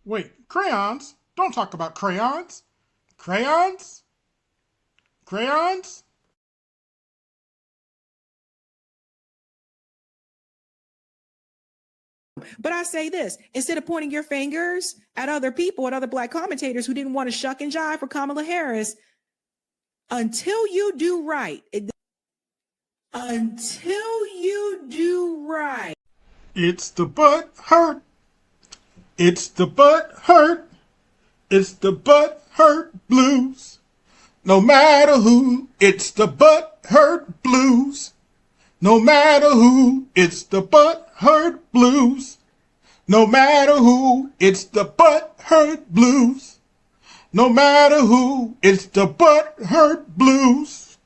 Wait, crayons? Don't talk about crayons. Crayons? Crayons? But I say this, instead of pointing your fingers at other people, at other black commentators who didn't want to shuck and jive for Kamala Harris, until you do right, It's the butt hurt. It's the butt hurt. It's the butt hurt blues. No matter who, it's the butt hurt blues. No matter who, it's the butt hurt blues. No matter who, it's the butt hurt blues. No matter who, it's the butt hurt blues.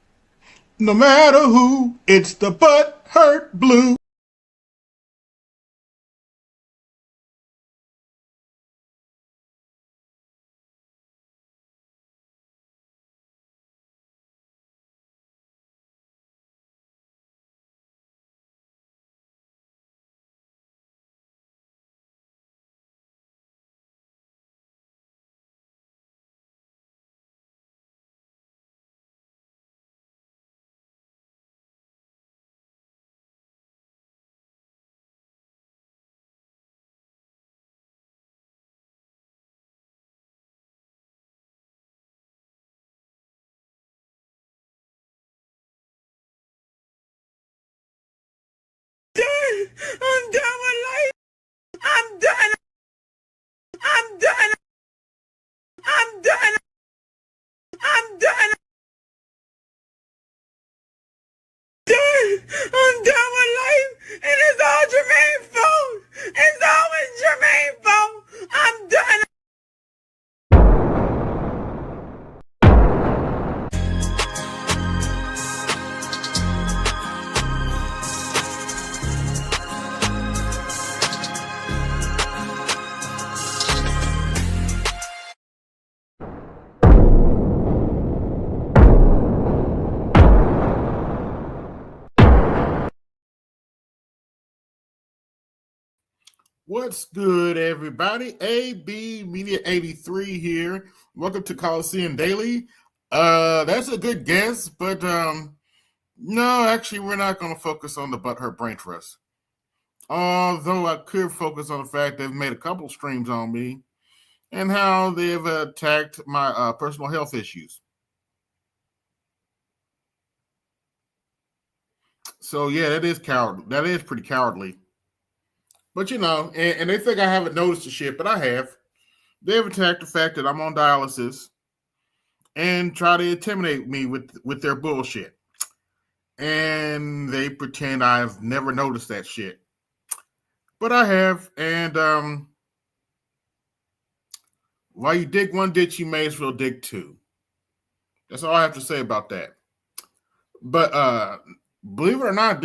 No matter who, it's the butt hurt blues. I'm done with life. I'm done. I'm done. I'm done. I'm done. I'm done with life. And it's all Jermaine's fault. It's always Jermaine's fault. I'm done. What's good, everybody? AB Media 83 here. Welcome to Colosseum Daily. That's a good guess, but no, actually, we're not going to focus on the butthurt brain trust. Although I could focus on the fact they've made a couple streams on me and how they've attacked my personal health issues. So yeah, that is coward. That is pretty cowardly. But you know, and they think I haven't noticed the shit, but I have. They've attacked the fact that I'm on dialysis and try to intimidate me with their bullshit. And they pretend I've never noticed that shit. But I have, and while you dig one ditch, you may as well dig two. That's all I have to say about that. But believe it or not,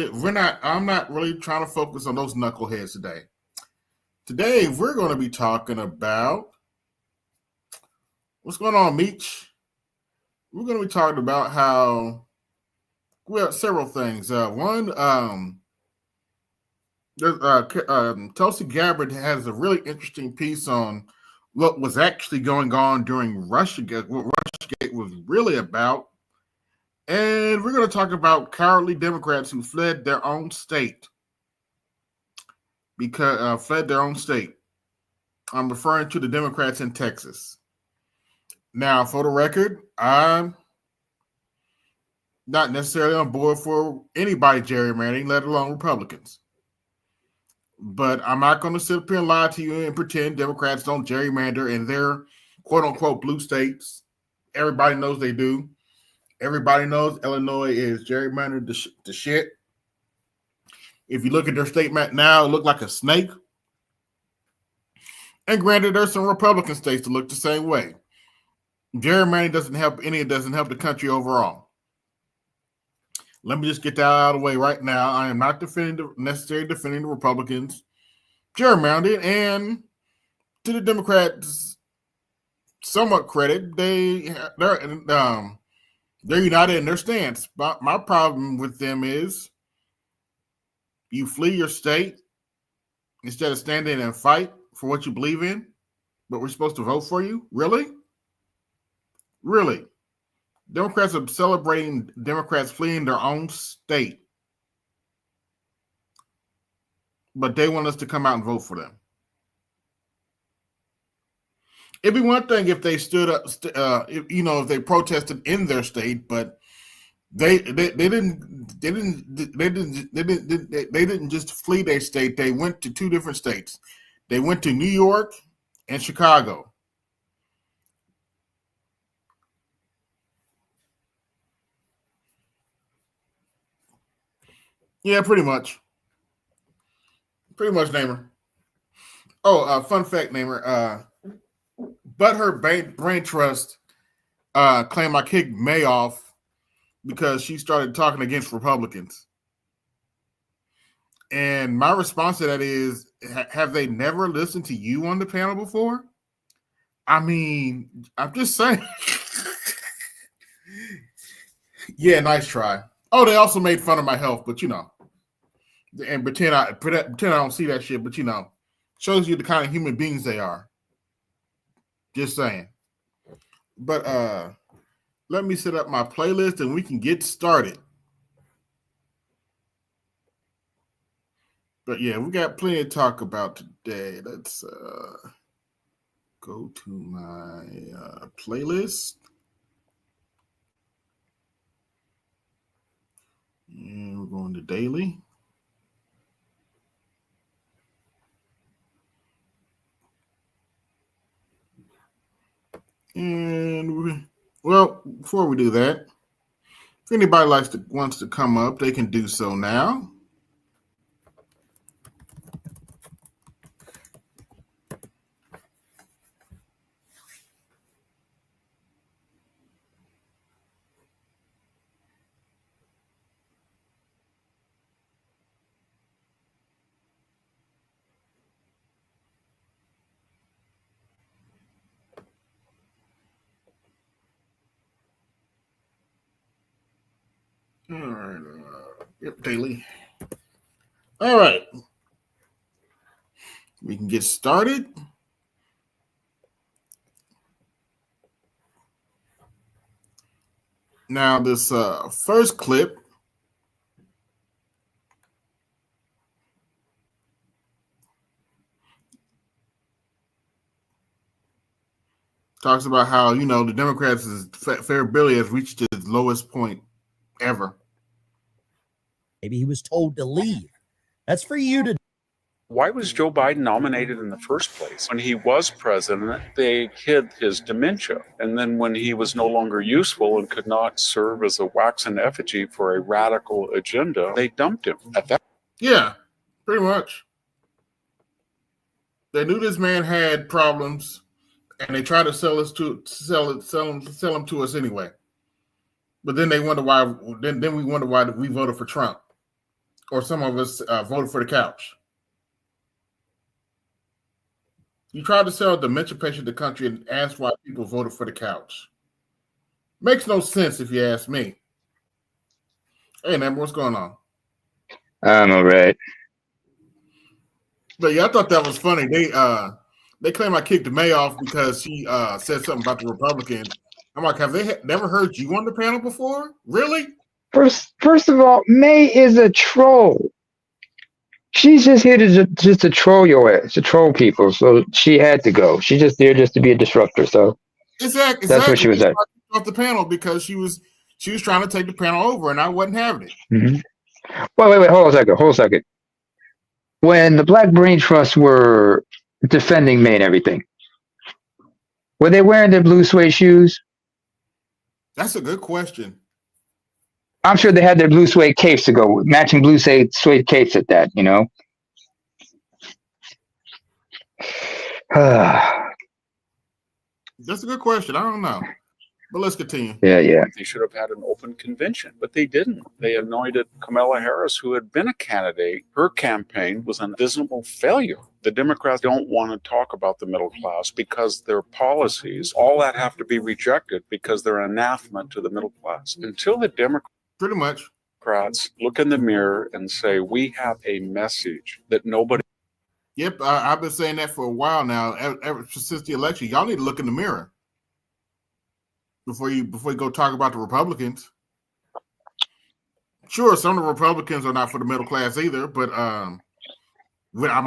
I'm not really trying to focus on those knuckleheads today. Today, we're going to be talking about what's going on, Meech. We're going to be talking about how, well, several things. One, Tulsi Gabbard has a really interesting piece on what was actually going on during Russiagate, what Russiagate was really about. And we're going to talk about cowardly Democrats who fled their own state. Fled their own state. I'm referring to the Democrats in Texas. Now, for the record, I'm not necessarily on board for anybody gerrymandering, let alone Republicans. But I'm not going to sit up here and lie to you and pretend Democrats don't gerrymander in their quote-unquote blue states. Everybody knows they do. Everybody knows Illinois is gerrymandered to shit. If you look at their state map now, it looks like a snake. And granted, there's some Republican states that look the same way. Gerrymandering doesn't help it doesn't help the country overall. Let me just get that out of the way right now. I am not necessarily defending the Republicans gerrymandered, and to the Democrats' somewhat credit, they're united in their stance. But my problem with them is you flee your state instead of standing and fight for what you believe in, but we're supposed to vote for you? Really? Really? Democrats are celebrating Democrats fleeing their own state, but they want us to come out and vote for them. It'd be one thing if they stood up, if they protested in their state, but they didn't just flee their state. They went to two different states. They went to New York and Chicago. Yeah, pretty much. Pretty much, Namer. Oh, fun fact, Namer. Butthurt Brain Trust claimed I kicked May off because she started talking against Republicans. And my response to that is, have they never listened to you on the panel before? I mean, I'm just saying. Yeah, nice try. Oh, they also made fun of my health, but and pretend I don't see that shit, but shows you the kind of human beings they are. Just saying. But let me set up my playlist and we can get started. But yeah, we got plenty to talk about today. Let's go to my playlist. And we're going to daily. And before we do that, if anybody wants to come up, they can do so now. All right. Yep, daily. All right. We can get started. Now, this first clip talks about how, the Democrats' favorability has reached its lowest point ever. Maybe he was told to leave. That's for you to. Why was Joe Biden nominated in the first place? When he was president, they hid his dementia. And then when he was no longer useful and could not serve as a waxen effigy for a radical agenda, they dumped him. Yeah, pretty much. They knew this man had problems, and they tried to sell him to us anyway. But then they wonder why. Then we wonder why we voted for Trump, or some of us voted for the couch. You tried to sell a dementia patient the country and asked why people voted for the couch. Makes no sense if you ask me. Hey, man, what's going on? I'm all right. But yeah, I thought that was funny. They claim I kicked May off because she said something about the Republicans. I'm like, have they never heard you on the panel before? Really? First of all, May is a troll. She's just here to troll your ass, to troll people. So she had to go. She's just there just to be a disruptor. So exactly. That's what she was at. Off the panel because she was trying to take the panel over, and I wasn't having it. Mm-hmm. Wait. Hold on a second. When the Black Brain Trust were defending May and everything, were they wearing their blue suede shoes? That's a good question. I'm sure they had their blue suede capes to go, matching blue suede capes at that, That's a good question. I don't know. But let's continue. Yeah. They should have had an open convention, but they didn't. They anointed Kamala Harris, who had been a candidate. Her campaign was an abysmal failure. The Democrats don't want to talk about the middle class because their policies, all that have to be rejected because they're anathema to the middle class. Until the Democrats pretty much look in the mirror and say, we have a message that nobody Yep, I've been saying that for a while now. Ever since the election, y'all need to look in the mirror before you go talk about the Republicans. Sure, some of the Republicans are not for the middle class either, but I'm not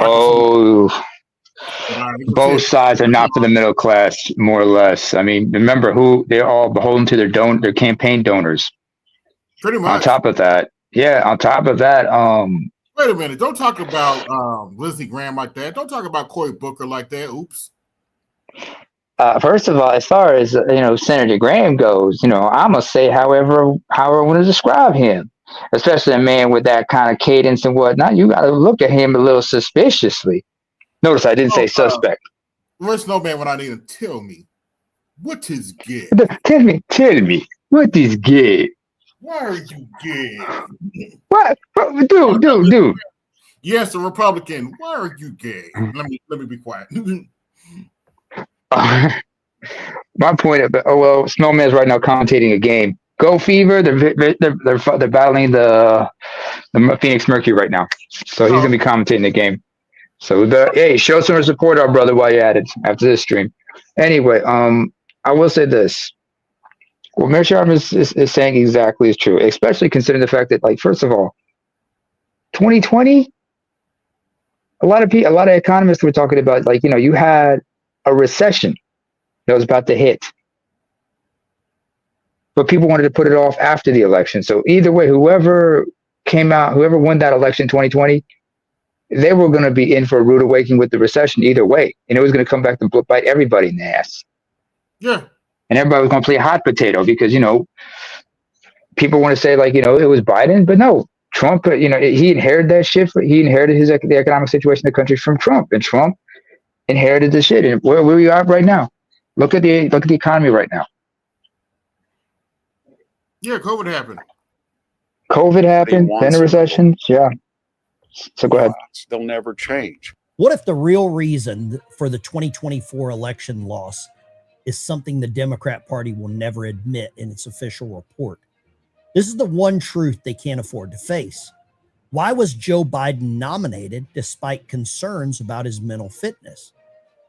both sides are not for the middle class, more or less. I mean, remember who they're all beholden to their campaign donors. Pretty much. On top of that, wait a minute, don't talk about Lindsey Graham like that. Don't talk about Cory Booker like that. Oops. First of all, as far as Senator Graham goes, I'm gonna say however I want to describe him, especially a man with that kind of cadence and whatnot. You got to look at him a little suspiciously. Notice I didn't say suspect. Where's no man when I need him? Tell me, what is gay? Tell me, what is gay? Why are you gay? What, dude? Yes, a Republican. Why are you gay? Let me be quiet. My point of Snowman's right now commentating a game. Go Fever! They're battling the Phoenix Mercury right now, so he's gonna be commentating the game. So hey, show some support, our brother, while you're at it after this stream. Anyway, I will say this: what Mayor Sharp is saying exactly is true, especially considering the fact that, like, first of all, 2020, a lot of economists were talking about, like, you had a recession that was about to hit, but people wanted to put it off after the election. So either way, whoever won that election in 2020, they were going to be in for a rude awakening with the recession either way, and it was going to come back to bite everybody in the ass. Yeah. And everybody was going to play hot potato because, people want to say, like, it was Biden, but no, Trump, he inherited that shit. He inherited the economic situation in the country from Trump, and Trump inherited the shit. And where we are right now, look at the economy right now. Yeah, COVID happened. Then a recession. Yeah. So go ahead. They'll never change. What if the real reason for the 2024 election loss is something the Democrat Party will never admit in its official report? This is the one truth they can't afford to face. Why was Joe Biden nominated despite concerns about his mental fitness?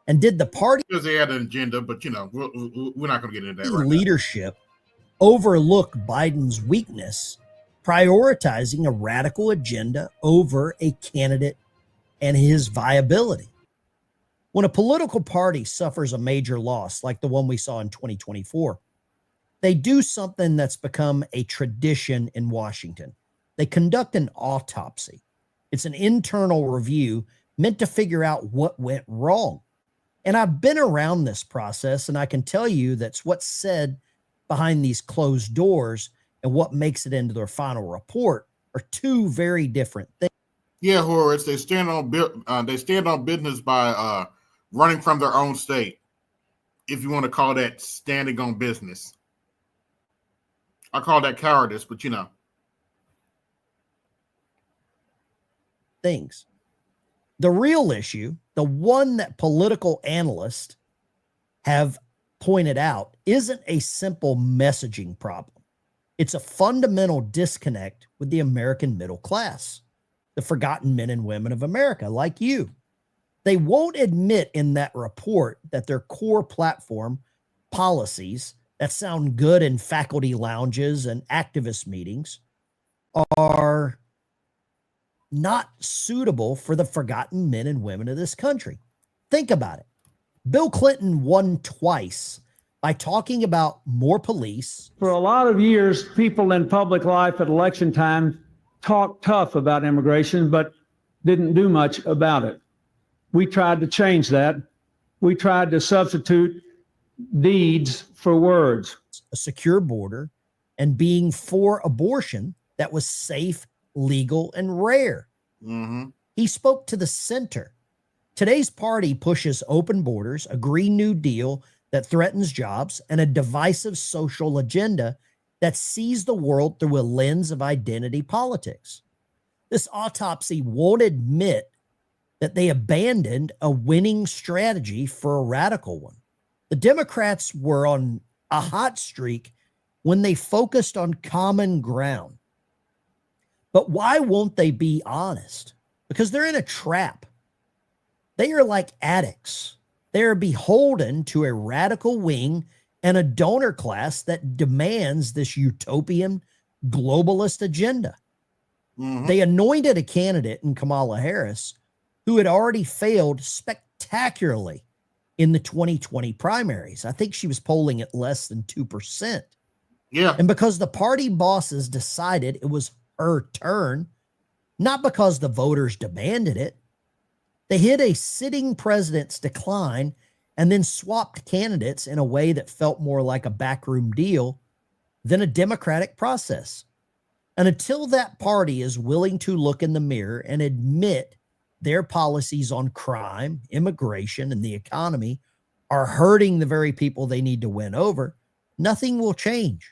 And did the party, because they had an agenda, but we're not going to get into that right leadership overlook Biden's weakness, prioritizing a radical agenda over a candidate and his viability? When a political party suffers a major loss like the one we saw in 2024, they do something that's become a tradition in Washington. They conduct an autopsy. It's an internal review meant to figure out what went wrong. And I've been around this process, and I can tell you that's what's said behind these closed doors and what makes it into their final report are two very different things. Yeah, Horace, they stand on business by running from their own state, if you want to call that standing on business. I call that cowardice, but things. The real issue, the one that political analysts have pointed out, isn't a simple messaging problem. It's a fundamental disconnect with the American middle class, the forgotten men and women of America, like you. They won't admit in that report that their core platform policies that sound good in faculty lounges and activist meetings are not suitable for the forgotten men and women of this country. Think about it. Bill Clinton won twice by talking about more police. For a lot of years, people in public life at election time talked tough about immigration, but didn't do much about it. We tried to change that. We tried to substitute deeds for words. A secure border and being for abortion that was safe, legal, and rare. Mm-hmm. He spoke to the center. Today's party pushes open borders, a Green New Deal that threatens jobs, and a divisive social agenda that sees the world through a lens of identity politics. This autopsy won't admit that they abandoned a winning strategy for a radical one. The Democrats were on a hot streak when they focused on common ground. But why won't they be honest? Because they're in a trap. They are like addicts. They are beholden to a radical wing and a donor class that demands this utopian globalist agenda. They anointed a candidate in Kamala Harris who had already failed spectacularly in the 2020 primaries. I think she was polling at less than 2%. Yeah. And because the party bosses decided it was her turn, not because the voters demanded it, they hit a sitting president's decline and then swapped candidates in a way that felt more like a backroom deal than a democratic process. And until that party is willing to look in the mirror and admit their policies on crime, immigration, and the economy are hurting the very people they need to win over, nothing will change.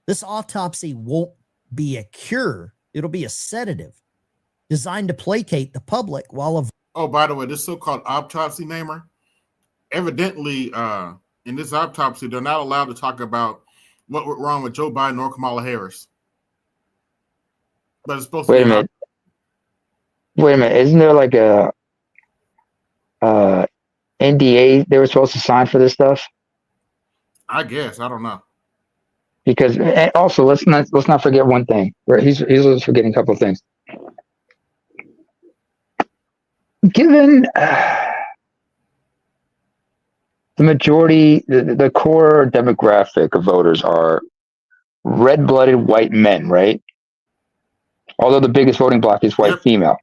This autopsy won't be a cure. It'll be a sedative designed to placate the public while Oh, by the way, this so-called autopsy namer, evidently in this autopsy, they're not allowed to talk about what went wrong with Joe Biden or Kamala Harris. But it's supposed to be Wait a minute. Isn't there like a NDA they were supposed to sign for this stuff? I guess. I don't know. Because and also let's not forget one thing. He's forgetting a couple of things. Given the majority, the core demographic of voters are red-blooded white men, right? Although the biggest voting bloc is white female.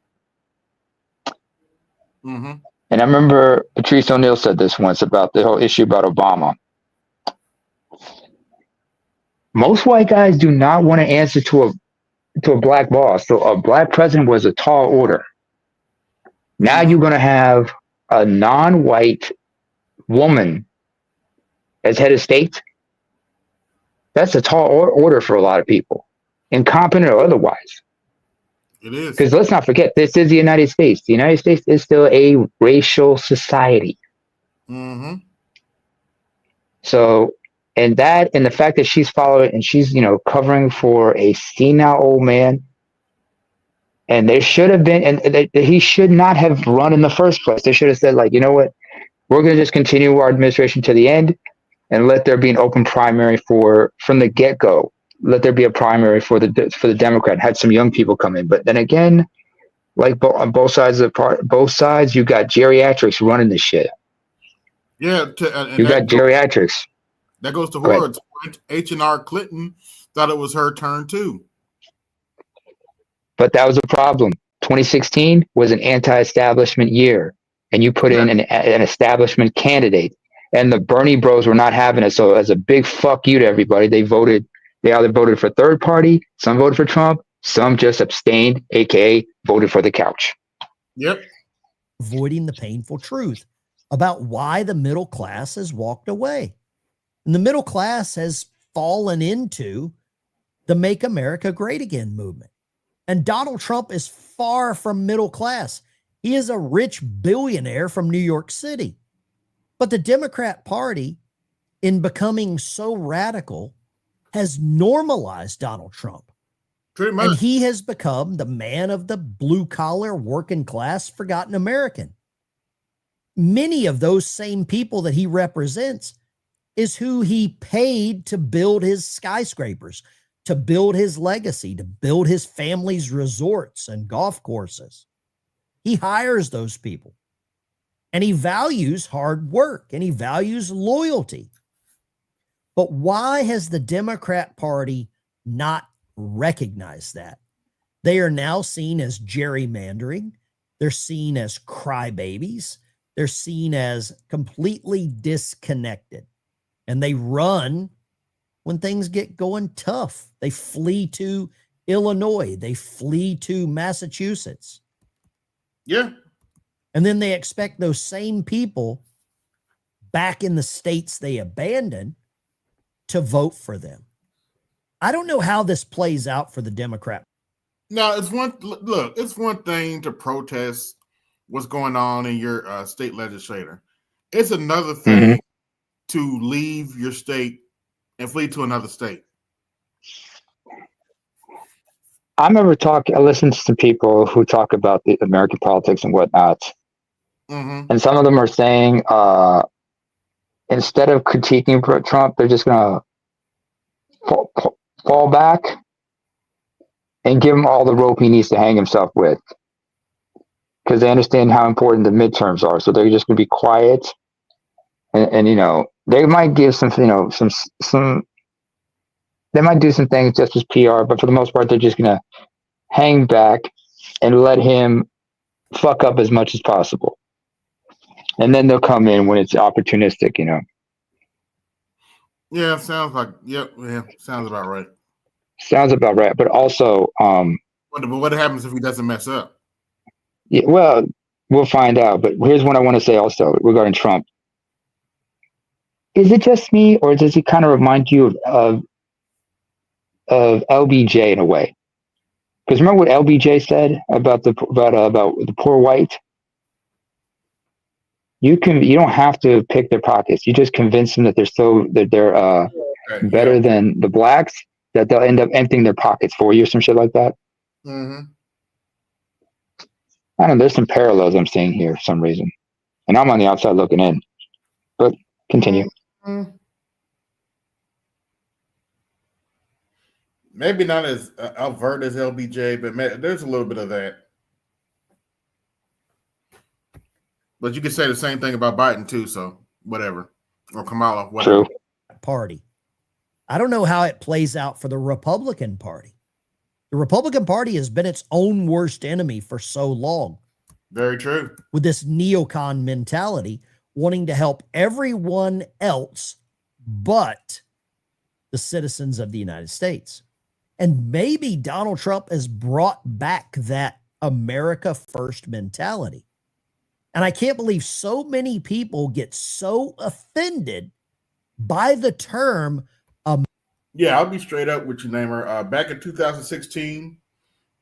And I remember Patrice O'Neill said this once about the whole issue about Obama. Most white guys do not want to answer to a black boss. So a black president was a tall order. Now you're going to have a non-white woman as head of state. That's a tall order for a lot of people, incompetent or otherwise. It is. Because let's not forget, this is the United States. The United States is still a racial society. So, and the fact that she's following and she's, covering for a senile old man, and there should have been, and he should not have run in the first place. They should have said, like, you know what, we're going to just continue our administration to the end and let there be an open primary from the get-go. Let there be a primary for the Democrat. Had some young people come in, but then again, like on both sides of both sides, you got geriatrics running this shit. Yeah, you got geriatrics. That goes to words. H&R Clinton thought it was her turn too. But that was a problem. 2016 was an anti-establishment year, and you put in an establishment candidate, and the Bernie bros were not having it. So as a big fuck you to everybody, they either voted for third party, some voted for Trump, some just abstained, aka voted for the couch. Yep. Avoiding the painful truth about why the middle class has walked away. And the middle class has fallen into the Make America Great Again movement. And Donald Trump is far from middle class. He is a rich billionaire from New York City. But the Democrat Party, in becoming so radical, has normalized Donald Trump. Pretty much. And he has become the man of the blue-collar, working-class, forgotten American. Many of those same people that he represents is who he paid to build his skyscrapers, to build his legacy, to build his family's resorts and golf courses. He hires those people. And he values hard work and he values loyalty. But why has the Democrat Party not recognized that? They are now seen as gerrymandering. They're seen as crybabies. They're seen as completely disconnected. And they run when things get going tough. They flee to Illinois. They flee to Massachusetts. Yeah. And then they expect those same people back in the states they abandoned to vote for them. I don't know how this plays out for the Democrat. Now, it's one thing to protest what's going on in your state legislature. It's another thing to leave your state and flee to another state. I listened to some people who talk about the American politics and whatnot. Mm-hmm. And some of them are saying instead of critiquing Trump, they're just going to fall back and give him all the rope he needs to hang himself with, because they understand how important the midterms are. So they're just going to be quiet, and they might give some they might do some things just as PR, but for the most part, they're just going to hang back and let him fuck up as much as possible. And then they'll come in when it's opportunistic, Yeah, sounds like sounds about right. Sounds about right. But also, But what happens if he doesn't mess up? yeah, well, we'll find out. But here's what I want to say also regarding Trump. Is it just me, or does he kind of remind you of LBJ in a way? Because remember what LBJ said about the poor white? You don't have to pick their pockets. You just convince them that they're better than the blacks, that they'll end up emptying their pockets for you or some shit like that. Mm-hmm. I don't know. There's some parallels I'm seeing here for some reason, and I'm on the outside looking in. But continue. Mm-hmm. Maybe not as overt as LBJ, but there's a little bit of that. But you could say the same thing about Biden too, so whatever. Or Kamala, whatever. True. Party. I don't know how it plays out for the Republican Party. The Republican Party has been its own worst enemy for so long. Very true. With this neocon mentality, wanting to help everyone else but the citizens of the United States. And maybe Donald Trump has brought back that America first mentality. And I can't believe so many people get so offended by the term. Yeah, I'll be straight up with you, Namer. Back in 2016,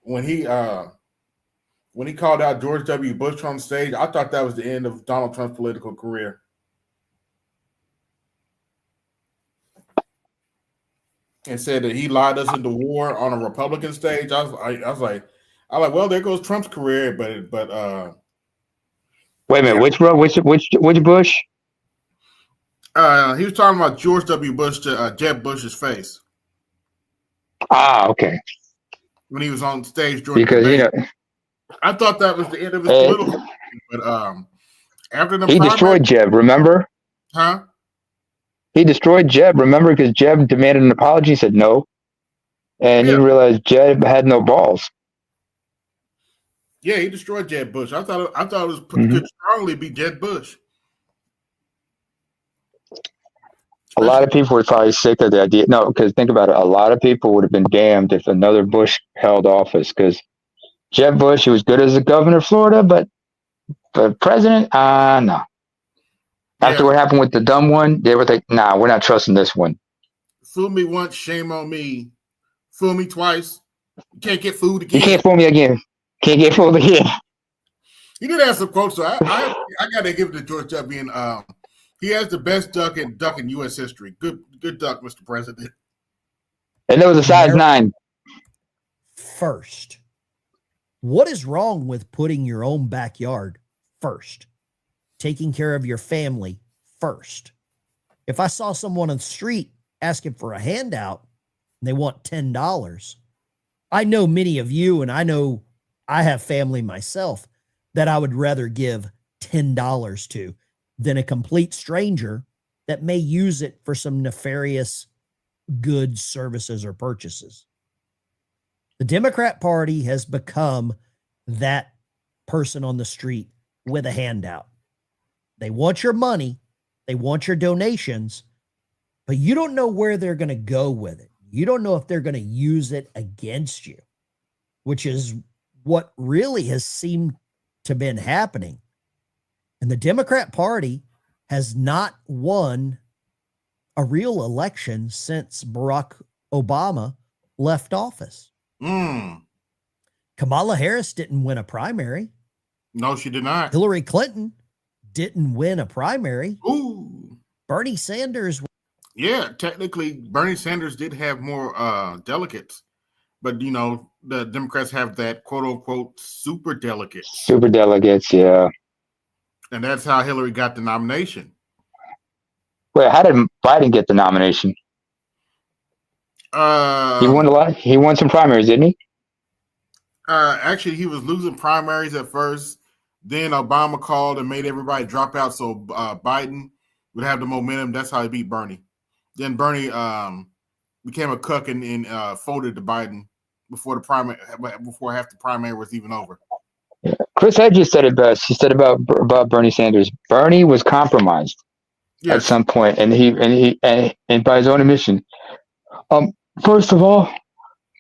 when he called out George W. Bush on stage, I thought that was the end of Donald Trump's political career. And said that he lied us into war on a Republican stage. I was like, well, there goes Trump's career. But wait a minute, which Bush? He was talking about George W. Bush to Jeb Bush's face. Ah, okay. When he was on stage during because the debate. I thought that was the end of his political career. But after the he destroyed Jeb, remember? Huh? He destroyed Jeb, remember? Because Jeb demanded an apology, he said no. And he realized Jeb had no balls. Yeah, he destroyed Jeb Bush. I thought it was could strongly be Jeb Bush. A lot of people were probably sick of the idea. No, because think about it. A lot of people would have been damned if another Bush held office. Because Jeb Bush, he was good as a governor of Florida, but president, no. After what happened with the dumb one, they were like, nah, we're not trusting this one. Fool me once, shame on me. Fool me twice, you can't get fooled again. You can't fool me again. Can't get fooled again. He did have some quotes, so I got to give it to George W. He has the best duck in U.S. history. Good duck, Mr. President. And there was a size 9. First. What is wrong with putting your own backyard first? Taking care of your family first. If I saw someone on the street asking for a handout and they want $10, I know many of you, and I know I have family myself, that I would rather give $10 to than a complete stranger that may use it for some nefarious goods, services, or purchases. The Democrat Party has become that person on the street with a handout. They want your money. They want your donations, but you don't know where they're going to go with it. You don't know if they're going to use it against you, which is what really has seemed to have been happening. And the Democrat Party has not won a real election since Barack Obama left office. Kamala Harris didn't win a primary. No, she did not. Hillary Clinton didn't win a primary. Ooh. Bernie Sanders. Yeah, technically, Bernie Sanders did have more delegates. But, the Democrats have that quote-unquote super delegates. Super delegates, yeah. And that's how Hillary got the nomination. Wait, how did Biden get the nomination? He won a lot. He won some primaries, didn't he? Actually, he was losing primaries at first. Then Obama called and made everybody drop out so Biden would have the momentum. That's how he beat Bernie. Then Bernie became a cuck and folded to Biden before half the primary was even over. Yeah. Chris Hedges said it best. He said about Bernie Sanders. Bernie was compromised at some point, and and by his own admission. First of all,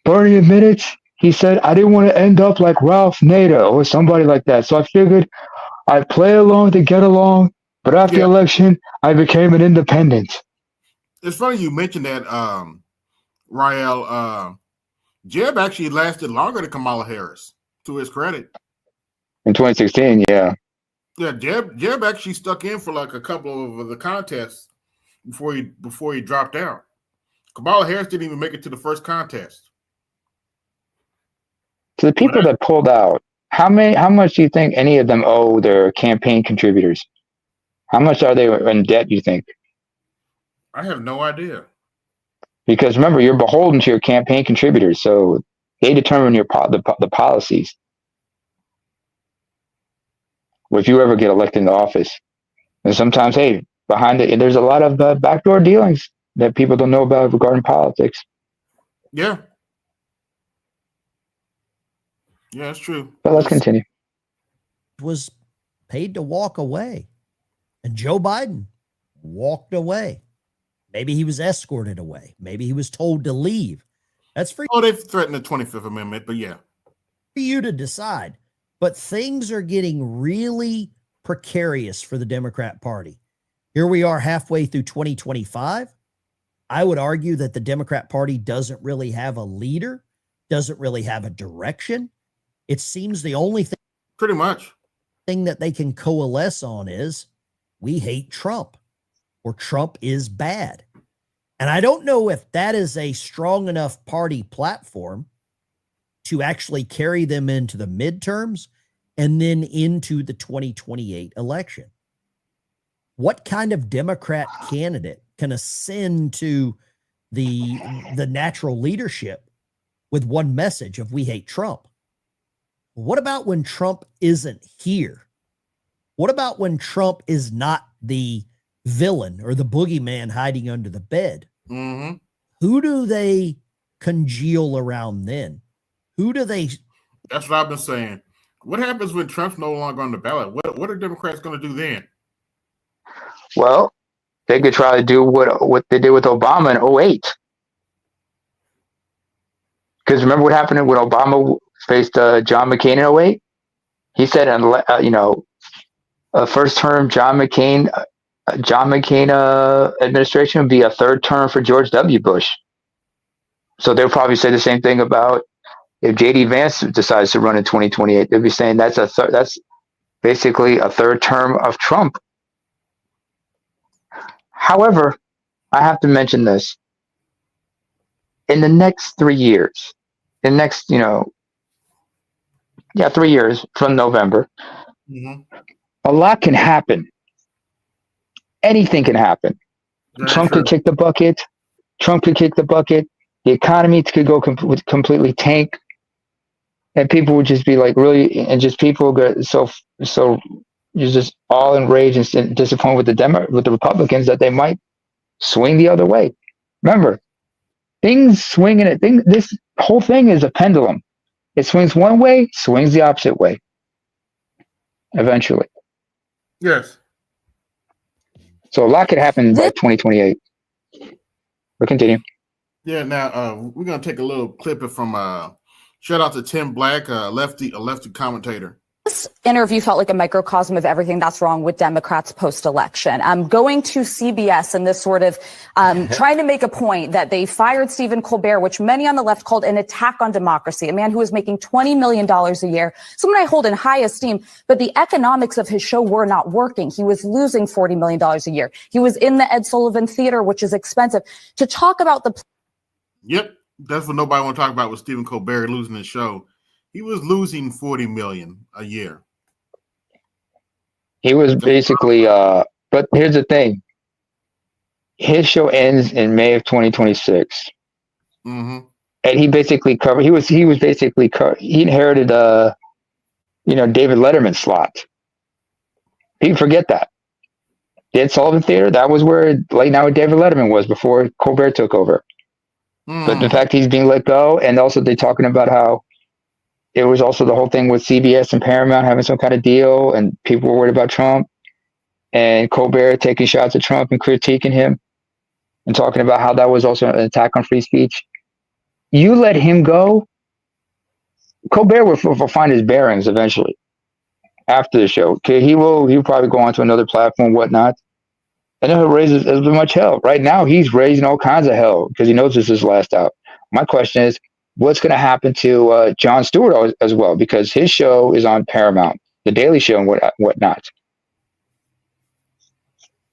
Bernie admitted, he said, I didn't want to end up like Ralph Nader or somebody like that. So I figured I'd play along to get along. But after the election, I became an independent. It's funny you mentioned that, Rael. Jeb actually lasted longer than Kamala Harris, to his credit. In 2016, yeah. Yeah, Jeb actually stuck in for like a couple of the contests before he dropped out. Kamala Harris didn't even make it to the first contest. To the people that pulled out, how much do you think any of them owe their campaign contributors? How much are they in debt, you think? I have no idea. Because remember, you're beholden to your campaign contributors, so they determine the policies. If you ever get elected into office, and sometimes, hey, behind it, there's a lot of backdoor dealings that people don't know about regarding politics. Yeah. Yeah, that's true. But let's continue. Was paid to walk away, and Joe Biden walked away. Maybe he was escorted away. Maybe he was told to leave. That's for they threatened the 25th Amendment, but yeah, for you to decide. But things are getting really precarious for the Democrat Party. Here we are halfway through 2025. I would argue that the Democrat Party doesn't really have a leader, doesn't really have a direction. It seems the only thing pretty much that they can coalesce on is we hate Trump, or Trump is bad. And I don't know if that is a strong enough party platform to actually carry them into the midterms and then into the 2028 election. What kind of Democrat candidate can ascend to the natural leadership with one message of we hate Trump? What about when Trump isn't here? What about when Trump is not the villain or the boogeyman hiding under the bed? Mm-hmm. Who do they congeal around then? Who do they? That's what I've been saying. What happens when Trump's no longer on the ballot? What are Democrats going to do then? Well, they could try to do what they did with Obama in 2008. Because remember what happened when Obama faced John McCain in 2008? He said, a first term John McCain administration would be a third term for George W. Bush. So they'll probably say the same thing about if J.D. Vance decides to run in 2028. They'll be saying that's basically a third term of Trump. However, I have to mention this. In the next 3 years, 3 years from November, a lot can happen. Anything can happen. Trump could kick the bucket. The economy could go completely tank. And people would just be like people get so you're just all enraged and disappointed with the Republicans that they might swing the other way. Remember, things swing this whole thing is a pendulum. It swings one way, swings the opposite way. Eventually. Yes. So a lot could happen by 2028. We'll continue. Yeah, now we're gonna take a little clip from shout out to Tim Black, a lefty commentator. This interview felt like a microcosm of everything that's wrong with Democrats post-election. Going to CBS and this sort of trying to make a point that they fired Stephen Colbert, which many on the left called an attack on democracy, a man who was making $20 million a year, someone I hold in high esteem, but the economics of his show were not working. He was losing $40 million a year. He was in the Ed Sullivan Theater, which is expensive. To talk about the... Yep, that's what nobody want to talk about with Stephen Colbert losing his show. He was losing $40 million a year. He was basically, but here's the thing. His show ends in May of 2026. Mm-hmm. And he basically covered, he inherited, David Letterman's slot. People forget that. The Ed Sullivan Theater, that was where Late Night with David Letterman was before Colbert took over. But the fact he's being let go, and also they're talking about how it was also the whole thing with CBS and Paramount having some kind of deal, and people were worried about Trump, and Colbert taking shots at Trump and critiquing him, and talking about how that was also an attack on free speech. You let him go, Colbert will find his bearings eventually after the show. Okay, he'll probably go on to another platform, whatnot, and then he'll raise as much hell. Right now, he's raising all kinds of hell because he knows this is his last out. My question is, what's going to happen to Jon Stewart as well? Because his show is on Paramount, The Daily Show and whatnot.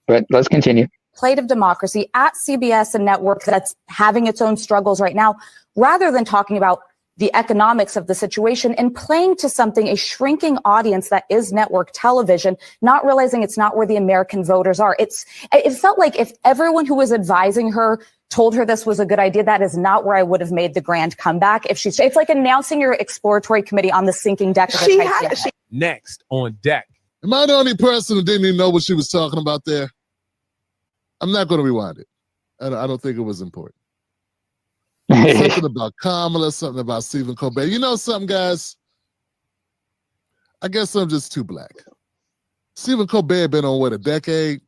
But let's continue. Plate of democracy at CBS, a network that's having its own struggles right now, rather than talking about the economics of the situation and playing to something, a shrinking audience that is network television, not realizing it's not where the American voters are. It felt like if everyone who was advising her told her this was a good idea, that is not where I would have made the grand comeback. It's like announcing your exploratory committee on the sinking deck of the Titanic. Next on deck. Am I the only person who didn't even know what she was talking about there? I'm not going to rewind it. I don't think it was important. Something about Kamala, something about Stephen Colbert. You know something, guys? I guess I'm just too black. Stephen Colbert been on, a decade?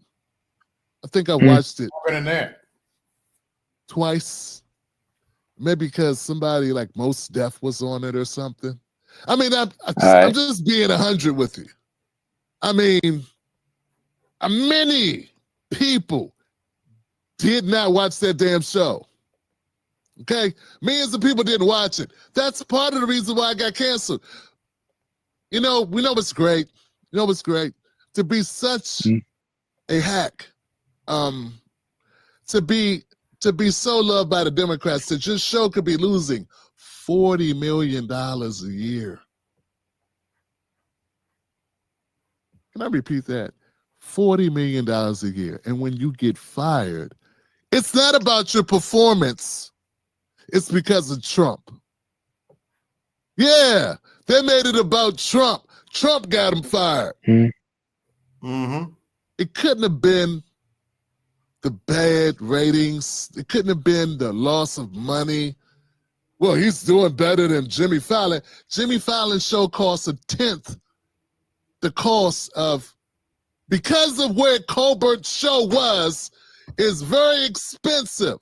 I think I watched it twice. Maybe because somebody like Mos Def was on it or something. I mean, I'm just being 100 with you. I mean, many people did not watch that damn show. Okay? Millions of people didn't watch it. That's part of the reason why I got canceled. We know it's great. To be such a hack, to be so loved by the Democrats that your show could be losing $40 million a year. Can I repeat that? $40 million a year. And when you get fired, it's not about your performance. It's because of Trump. Yeah, they made it about Trump. Trump got him fired. Mm-hmm. It couldn't have been the bad ratings. It couldn't have been the loss of money. Well, he's doing better than Jimmy Fallon. Jimmy Fallon's show costs 1/10 the cost of, because of where Colbert's show was, is very expensive.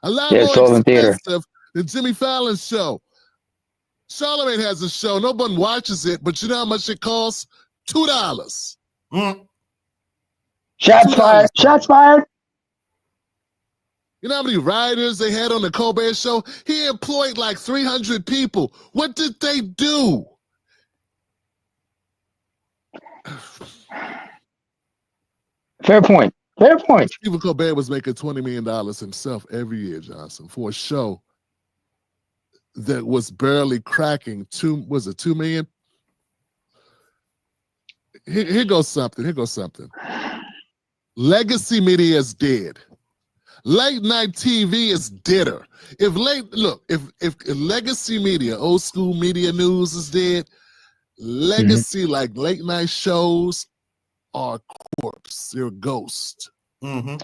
A lot more expensive than Jimmy Fallon's show. Charlamagne has a show. No one watches it, but you know how much it costs? $2. Shots fired. Shots fired. You know how many writers they had on the Colbert Show? He employed like 300 people. What did they do? Fair point. Stephen Colbert was making $20 million himself every year, Johnson, for a show that was barely cracking $2 million? Here goes something. Legacy media is dead. Late night TV is deader. If legacy media, old school media news is dead, legacy like late night shows are corpse. They're ghosts. Mm-hmm.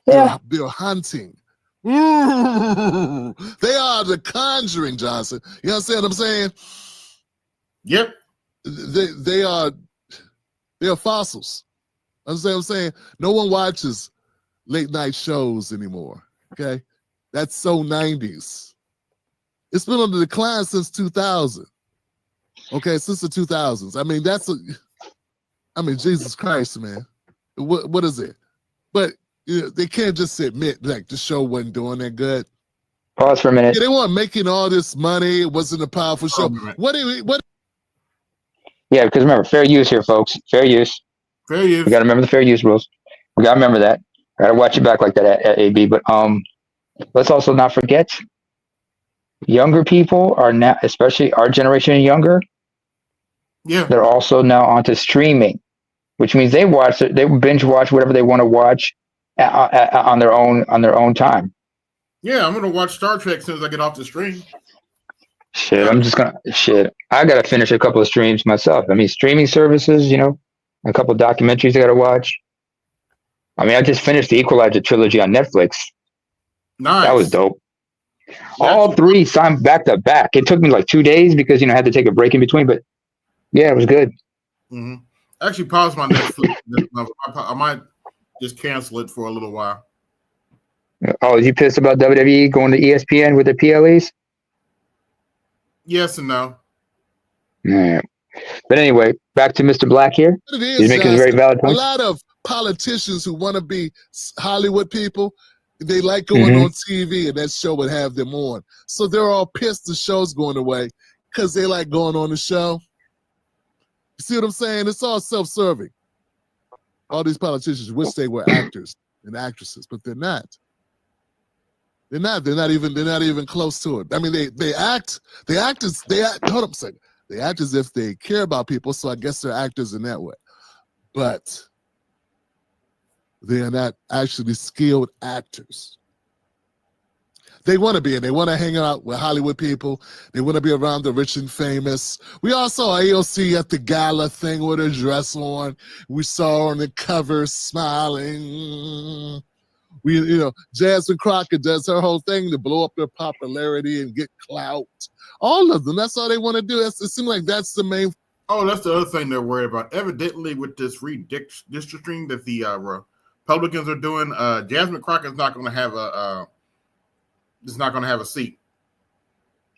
Yeah. They're hunting. They are the Conjuring, Johnson. You understand what I'm saying? Yep. They are fossils. Understand what I'm saying? No one watches late night shows anymore. Okay? That's so 90s. It's been on the decline since 2000. Okay, since the 2000s. I mean, Jesus Christ, man. What is it? But they can't just admit like the show wasn't doing that good. Pause for a minute. Yeah, they weren't making all this money. It wasn't a powerful show. What? Yeah, because remember, fair use here, folks. Fair use. Fair use. We got to remember the fair use rules. We got to remember that. Got to watch it back like that at AB. But let's also not forget, younger people are now, especially our generation and younger, Yeah. They're also now onto streaming, which means they binge watch whatever they want to watch on their own time. Yeah, I'm gonna watch Star Trek as soon as I get off the stream. Shit, I gotta finish a couple of streams myself. I mean, streaming services, a couple of documentaries I gotta watch. I mean, I just finished the Equalizer trilogy on Netflix. Nice. That was dope. Yeah, All three signed back to back. It took me like 2 days because I had to take a break in between, but yeah, it was good. Mm-hmm. I actually paused my Netflix. I might just cancel it for a little while. Oh, is you pissed about WWE going to ESPN with the PLEs? Yes and no. Yeah. But anyway, back to Mr. Black here. He's making a very valid point. A lot of politicians who want to be Hollywood people, they like going on TV, and that show would have them on. So they're all pissed the show's going away because they like going on the show. You see what I'm saying? It's all self-serving. All these politicians wish they were actors and actresses, but they're not. They're not. They're not even close to it. I mean, they act. Hold up a second. They act as if they care about people, so I guess they're actors in that way. But they are not actually skilled actors. They want to be, and they want to hang out with Hollywood people. They want to be around the rich and famous. We all saw AOC at the gala thing with her dress on. We saw her on the cover smiling. Jasmine Crockett does her whole thing to blow up their popularity and get clout. All of them. That's all they want to do. It seems like that's the main. Oh, that's the other thing they're worried about. Evidently, with this redistricting that the Republicans are doing, Jasmine Crockett's not going to have a. Is not going to have a seat.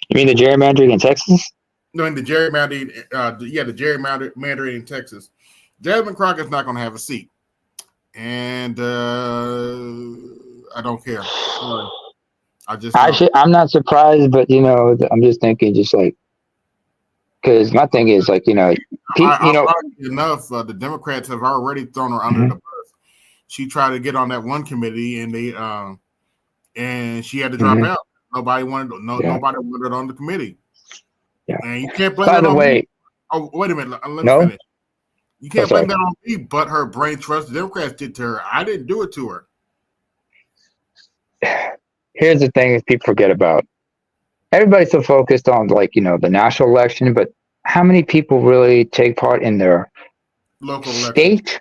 You mean the gerrymandering in Texas? No, in the gerrymandering, the gerrymandering in Texas. Jasmine Crockett's not going to have a seat, and I don't care. I'm not surprised, but I'm just thinking, just like, because my thing is like, enough. The Democrats have already thrown her under the bus. She tried to get on that one committee, and they and she had to drop out. Nobody wanted her on the committee. Yeah. And you can't blame By the way, me. Oh, wait a minute. Let me finish. You can't blame that on me, but her brain trust the Democrats did to her. I didn't do it to her. Here's the thing that people forget about. Everybody's so focused on the national election, but how many people really take part in their local state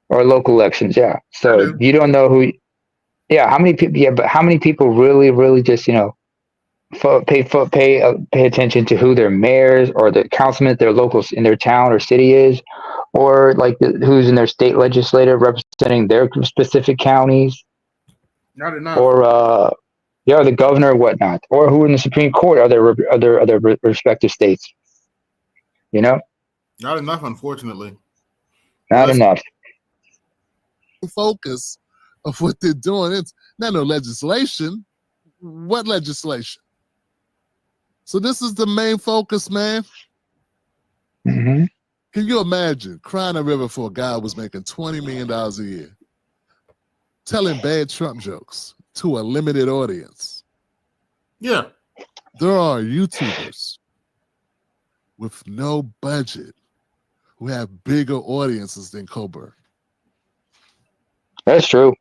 or local elections? Yeah. So you don't know who. Yeah, how many people? Yeah, but how many people really just pay attention to who their mayors or the councilmen their locals in their town or city is, or like who's in their state legislature representing their specific counties, not enough, or the governor or whatnot, or who in the Supreme Court are their respective states. Not enough, unfortunately. Not enough. Focus of what they're doing. It's not no legislation. What legislation? So this is the main focus, man. Mm-hmm. Can you imagine crying a river for a guy who was making $20 million a year, telling bad Trump jokes to a limited audience? Yeah. There are YouTubers with no budget who have bigger audiences than Colbert. That's true.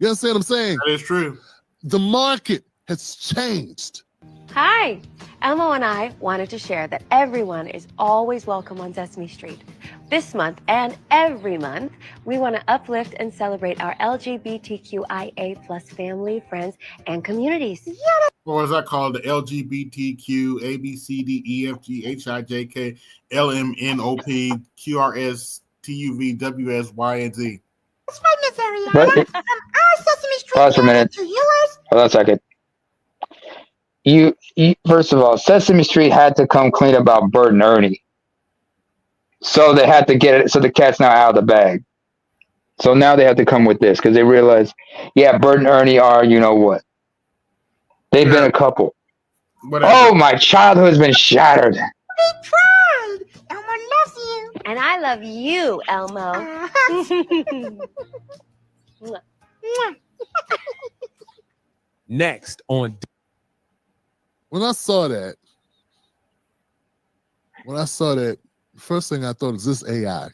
You understand what I'm saying? That is true. The market has changed. Hi, Elmo and I wanted to share that everyone is always welcome on Sesame Street. This month and every month, we want to uplift and celebrate our LGBTQIA plus family, friends, and communities. Or is that called the LGBTQ ABCDEFGHIJK LMNOP QRS TUV WSY and Z? That's right, Miss Ariana. Our Sesame Street Pause for a minute. to yours. Hold on a second. You first of all, Sesame Street had to come clean about Bert and Ernie. So they had to get it. So the cat's now out of the bag. So now they have to come with this because they realize, Bert and Ernie are, you know what? They've been a couple. Whatever. Oh, my childhood's been shattered. We tried. Elmo loves you. And I love you, Elmo. Next on. When I saw that, first thing I thought is this AI.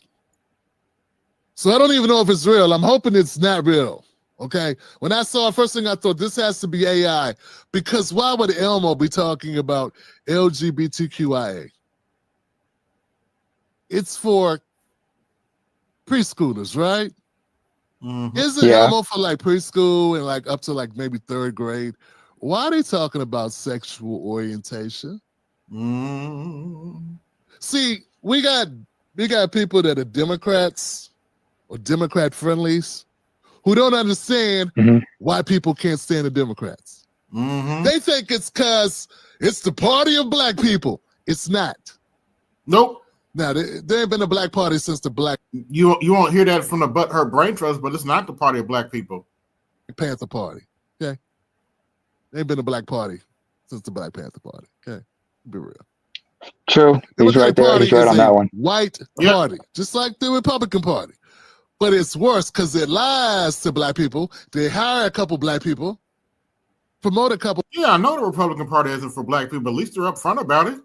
So I don't even know if it's real. I'm hoping it's not real. Okay. When I saw it, first thing I thought, this has to be AI, because why would Elmo be talking about LGBTQIA? It's for preschoolers, right? Mhm. Isn't Yeah. Elmo for like preschool and like up to like maybe 3rd grade? Why are they talking about sexual orientation? Mm. See, we got people that are Democrats or Democrat friendlies who don't understand Mhm. why people can't stand the Democrats. Mhm. They think it's because it's the party of black people. It's not. Nope. Now, there ain't been a black party since the Black You won't hear that from the butthurt brain trust, but it's not the party of black people. Panther Party. Okay. There ain't been a black party since the Black Panther Party. Okay. Be real. True. He's right Democratic there. Party He's right is on a that one. white Yep. party, just like the Republican Party. But it's worse because it lies to black people. They hire a couple black people, promote a couple Yeah, I know the Republican Party isn't for black people, but at least they're upfront about it.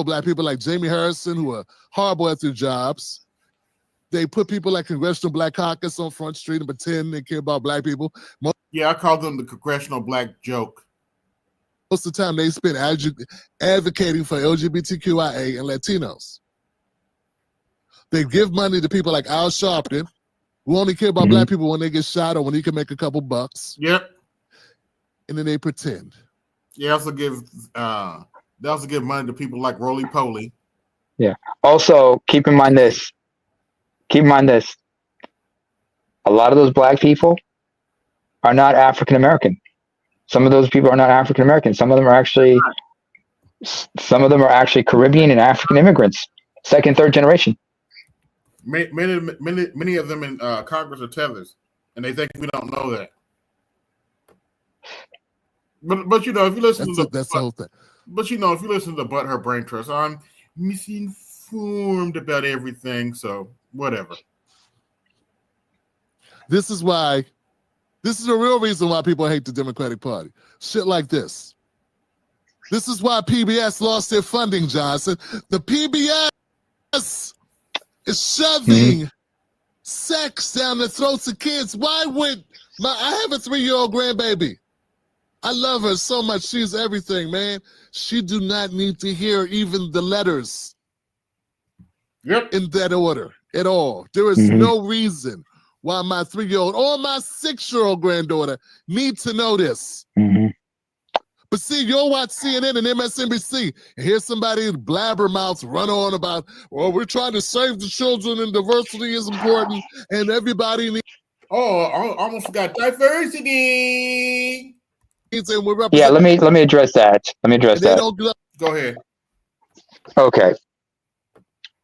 black people like Jamie Harrison who are horrible at their jobs. They put people like Congressional Black Caucus on Front Street and pretend they care about black people. Yeah, I call them the Congressional Black Joke. Most of the time they spend advocating for LGBTQIA and Latinos. They give money to people like Al Sharpton, who only care about black people when they get shot or when he can make a couple bucks. Yep. And then they pretend. They also give money to people like Roly Poly. Yeah. Also, keep in mind this. A lot of those black people are not African American. Some of those people are not African American. Some of them are actually Caribbean and African immigrants, 2nd, 3rd generation. Many of them in Congress are tethers, and they think we don't know that. But you know, if you listen that's the whole thing. But you know, if you listen to Butthurt Brain Trust, I'm misinformed about everything. So whatever. This is the real reason why people hate the Democratic Party. Shit like this. This is why PBS lost their funding, Johnson. The PBS is shoving sex down the throats of kids. Why would I have a 3-year-old grandbaby? I love her so much. She's everything, man. She do not need to hear even the letters in that order at all. There is no reason why my 3-year-old or my 6-year-old granddaughter need to know this. But see, you'll watch CNN and MSNBC and hear somebody blabbermouths run on about, well, we're trying to save the children and diversity is important and everybody needs. Oh, I almost forgot diversity. And we're Yeah, let me address that. Go ahead. Okay.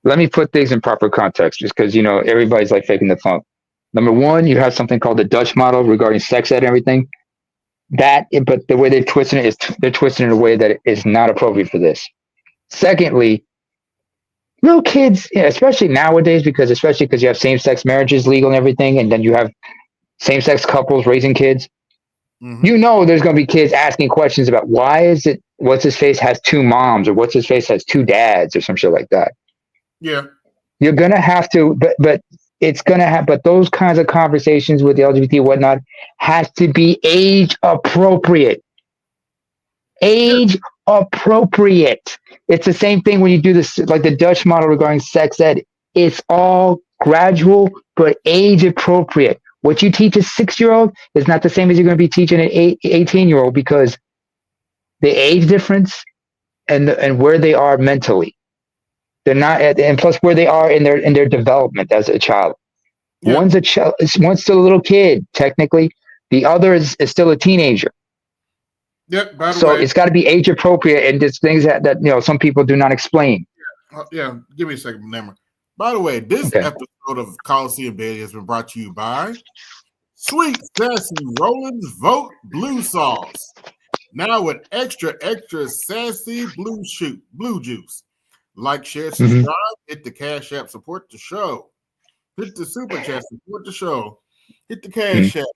Let me put things in proper context, just because everybody's like faking the funk. Number one, you have something called the Dutch model regarding sex ed and everything. But the way they're twisting it is they're twisting it in a way that is not appropriate for this. Secondly, little kids, especially nowadays, especially because you have same-sex marriages legal and everything, and then you have same-sex couples raising kids. There's going to be kids asking questions about why is it what's his face has 2 moms or what's his face has 2 dads or some shit like that. Yeah. You're going to have to, but it's going to have, but those kinds of conversations with the LGBT and whatnot has to be age appropriate. Age appropriate. It's the same thing when you do this, like the Dutch model regarding sex ed. It's all gradual, but age appropriate. What you teach a 6-year-old is not the same as you're going to be teaching an 18-year-old because the age difference and where they are mentally. They're not, and plus where they are in their development as a child. Yeah. One's still a little kid, technically. The other is still a teenager. Yep. By the so way, it's got to be age appropriate, and there's things that some people do not explain. Yeah. Give me a second, remember. By the way, this episode of Colosseum Daily has been brought to you by Sweet Sassy Roland's Vote Blue Sauce. Now with extra sassy blue juice. Like, share, subscribe, hit the Cash App, support the show. Hit the Super Chat, support the show. Hit the Cash App.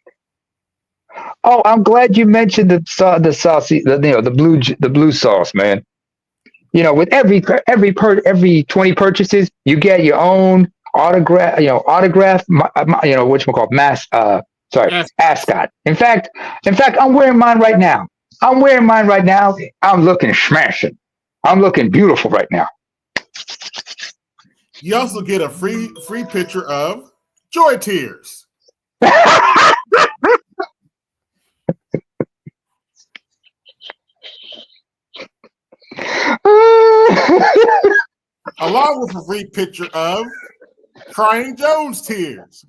Oh, I'm glad you mentioned the saucy, the blue sauce, man. with every 20 purchases, you get your own autograph, ascot. In fact, I'm wearing mine right now. I'm looking smashing. I'm looking beautiful right now. You also get a free picture of Joy Tears. Along with a free picture of Crying Jones Tears.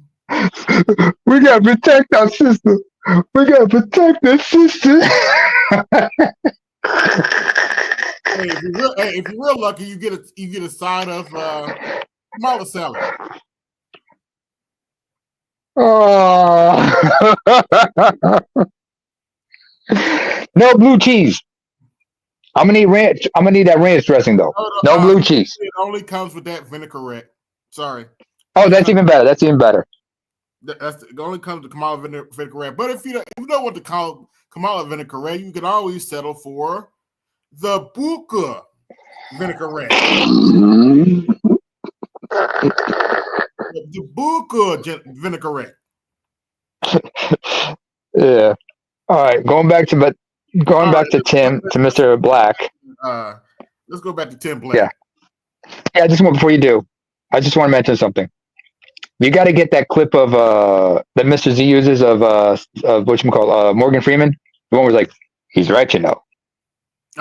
We gotta protect our sister. We gotta protect this sister. Hey, if you're real lucky, you get a side of Kamala salad. Oh. No blue cheese. I'm gonna need ranch. I'm gonna need that ranch dressing though. No blue cheese. It only comes with that vinaigrette. Sorry. Oh, that's even better. That's even better. It only comes to Kamala vinaigrette. But if you don't want to call Kamala vinaigrette, you can always settle for the Buka vinaigrette. The Buka vinaigrette. Yeah. All right. Going back to Tim, to Mr. Black. Let's go back to Tim Black. Yeah. Yeah. Before you do, I just want to mention something. You got to get that clip of that Mr. Z uses of whatchamacallit, Morgan Freeman. The one was like, he's right, you know.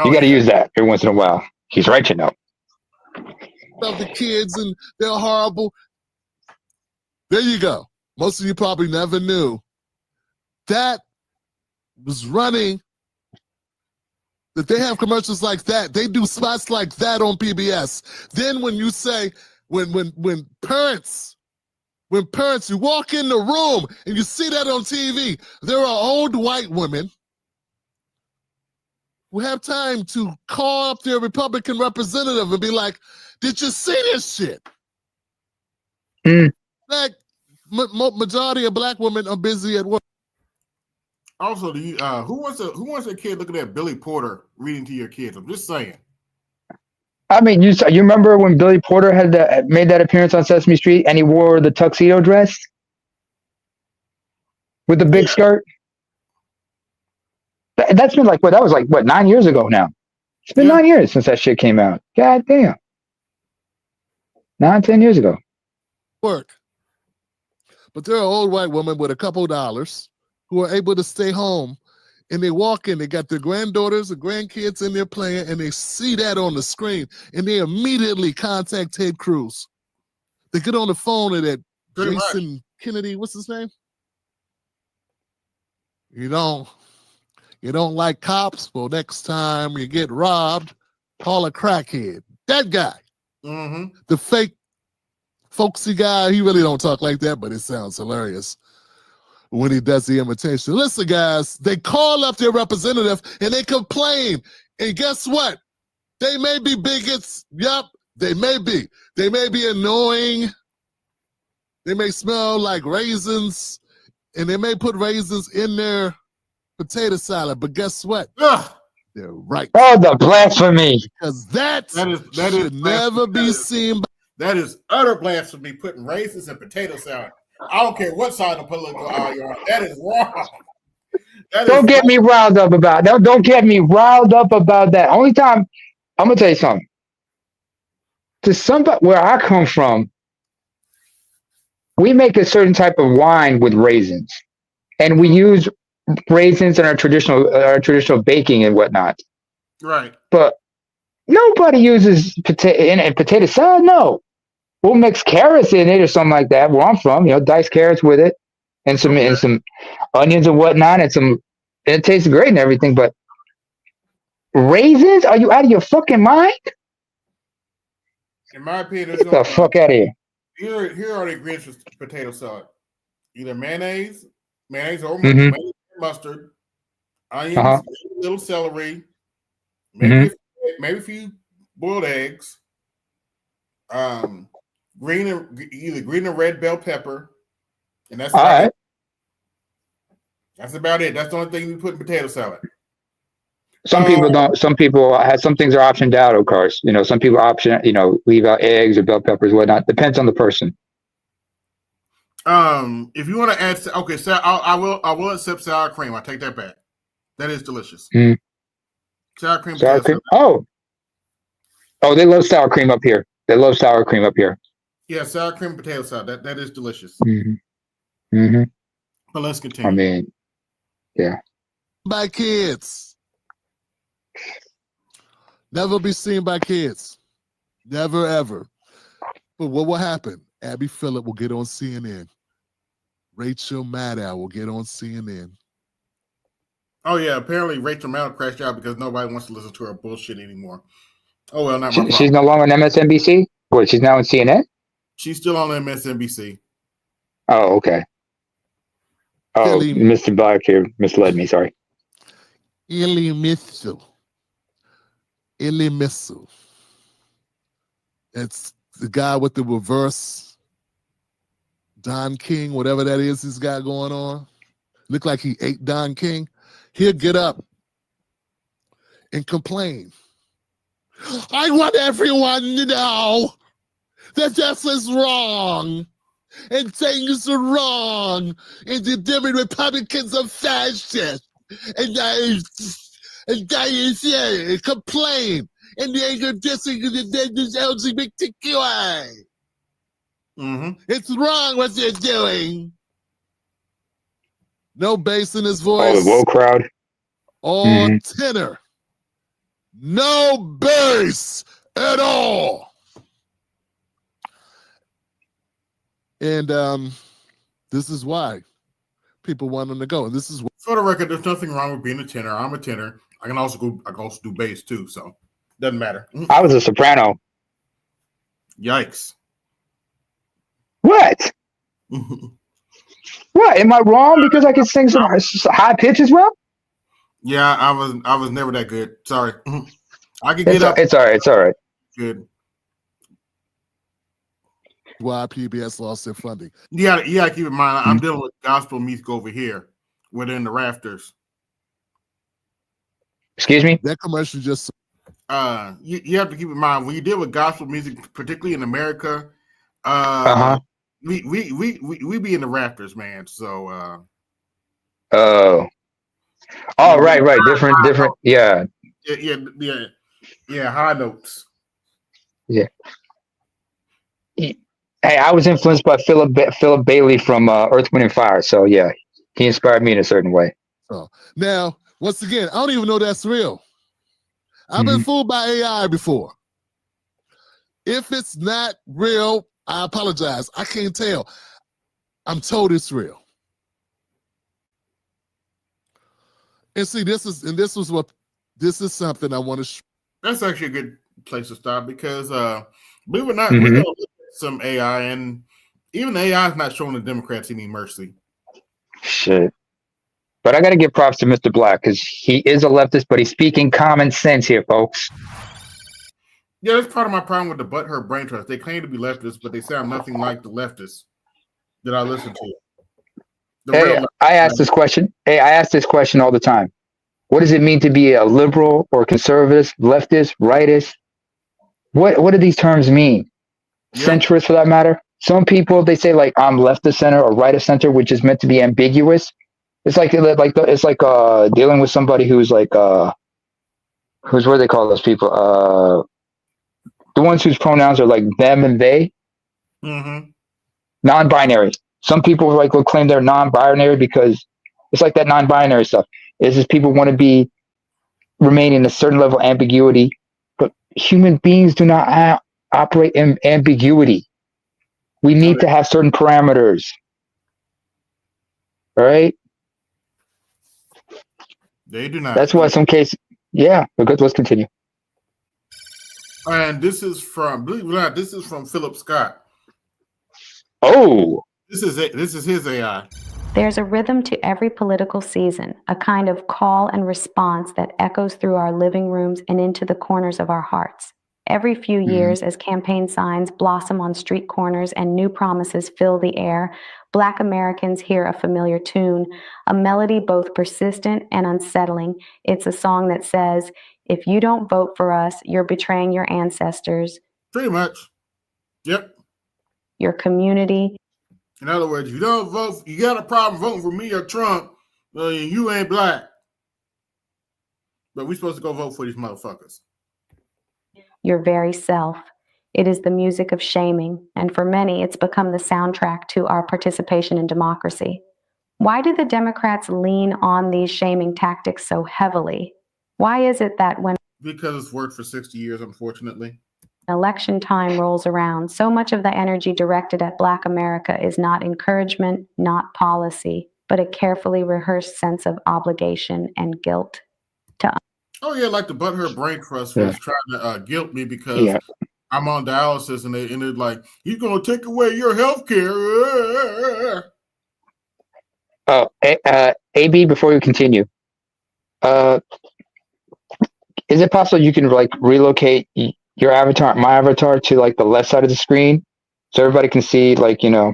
You got to use that every once in a while. He's right, you know. Of the kids and they're horrible. There you go. Most of you probably never knew that was running. That they have commercials like that. They do spots like that on PBS. Then when you say when parents, you walk in the room and you see that on TV, there are old white women who have time to call up their Republican representative and be like, did you see this shit? Like, majority of black women are busy at work. Also, who wants a kid looking at Billy Porter reading to your kids? I'm just saying. I mean, you remember when Billy Porter made that appearance on Sesame Street and he wore the tuxedo dress with the big skirt? That's been that was 9 years ago now. It's been 9 years since that shit came out. God damn. 9-10 years ago. Work. But there are old white women with a couple dollars who are able to stay home, and they walk in, they got their granddaughters or grandkids in there playing, and they see that on the screen, and they immediately contact Ted Cruz. They get on the phone to that Jason Kennedy, what's his name? You don't like cops? Well, next time you get robbed, call a crackhead. That guy. Mm-hmm. The fake folksy guy, he really don't talk like that, but it sounds hilarious when he does the imitation. Listen, guys, they call up their representative and they complain. And guess what? They may be bigots. Yep, they may be. They may be annoying. They may smell like raisins. And they may put raisins in their potato salad. But guess what? They're right. Oh, the blasphemy. Because that should never be seen. That is utter blasphemy, putting raisins in potato salad. I don't care what side of political aisle you're on. That is wrong. Don't get me riled up about that. Don't get me riled up about that. Only time, I'm going to tell you something. To somebody where I come from, we make a certain type of wine with raisins. And we use raisins in our traditional baking and whatnot. Right. But nobody uses potato salad. No. We'll mix carrots in it or something like that. Where I'm from, diced carrots with it, and some onions and whatnot, and it tastes great and everything. But raisins? Are you out of your fucking mind? In my opinion, get the fuck out of here. Here are the ingredients for potato salad: either mayonnaise or mustard, onions, a little celery, maybe a few boiled eggs. Either green or red bell pepper, and that's about it. That's about it. That's the only thing we put in potato salad. Some people don't. Some people have some things are optioned out, of course. You know, some people option, leave out eggs or bell peppers, whatnot. Depends on the person. If you want to add, okay, so I will accept sour cream. I take that back. That is delicious. Mm. Sour cream. Sour cream. Oh, they love sour cream up here. They love sour cream up here. Yeah, sour cream potato salad. That is delicious. Mm-hmm. Mm-hmm. But let's continue. I mean, yeah. By kids. Never be seen by kids. Never, ever. But what will happen? Abby Phillip will get on CNN. Rachel Maddow will get on CNN. Oh, yeah. Apparently, Rachel Maddow crashed out because nobody wants to listen to her bullshit anymore. Oh, well, not my problem. She's no longer on MSNBC? What, she's now on CNN? She's still on MSNBC. Oh, okay. Oh, Mr. Black here misled me. Sorry. Illy Missile. It's the guy with the reverse Don King, whatever that is he's got going on. Look like he ate Don King. He'll get up and complain. I want everyone to know that this is wrong. And things are wrong. And the different Republicans are fascist. And they complain. And they are dissing the LGBTQI. Mm-hmm. It's wrong what they're doing. No bass in his voice. Oh, the woke crowd. All tenor. No bass at all. And this is why people want him to go. And this is for the record, there's nothing wrong with being a tenor. I'm a tenor. I can also do bass too, so doesn't matter. I was a soprano. Yikes. What? What? Am I wrong because I can sing some high pitch as well? Yeah, I was never that good. Sorry. I can get up. It's all right. It's all right. Good. Why PBS lost their funding. Yeah, keep in mind, I'm dealing with gospel music over here. We're in the rafters. Excuse me? That commercial just you have to keep in mind when you deal with gospel music, particularly in America, we be in the rafters, man. So right. Different. Yeah. Yeah, high notes. Yeah. Hey, I was influenced by Philip Bailey from Earth, Wind, and Fire. So yeah, he inspired me in a certain way. So now, once again, I don't even know that's real. I've been fooled by AI before. If it's not real, I apologize. I can't tell. I'm told it's real. And see, this is something I want to. That's actually a good place to stop because believe it or not, we're gonna look at some AI, and even AI is not showing the Democrats any mercy. Shit. But I got to give props to Mr. Black because he is a leftist, but he's speaking common sense here, folks. Yeah, that's part of my problem with the butthurt brain trust. They claim to be leftists, but they sound nothing like the leftists that I listen to. I ask this question. Hey, I ask this question all the time. What does it mean to be a liberal or conservative, leftist, rightist? What do these terms mean? Yeah. Centrist, for that matter. Some people, they say like I'm left of center or right of center, which is meant to be ambiguous. It's like dealing with somebody who's like what do they call those people? The ones whose pronouns are like them and they. Mm-hmm. Non-binary. Some people will claim they're non-binary because it's like that non-binary stuff. It's just people want to remain in a certain level of ambiguity, but human beings do not operate in ambiguity. We need to have certain parameters. All right. They do not. That's why some cases, yeah. But good. Let's continue. And this is from, believe it or not, this is from Philip Scott. Oh. This is his AI. There's a rhythm to every political season, a kind of call and response that echoes through our living rooms and into the corners of our hearts. Every few years, as campaign signs blossom on street corners and new promises fill the air, Black Americans hear a familiar tune, a melody both persistent and unsettling. It's a song that says, if you don't vote for us, you're betraying your ancestors, Pretty much. Yep. your community. In other words, you don't vote, you got a problem voting for me or Trump, you ain't black. But we're supposed to go vote for these motherfuckers. Your very self. It is the music of shaming, and for many, it's become the soundtrack to our participation in democracy. Why do the Democrats lean on these shaming tactics so heavily? Why is it that when Because it's worked for 60 years, unfortunately. election time rolls around, so much of the energy directed at Black America is not encouragement, not policy, but a carefully rehearsed sense of obligation and guilt? Oh yeah, like the butthurt brain trust was trying to guilt me because I'm on dialysis, and they're like, he's gonna take away your health care. Oh, AB, before you continue, is it possible you can like relocate your avatar, my avatar, to like the left side of the screen, so everybody can see, like, you know,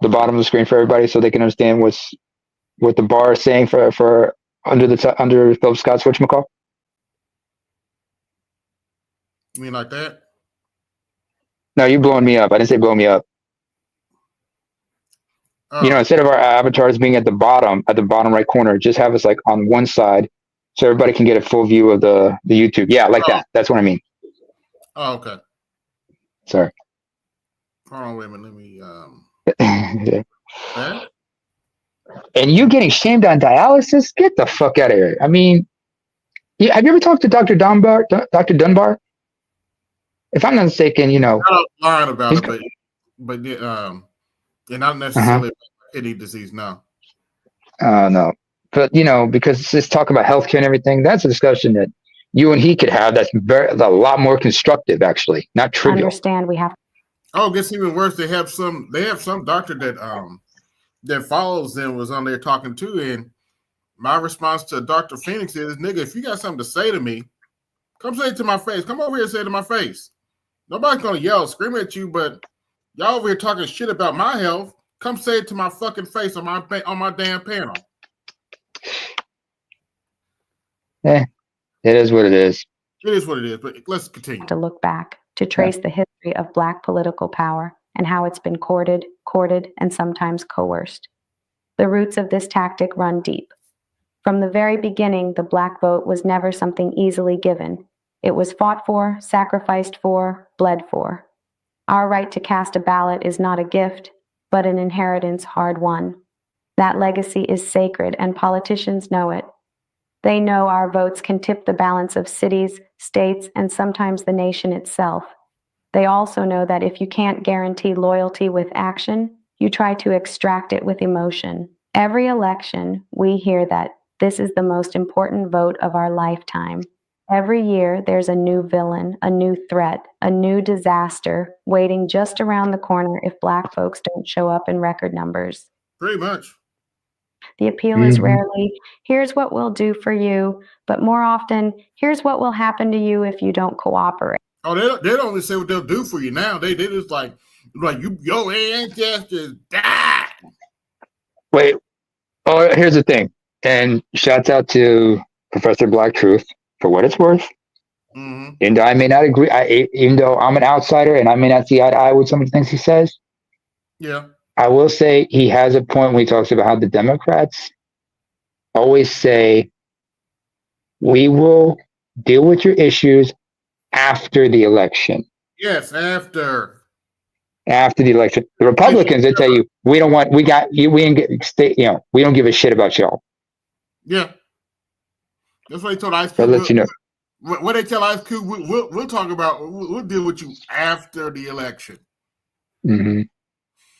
the bottom of the screen for everybody, so they can understand what the bar is saying for under Philip Scott's whatchamacall? You mean like that? No, you're blowing me up. I didn't say blow me up. You know, instead of our avatars being at the bottom right corner, just have us like on one side, so everybody can get a full view of the YouTube. Yeah, like that. That's what I mean. Oh, okay. Sorry. Hold on, wait a minute. Let me. Huh? And you getting shamed on dialysis? Get the fuck out of here. I mean, have you ever talked to Dr. Dunbar? Dr. Dunbar? If I'm not mistaken, you know. I'm not lying about it, but they're not necessarily kidney disease now. No. But, you know, because it's talk about healthcare and everything, that's a discussion that you and he could have that's a lot more constructive, actually, not trivial. Understand we have. Oh, it gets even worse. They have some doctor that follows them was on there talking to, and my response to Dr. Phoenix is, nigga, if you got something to say to me, come say it to my face. Come over here and say it to my face. Nobody's gonna yell, scream at you, but y'all over here talking shit about my health. Come say it to my fucking face on my damn panel. It is what it is. It is what it is, but let's continue. To look back, to trace the history of Black political power and how it's been courted, and sometimes coerced. The roots of this tactic run deep. From the very beginning, the Black vote was never something easily given. It was fought for, sacrificed for, bled for. Our right to cast a ballot is not a gift, but an inheritance hard won. That legacy is sacred, and politicians know it. They know our votes can tip the balance of cities, states, and sometimes the nation itself. They also know that if you can't guarantee loyalty with action, you try to extract it with emotion. Every election, we hear that this is the most important vote of our lifetime. Every year, there's a new villain, a new threat, a new disaster waiting just around the corner if Black folks don't show up in record numbers. Pretty much. The appeal is rarely, here's what we'll do for you, but more often, here's what will happen to you if you don't cooperate. Oh, they don't only say what they'll do for you now. They just like your ancestors died. Wait. Oh, here's the thing. And shouts out to Professor Black Truth for what it's worth. Mm-hmm. And I may not agree, even though I'm an outsider and I may not see eye to eye with some of the things he says. Yeah. I will say he has a point when he talks about how the Democrats always say, we will deal with your issues after the election. Yes, after the election. The Republicans, they tell you, we don't give a shit about y'all. Yeah. That's what they told Ice Cube. I'll let you know. What they tell Ice Cube, we'll talk about, we'll deal with you after the election. Mm-hmm.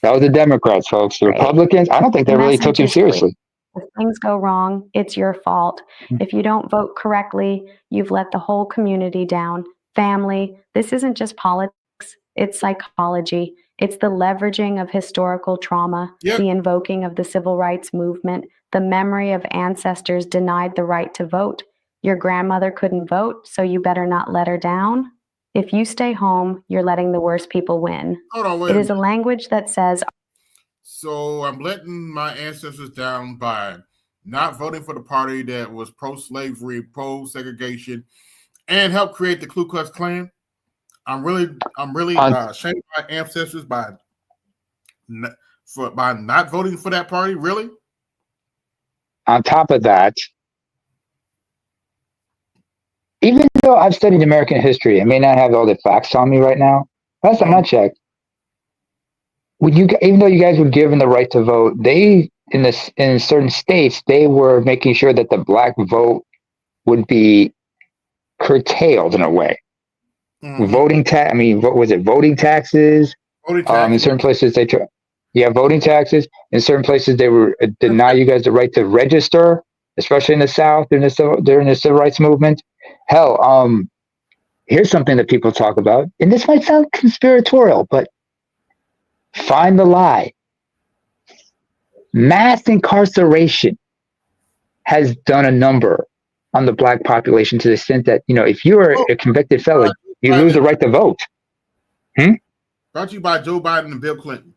That was the Democrats, folks. The Republicans, I don't think they really took him seriously. If things go wrong, it's your fault. If you don't vote correctly, you've let the whole community down. Family, this isn't just politics, it's psychology. It's the leveraging of historical trauma, the invoking of the civil rights movement, the memory of ancestors denied the right to vote. Your grandmother couldn't vote, so you better not let her down. If you stay home, you're letting the worst people win. Hold on, wait It a is a minute. language that says, So I'm letting my ancestors down by not voting for the party that was pro-slavery, pro-segregation, and helped create the Ku Klux Klan. I'm really shaming my ancestors by not voting for that party. Really? On top of that, even though I've studied American history, I may not have all the facts on me right now. Last time I checked, even though you guys were given the right to vote, in certain states they were making sure that the black vote would be curtailed in a way. Voting tax. I mean, what was it? Voting taxes. In certain places voting taxes. In certain places they were deny you guys the right to register, especially in the South during the civil rights movement. Hell, here's something that people talk about, and this might sound conspiratorial, but find the lie. Mass incarceration has done a number on the black population to the extent that, if you're a convicted felon, you lose the right to vote. Brought to you by Joe Biden and Bill Clinton.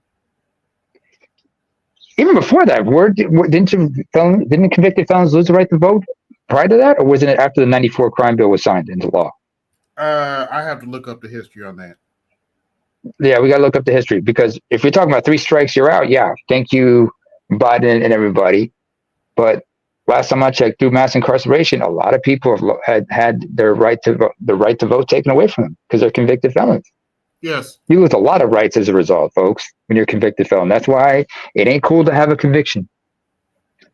Even before that, didn't convicted felons lose the right to vote prior to that, or wasn't it after the '94 crime bill was signed into law? I have to look up the history on that. Yeah, we got to look up the history, because if you're talking about 3 strikes, you're out. Yeah, thank you, Biden and everybody. But last time I checked, through mass incarceration, a lot of people have had their right to vote taken away from them because they're convicted felons. Yes. You lose a lot of rights as a result, folks, when you're a convicted felon. That's why it ain't cool to have a conviction.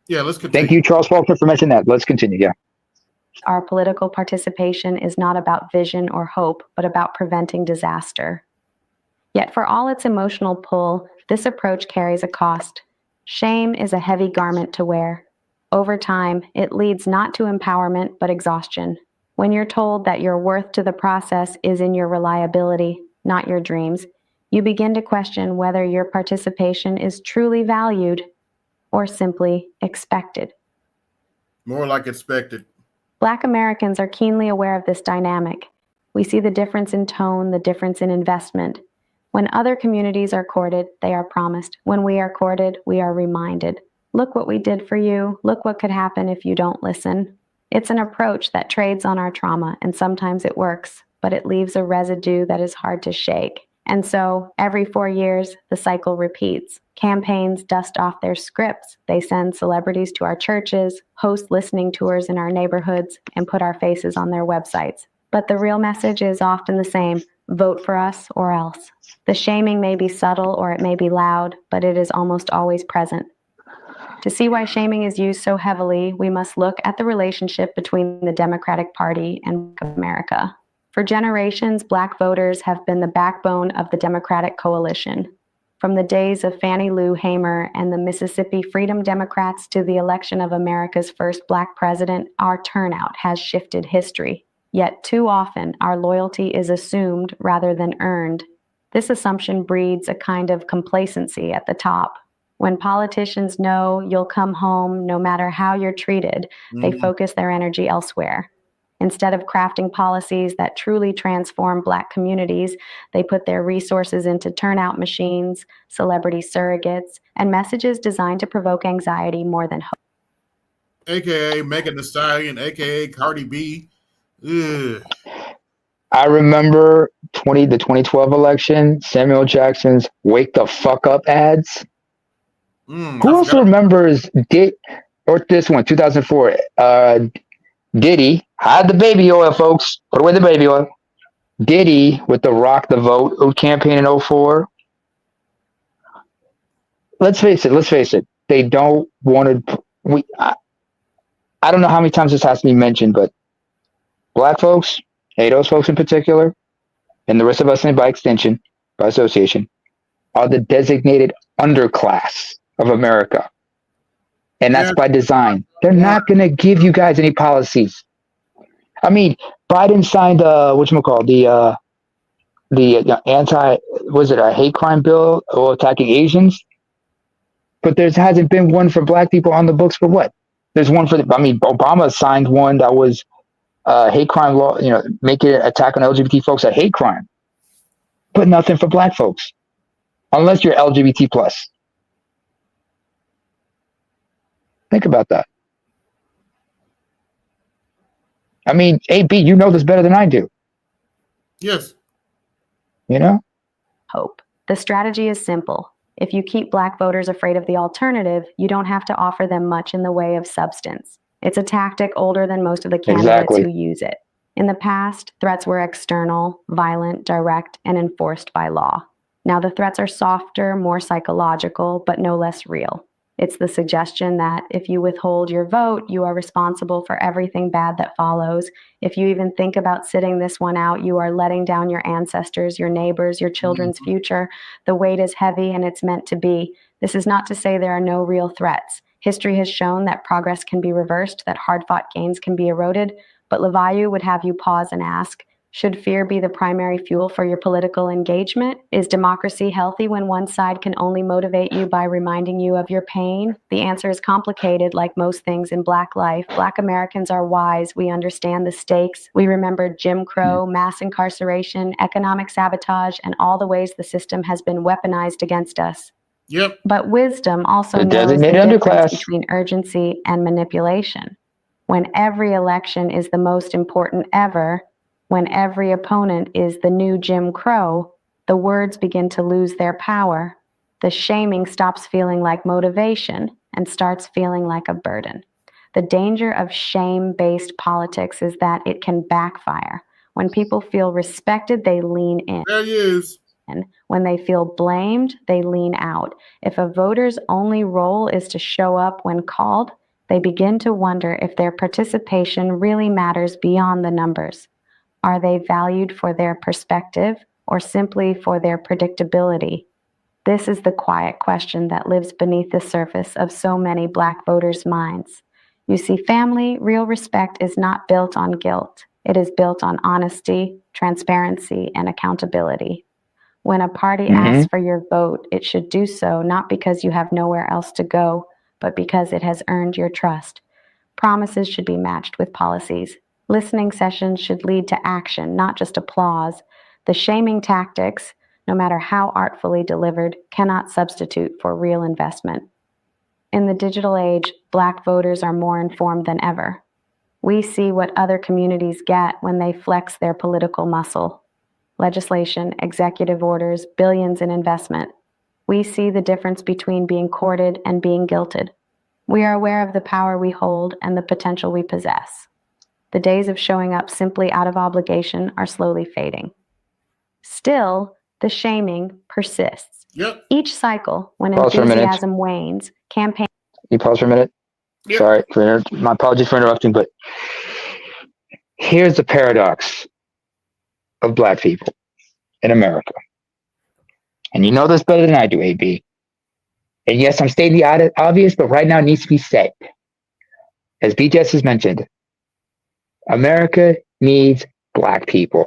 Yeah, let's continue. Thank you, Charles Faulkner, for mentioning that. Let's continue. Yeah. our political participation is not about vision or hope, but about preventing disaster. Yet for all its emotional pull, this approach carries a cost. Shame is a heavy garment to wear. Over time, it leads not to empowerment, but exhaustion. When you're told that your worth to the process is in your reliability, not your dreams, you begin to question whether your participation is truly valued or simply expected. More like expected. Black Americans are keenly aware of this dynamic. We see the difference in tone, the difference in investment. When other communities are courted, they are promised. When we are courted, we are reminded. Look what we did for you. Look what could happen if you don't listen. It's an approach that trades on our trauma, and sometimes it works, but it leaves a residue that is hard to shake. And so, every 4 years, the cycle repeats. Campaigns dust off their scripts. They send celebrities to our churches, host listening tours in our neighborhoods, and put our faces on their websites. But the real message is often the same: vote for us or else. The shaming may be subtle or it may be loud, but it is almost always present. To see why shaming is used so heavily, we must look at the relationship between the Democratic Party and America. For generations, Black voters have been the backbone of the Democratic coalition. From the days of Fannie Lou Hamer and the Mississippi Freedom Democrats to the election of America's first Black president, our turnout has shifted history. Yet too often, our loyalty is assumed rather than earned. This assumption breeds a kind of complacency at the top. When politicians know you'll come home no matter how you're treated, they focus their energy elsewhere. Instead of crafting policies that truly transform Black communities, they put their resources into turnout machines, celebrity surrogates, and messages designed to provoke anxiety more than hope. AKA Megan Thee Stallion, AKA Cardi B. Ugh. I remember the 2012 election, Samuel Jackson's "Wake the Fuck Up" ads. Who else remembers this one, 2004? Diddy, hide the baby oil, folks. Put away the baby oil. Diddy with the Rock the Vote campaign in 2004. Let's face it. They don't want to. I don't know how many times this has to be mentioned, but Black folks, those folks in particular, and the rest of us by extension, by association, are the designated underclass of America. And that's by design. They're not going to give you guys any policies. I mean, Biden signed the hate crime bill attacking Asians? But there hasn't been one for Black people on the books for what? There's one Obama signed one that was hate crime law, make it attack on LGBT folks a hate crime, but nothing for black folks, unless you're LGBT plus. Think about that. I mean, AB, you know this better than I do. Yes. Hope. The strategy is simple. If you keep black voters afraid of the alternative, you don't have to offer them much in the way of substance. It's a tactic older than most of the candidates who use it. In the past, threats were external, violent, direct, and enforced by law. Now the threats are softer, more psychological, but no less real. It's the suggestion that if you withhold your vote, you are responsible for everything bad that follows. If you even think about sitting this one out, you are letting down your ancestors, your neighbors, your children's future. The weight is heavy and it's meant to be. This is not to say there are no real threats. History has shown that progress can be reversed, that hard-fought gains can be eroded, but Levayu would have you pause and ask, should fear be the primary fuel for your political engagement? Is democracy healthy when one side can only motivate you by reminding you of your pain? The answer is complicated, like most things in Black life. Black Americans are wise. We understand the stakes. We remember Jim Crow, mass incarceration, economic sabotage, and all the ways the system has been weaponized against us. Yep. But wisdom also The knows the designated difference underclass. between urgency and manipulation. When every election is the most important ever, when every opponent is the new Jim Crow, the words begin to lose their power. The shaming stops feeling like motivation and starts feeling like a burden. The danger of shame-based politics is that it can backfire. When people feel respected, they lean in. There he is. When they feel blamed, they lean out. If a voter's only role is to show up when called, they begin to wonder if their participation really matters beyond the numbers. Are they valued for their perspective or simply for their predictability? This is the quiet question that lives beneath the surface of so many Black voters' minds. You see, family, real respect is not built on guilt. It is built on honesty, transparency, and accountability. When a party asks for your vote, it should do so not because you have nowhere else to go, but because it has earned your trust. Promises should be matched with policies. Listening sessions should lead to action, not just applause. The shaming tactics, no matter how artfully delivered, cannot substitute for real investment. In the digital age, Black voters are more informed than ever. We see what other communities get when they flex their political muscle. Legislation, executive orders, billions in investment. We see the difference between being courted and being guilted. We are aware of the power we hold and the potential we possess. The days of showing up simply out of obligation are slowly fading. Still, the shaming persists. Yep. Each cycle, when Pause for a minute. enthusiasm wanes, campaign. You pause for a minute. Yep. Sorry, my apologies for interrupting, but here's the paradox of Black people in America. And you know this better than I do, AB. And yes, I'm stating the obvious, but right now it needs to be said. As BJS has mentioned, America needs Black people.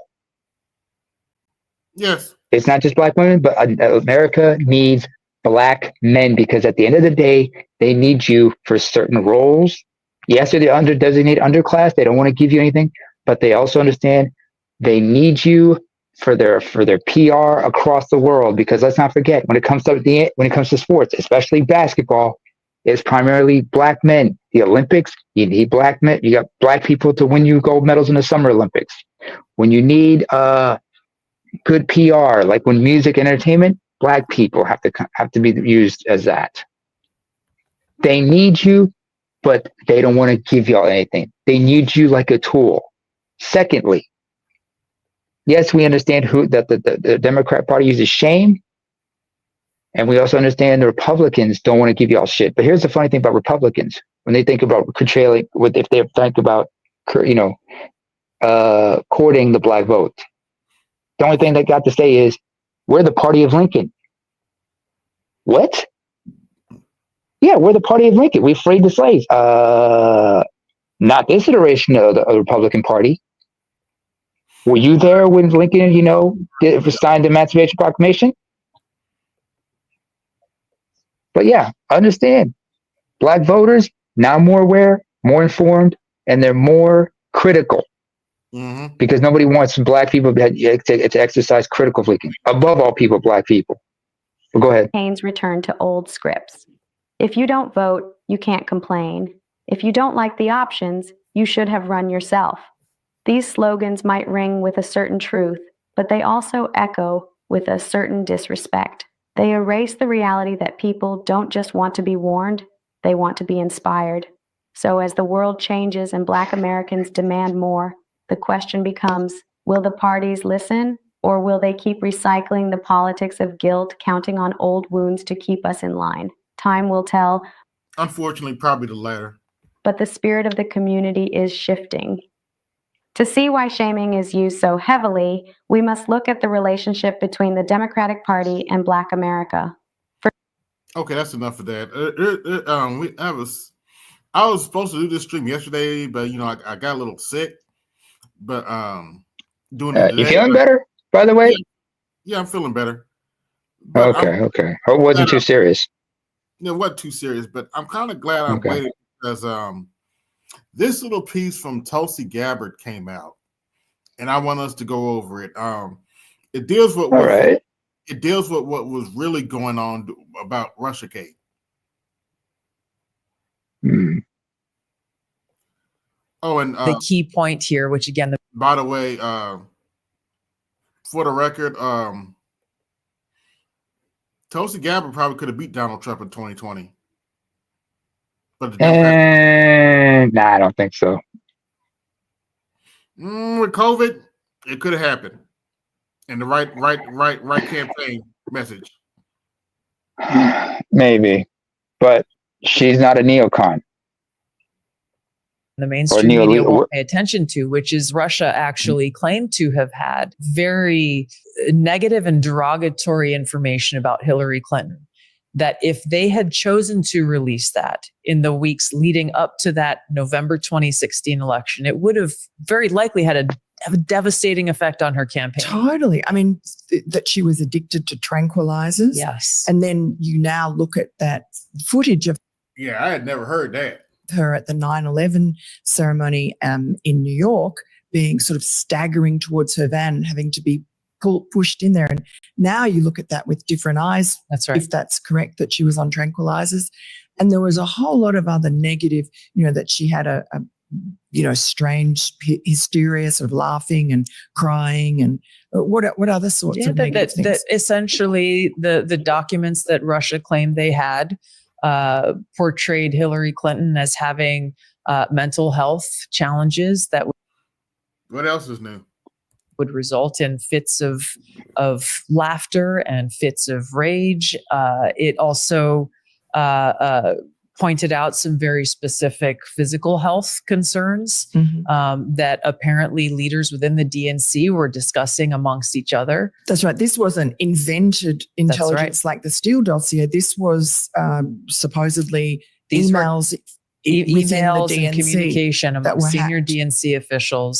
Yes. It's not just Black women, but America needs Black men, because at the end of the day, they need you for certain roles. Yes, they're the designated underclass. They don't want to give you anything, but they also understand they need you for their PR across the world. Because let's not forget, when it comes to sports, especially basketball, it's primarily Black men. The Olympics, you need Black men. You got Black people to win you gold medals in the Summer Olympics. When you need good PR, like when music and entertainment, Black people have to be used as that. They need you, but they don't want to give y'all anything. They need you like a tool. Secondly, yes, we understand that the Democrat Party uses shame, and we also understand the Republicans don't want to give y'all shit. But here's the funny thing about Republicans: when they think about curtailing, if they think about courting the Black vote, the only thing they got to say is, "We're the party of Lincoln." What? Yeah, we're the party of Lincoln. We freed the slaves. Not this iteration of the Republican Party. Were you there when Lincoln, signed the Emancipation Proclamation? But yeah, understand. Black voters now more aware, more informed, and they're more critical. because nobody wants black people to exercise critical thinking. Above all people, black people. But go ahead. Campaigns return to old scripts. If you don't vote, you can't complain. If you don't like the options, you should have run yourself. These slogans might ring with a certain truth, but they also echo with a certain disrespect. They erase the reality that people don't just want to be warned, they want to be inspired. So as the world changes and Black Americans demand more, the question becomes, will the parties listen, or will they keep recycling the politics of guilt, counting on old wounds to keep us in line? Time will tell. Unfortunately, probably the latter. But the spirit of the community is shifting. To see why shaming is used so heavily, we must look at the relationship between the Democratic Party and Black America. Okay, that's enough of that. I was supposed to do this stream yesterday, but I got a little sick. But doing it today. You feeling better, by the way? Yeah, I'm feeling better. But okay. Hope it wasn't too serious. It wasn't too serious, but I'm kind of glad I waited because this little piece from Tulsi Gabbard came out, and I want us to go over it. It deals with it deals with what was really going on about Russiagate. Oh, and the key point here, which again, by the way, for the record, Tulsi Gabbard probably could have beat Donald Trump in 2020. But I don't think so. With COVID, it could have happened. And the right campaign message. Maybe, but she's not a neocon. The mainstream media won't pay attention to, which is Russia actually claimed to have had very negative and derogatory information about Hillary Clinton. That if they had chosen to release that in the weeks leading up to that November 2016 election, it would have very likely had a devastating effect on her campaign. Totally. I mean, that she was addicted to tranquilizers. Yes. And then you now look at that footage of I had never heard that. Her at the 9/11 ceremony in New York, being sort of staggering towards her van and having to be pushed in there. And now you look at that with different eyes. That's right. If that's correct, that she was on tranquilizers. And there was a whole lot of other negative, that she had a strange hysteria, sort of laughing and crying, and what other sorts of negative things? That essentially the documents that Russia claimed they had portrayed Hillary Clinton as having mental health challenges that what else is new? Would result in fits of laughter and fits of rage. It also pointed out some very specific physical health concerns that apparently leaders within the DNC were discussing amongst each other. That's right. This wasn't invented intelligence like the Steele dossier. This was supposedly emails and communication among senior DNC officials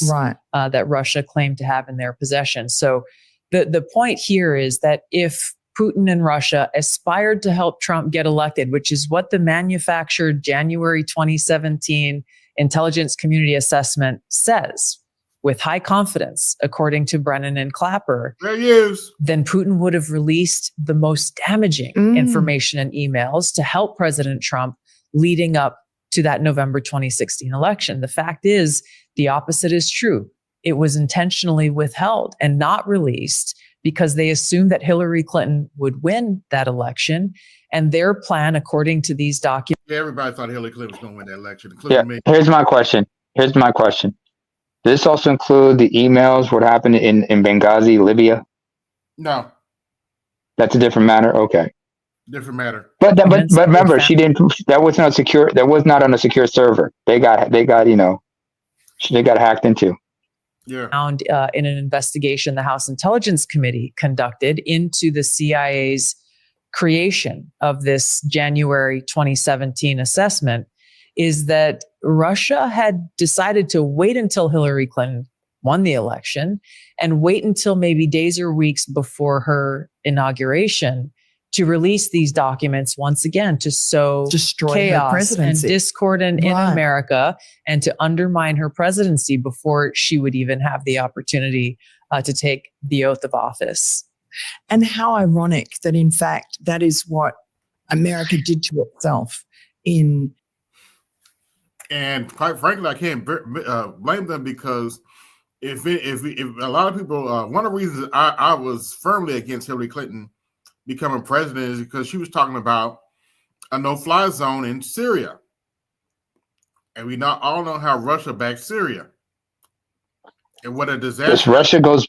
that Russia claimed to have in their possession. So the point here is that if Putin and Russia aspired to help Trump get elected, which is what the manufactured January 2017 intelligence community assessment says with high confidence, according to Brennan and Clapper, there he is. Then Putin would have released the most damaging information and emails to help President Trump leading up to that November 2016 election. The fact is, the opposite is true. It was intentionally withheld and not released because they assumed that Hillary Clinton would win that election. And their plan, according to these documents. Yeah, everybody thought Hillary Clinton was going to win that election, including me. Here's my question. Does this also include the emails, what happened in Benghazi, Libya? No. That's a different matter? Okay. Different matter. But remember, she didn't. That was not secure. That was not on a secure server. They got hacked into. Yeah. Found in an investigation the House Intelligence Committee conducted into the CIA's creation of this January 2017 assessment is that Russia had decided to wait until Hillary Clinton won the election and wait until maybe days or weeks before her inauguration to release these documents once again to sow Destroy her chaos and presidency. discord in America and to undermine her presidency before she would even have the opportunity to take the oath of office. And how ironic that, in fact, that is what America did to itself in. And quite frankly, I can't blame them, because if a lot of people, one of the reasons I was firmly against Hillary Clinton becoming president is because she was talking about a no-fly zone in Syria. And we all know how Russia backed Syria. And what a disaster. Russia goes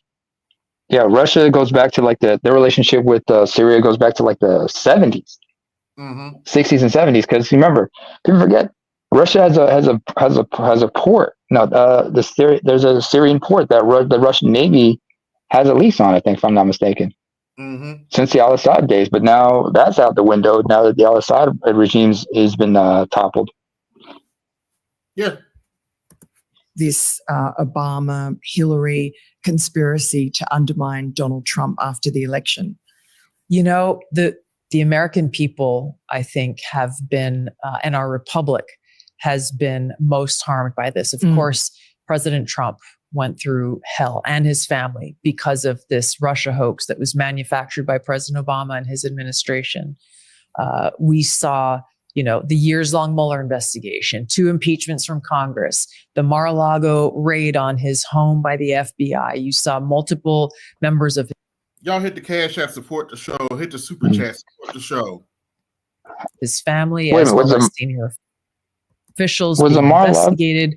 back to like their relationship with Syria goes back to like the 70s, 60s and 70s. Because remember, people forget Russia has a port. No, there's a Syrian port that the Russian Navy has a lease on, I think, if I'm not mistaken. Since the Al-Assad days, but now that's out the window. Now that the Al-Assad regime has been toppled. Yeah. This Obama Hillary conspiracy to undermine Donald Trump after the election. You know, the American people, I think, have been, and our republic has been most harmed by this. Of course, President Trump went through hell, and his family, because of this Russia hoax that was manufactured by President Obama and his administration. We saw, the years-long Mueller investigation, 2 impeachments from Congress, the Mar-a-Lago raid on his home by the FBI. You saw multiple members of y'all hit the Cash App, support the show, hit the Super Chat, support the show. His family, as well as senior officials being investigated.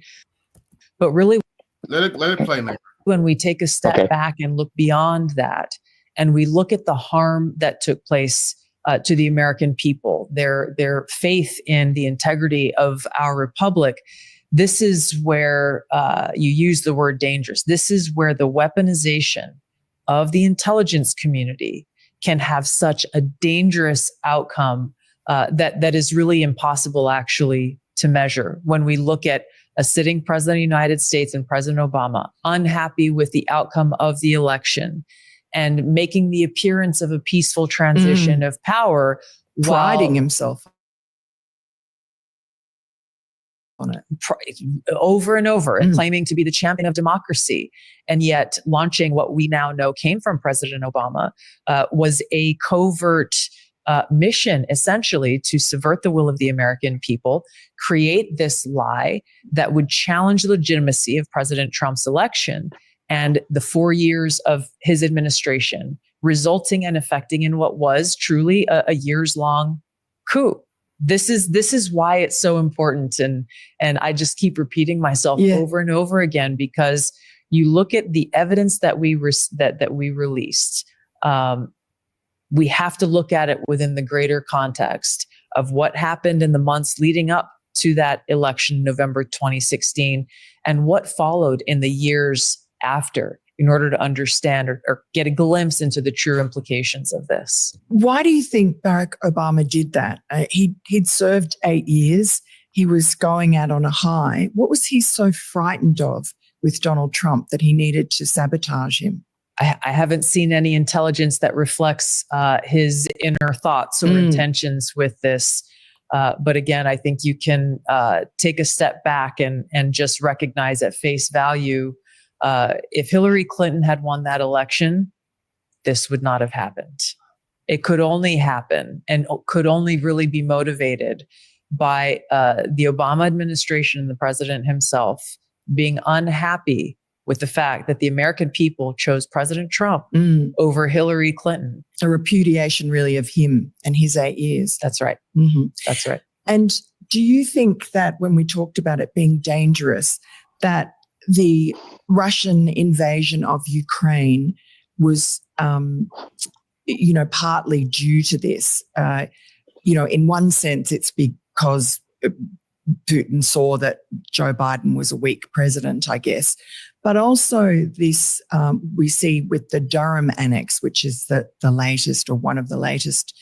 But really, let it play now. When we take a step back and look beyond that, and we look at the harm that took place to the American people, their faith in the integrity of our republic, this is where you use the word dangerous. This is where the weaponization of the intelligence community can have such a dangerous outcome that is really impossible actually to measure. When we look at a sitting president of the United States and President Obama unhappy with the outcome of the election and making the appearance of a peaceful transition of power, priding himself on it over and over, and claiming to be the champion of democracy, and yet launching what we now know came from President Obama was a covert mission, essentially, to subvert the will of the American people, create this lie that would challenge the legitimacy of President Trump's election and the 4 years of his administration, resulting and affecting in what was truly a years-long coup. This is why it's so important, and I just keep repeating myself over and over again, because you look at the evidence that we released. We have to look at it within the greater context of what happened in the months leading up to that election, November 2016, and what followed in the years after, in order to understand or get a glimpse into the true implications of this. Why do you think Barack Obama did that? He'd served 8 years. He was going out on a high. What was he so frightened of with Donald Trump that he needed to sabotage him? I haven't seen any intelligence that reflects his inner thoughts or intentions with this. But again, I think you can take a step back and just recognize at face value, if Hillary Clinton had won that election, this would not have happened. It could only happen and could only really be motivated by the Obama administration and the president himself being unhappy with the fact that the American people chose President Trump over Hillary Clinton. A repudiation really of him and his 8 years. That's right. That's right. And do you think that when we talked about it being dangerous, that the Russian invasion of Ukraine was, partly due to this? In one sense, it's because Putin saw that Joe Biden was a weak president, I guess. But also this, we see with the Durham Annex, which is the latest or one of the latest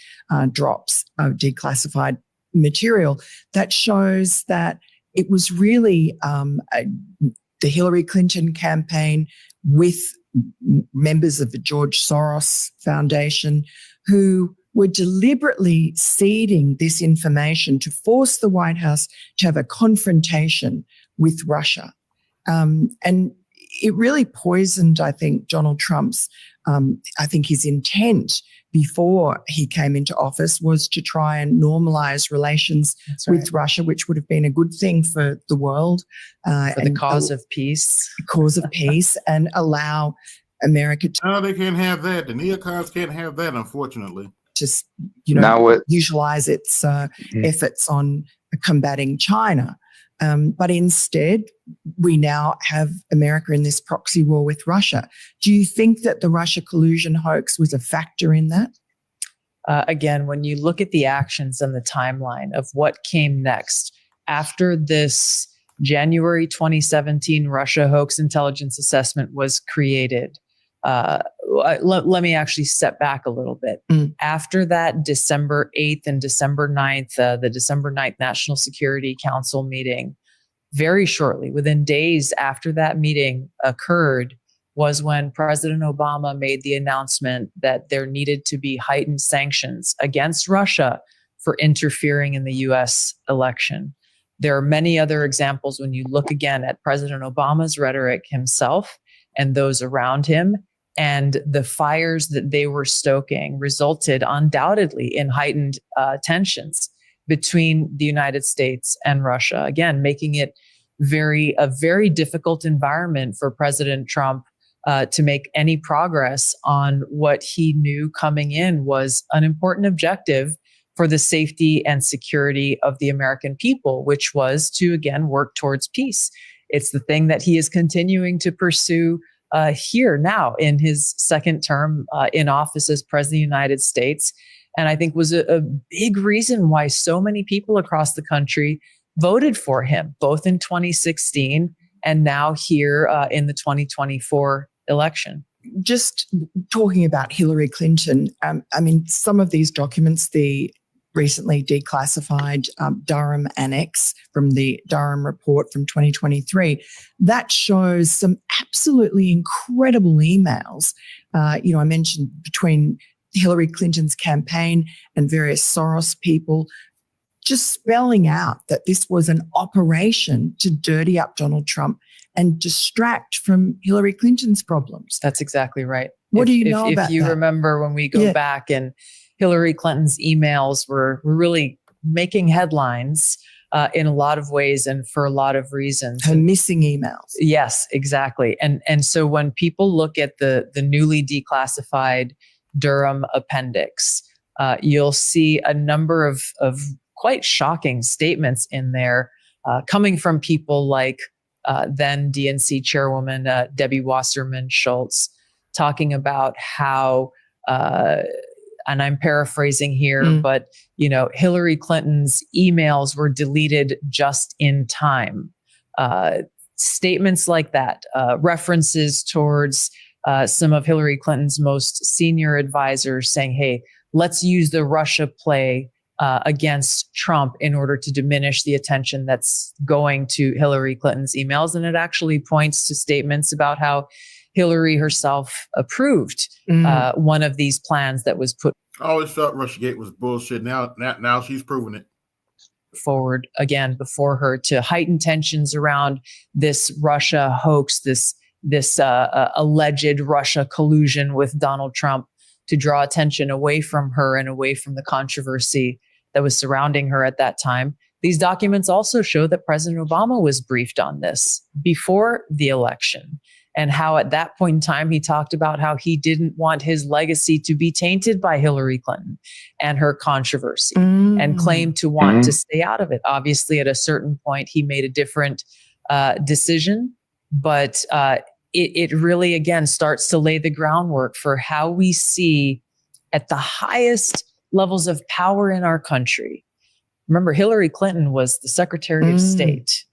drops of declassified material, that shows that it was really the Hillary Clinton campaign with members of the George Soros Foundation who were deliberately seeding this information to force the White House to have a confrontation with Russia. And it really poisoned, I think, Donald Trump's, his intent before he came into office was to try and normalize relations with Russia, which would have been a good thing for the world. For the cause of peace. Cause of peace, and allow America to... No, they can't have that. The neocons can't have that, unfortunately. Just, utilize its efforts on combating China. But instead, we now have America in this proxy war with Russia. Do you think that the Russia collusion hoax was a factor in that? Again, when you look at the actions and the timeline of what came next after this January 2017 Russia hoax intelligence assessment was created, let me actually step back a little bit. After that December 8th and December 9th, the December 9th National Security Council meeting, very shortly, within days after that meeting occurred, was when President Obama made the announcement that there needed to be heightened sanctions against Russia for interfering in the U.S. election. There are many other examples when you look again at President Obama's rhetoric himself and those around him, and the fires that they were stoking resulted undoubtedly in heightened tensions between the United States and Russia. Again, making it a very difficult environment for President Trump to make any progress on what he knew coming in was an important objective for the safety and security of the American people, which was to, again, work towards peace. It's the thing that he is continuing to pursue here now in his second term in office as President of the United States. And I think was a big reason why so many people across the country voted for him, both in 2016 and now here in the 2024 election. Just talking about Hillary Clinton, some of these documents, the recently declassified Durham Annex from the Durham report from 2023, that shows some absolutely incredible emails. I mentioned between Hillary Clinton's campaign and various Soros people, just spelling out that this was an operation to dirty up Donald Trump and distract from Hillary Clinton's problems. That's exactly right. What do you know about that? If you remember when we go back, and Hillary Clinton's emails were really making headlines in a lot of ways and for a lot of reasons. Her missing emails. Yes, exactly. And so when people look at the newly declassified Durham appendix, you'll see a number of quite shocking statements in there coming from people like then DNC chairwoman Debbie Wasserman Schultz, talking about how, and I'm paraphrasing here, but Hillary Clinton's emails were deleted just in time. Statements like that, references towards some of Hillary Clinton's most senior advisors saying, hey, let's use the Russia play against Trump in order to diminish the attention that's going to Hillary Clinton's emails. And it actually points to statements about how Hillary herself approved one of these plans that was put. I always thought Russiagate was bullshit. Now she's proven it. Forward again before her to heighten tensions around this Russia hoax, this alleged Russia collusion with Donald Trump, to draw attention away from her and away from the controversy that was surrounding her at that time. These documents also show that President Obama was briefed on this before the election, and how at that point in time, he talked about how he didn't want his legacy to be tainted by Hillary Clinton and her controversy, and claimed to want to stay out of it. Obviously, at a certain point, he made a different decision, but it really, again, starts to lay the groundwork for how we see at the highest levels of power in our country. Remember, Hillary Clinton was the Secretary of State.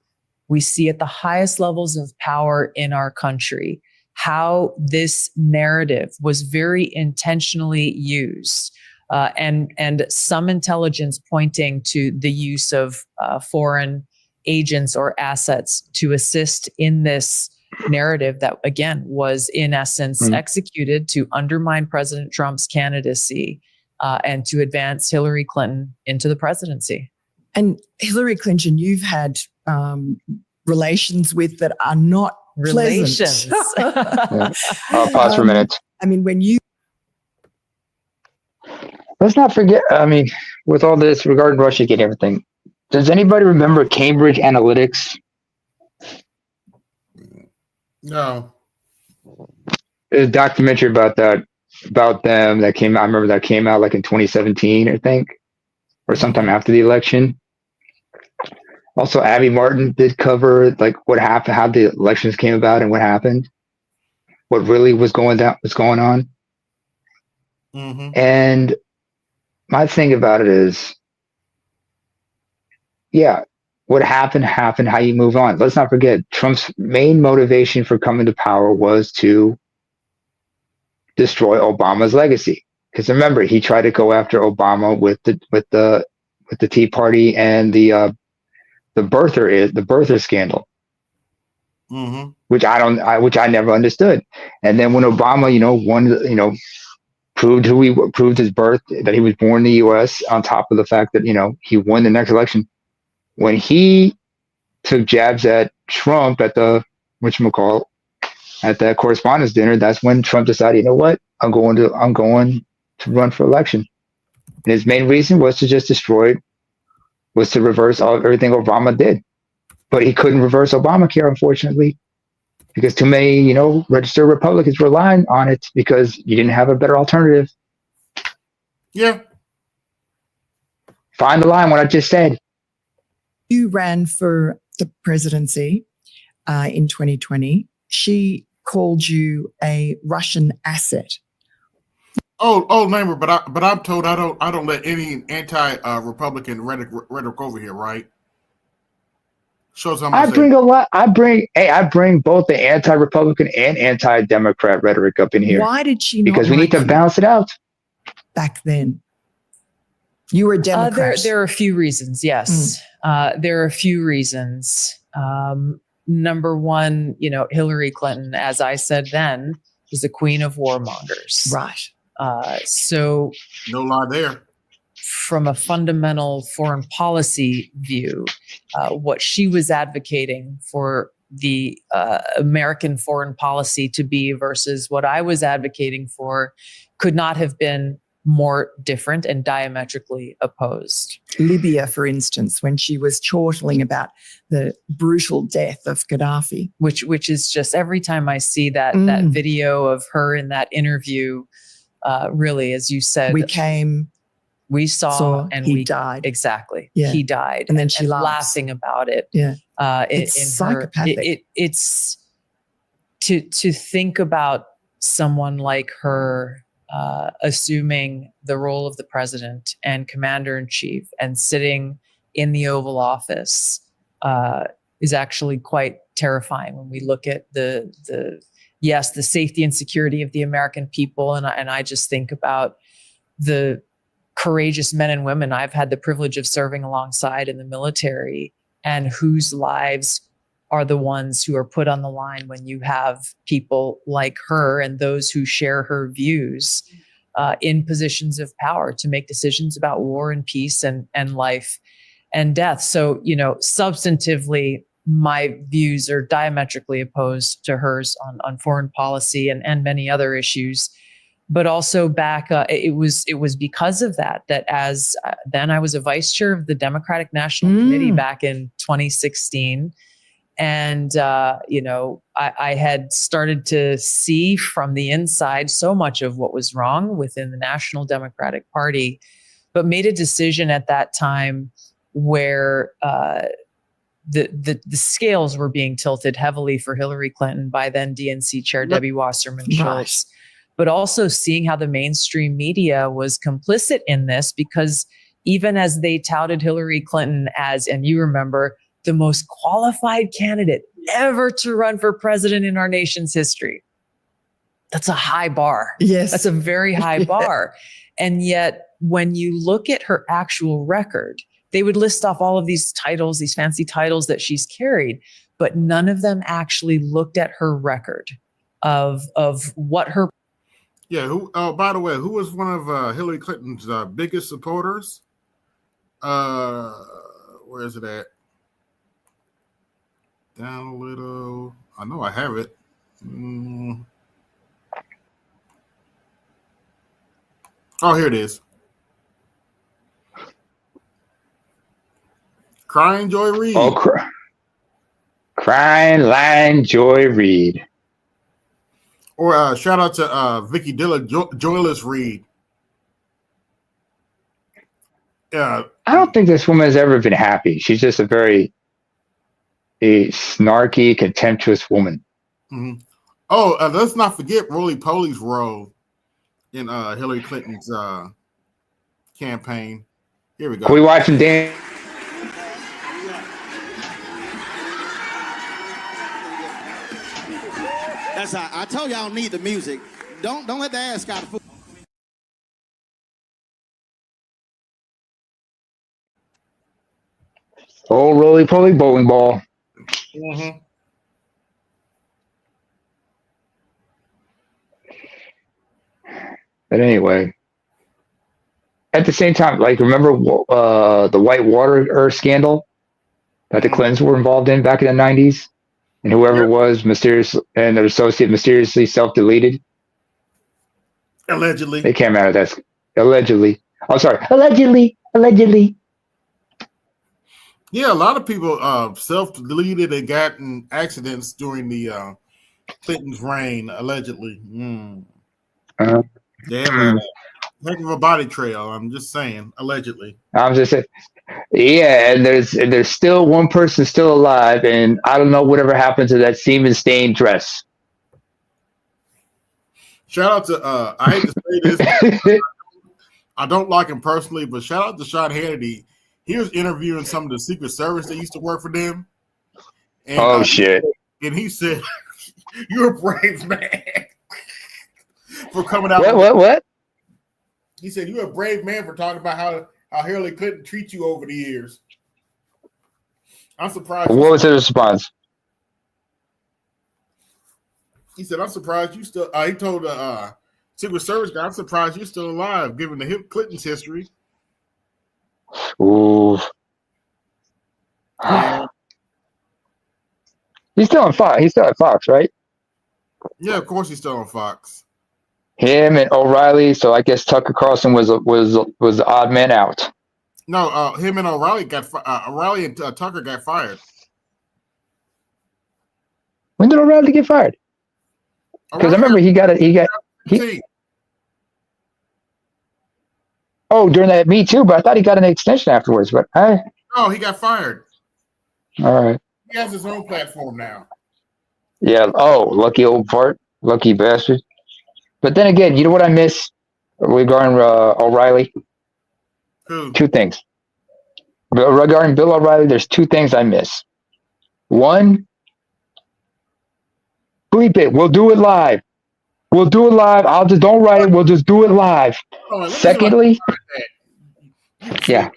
We see at the highest levels of power in our country how this narrative was very intentionally used, and some intelligence pointing to the use of foreign agents or assets to assist in this narrative that, again, was in essence executed to undermine President Trump's candidacy and to advance Hillary Clinton into the presidency. And Hillary Clinton, you've had relations with that are not relations. I'll pause for a minute. I mean, when you let's not forget. I mean, with all this regarding Russiagate and everything, does anybody remember Cambridge Analytics? No. There's a documentary about them that came out. I remember that came out like in 2017, I think, or sometime after the election. Also, Abby Martin did cover like what happened, how the elections came about, and what happened, what really was going on. Mm-hmm. And my thing about it is, yeah, what happened. How you move on. Let's not forget Trump's main motivation for coming to power was to destroy Obama's legacy. Because remember, he tried to go after Obama with the Tea Party and the birther scandal, mm-hmm. which I never understood. And then when Obama, proved his birth, that he was born in the U.S. on top of the fact that he won the next election. When he took jabs at Trump at the at that correspondence dinner, that's when Trump decided, you know what, I'm going to run for election. And his main reason was to just to reverse everything Obama did. But he couldn't reverse Obamacare, unfortunately, because too many, registered Republicans were relying on it because you didn't have a better alternative. Yeah. Find the line, what I just said. You ran for the presidency in 2020. She called you a Russian asset. Oh, neighbor, but I'm told I don't let any anti-Republican rhetoric over here, right? Shows how much I bring a lot. I bring both the anti-Republican and anti-Democrat rhetoric up in here. Why did she not? Because we need to balance it out. Back then, you were a Democrat. There are a few reasons. Yes, there are a few reasons. Number one, Hillary Clinton, as I said then, is the queen of warmongers. Right. So no lie there. From a fundamental foreign policy view, what she was advocating for the American foreign policy to be versus what I was advocating for could not have been more different and diametrically opposed. Libya, for instance, when she was chortling about the brutal death of Gaddafi. Which is just every time I see that video of her in that interview, really, as you said, we saw and he died. Exactly. Yeah. He died. And then she laughing about it. Yeah. It's psychopathic. It's to think about someone like her assuming the role of the president and commander in chief and sitting in the Oval Office is actually quite terrifying when we look at the safety and security of the American people. And I just think about the courageous men and women I've had the privilege of serving alongside in the military, and whose lives are the ones who are put on the line when you have people like her and those who share her views in positions of power to make decisions about war and peace and life and death. So, substantively, my views are diametrically opposed to hers on foreign policy and many other issues. But also back, it was because of that as then I was a vice chair of the Democratic National Committee back in 2016. And, I had started to see from the inside so much of what was wrong within the National Democratic Party, but made a decision at that time where the scales were being tilted heavily for Hillary Clinton by then DNC Chair Debbie Wasserman Schultz. But also seeing how the mainstream media was complicit in this, because even as they touted Hillary Clinton as, and you remember, the most qualified candidate ever to run for president in our nation's history. That's a high bar. Yes. That's a very high bar. And yet, when you look at her actual record, they would list off all of these titles, these fancy titles that she's carried, but none of them actually looked at her record of what her Yeah. Who? Oh, by the way, who was one of Hillary Clinton's biggest supporters? Where is it at? Down a little. I know I have it. Oh, here it is. Crying Joy Reid. Oh, Crying Lion Joy Reid. Or shout out to Vicky Dilla, Joyless Reid. Yeah. I don't think this woman has ever been happy. She's just a snarky, contemptuous woman. Mm-hmm. Oh, let's not forget Roly Poly's role in Hillary Clinton's campaign. Here we go. Can we watch him dance? That's how I told you I don't need the music. Don't let the ass got fool. Oh, roly poly bowling ball. Mm-hmm. But anyway, at the same time, like remember the white water scandal that the Clintons were involved in back in the 90s, and whoever was mysterious and their associate mysteriously self-deleted. Allegedly, they came out of that. Allegedly, I'm sorry. Allegedly. Yeah, a lot of people self-deleted and got in accidents during the Clinton's reign, allegedly. They have a heck of a body trail. I'm just saying, allegedly. I'm just saying, yeah. And there's still one person still alive, and I don't know whatever happened to that semen-stained dress. Shout out to I hate to say this, I don't like him personally, but shout out to Sean Hannity. He was interviewing some of the Secret Service that used to work for them. And, shit! And he said, "You're a brave man for coming out." What? He said, "You're a brave man for talking about how Hillary Clinton treat you over the years." I'm surprised. What was his response? He said, "I'm surprised you still." He told the Secret Service guy, "I'm surprised you're still alive, given the Clinton's history." Ooh. Yeah. He's still on Fox. He's still at Fox, right? Yeah, of course he's still on Fox. Him and O'Reilly. So I guess Tucker Carlson was the odd man out. No, him and O'Reilly O'Reilly and Tucker got fired. When did O'Reilly get fired? Because I remember he got. Oh, during that Me Too, but I thought he got an extension afterwards. But no, he got fired. All right. He has his own platform now. Yeah. Oh, lucky old fart, lucky bastard. But then again, you know what I miss regarding O'Reilly? Who? Two things. Regarding Bill O'Reilly, there's two things I miss. One, bleep it. We'll do it live. We'll do it live. Don't write it. We'll just do it live. Oh, Secondly, yeah.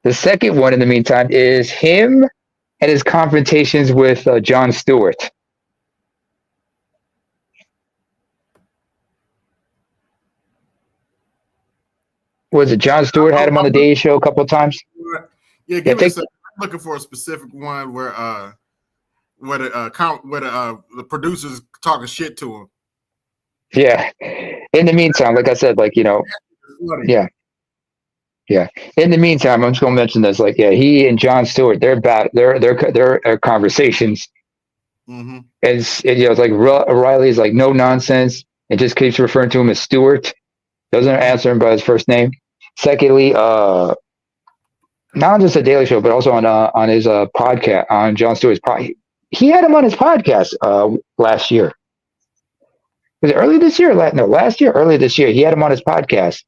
The second one, in the meantime, is him and his confrontations with Jon Stewart. Was it Jon Stewart had him on the Daily Show a couple of times? Yeah, give me a second. I'm looking for a specific one where the producers talking shit to him. Yeah. In the meantime, like I said, yeah. In the meantime, I'm just gonna mention this. He and Jon Stewart, their conversations, mm-hmm. It's like O'Reilly's like no nonsense and just keeps referring to him as Stewart. Doesn't answer him by his first name. Secondly, not on just a Daily Show, but also on his podcast, on Jon Stewart's podcast. He had him on his podcast last year. Was it early this year? Last year. Early this year, he had him on his podcast,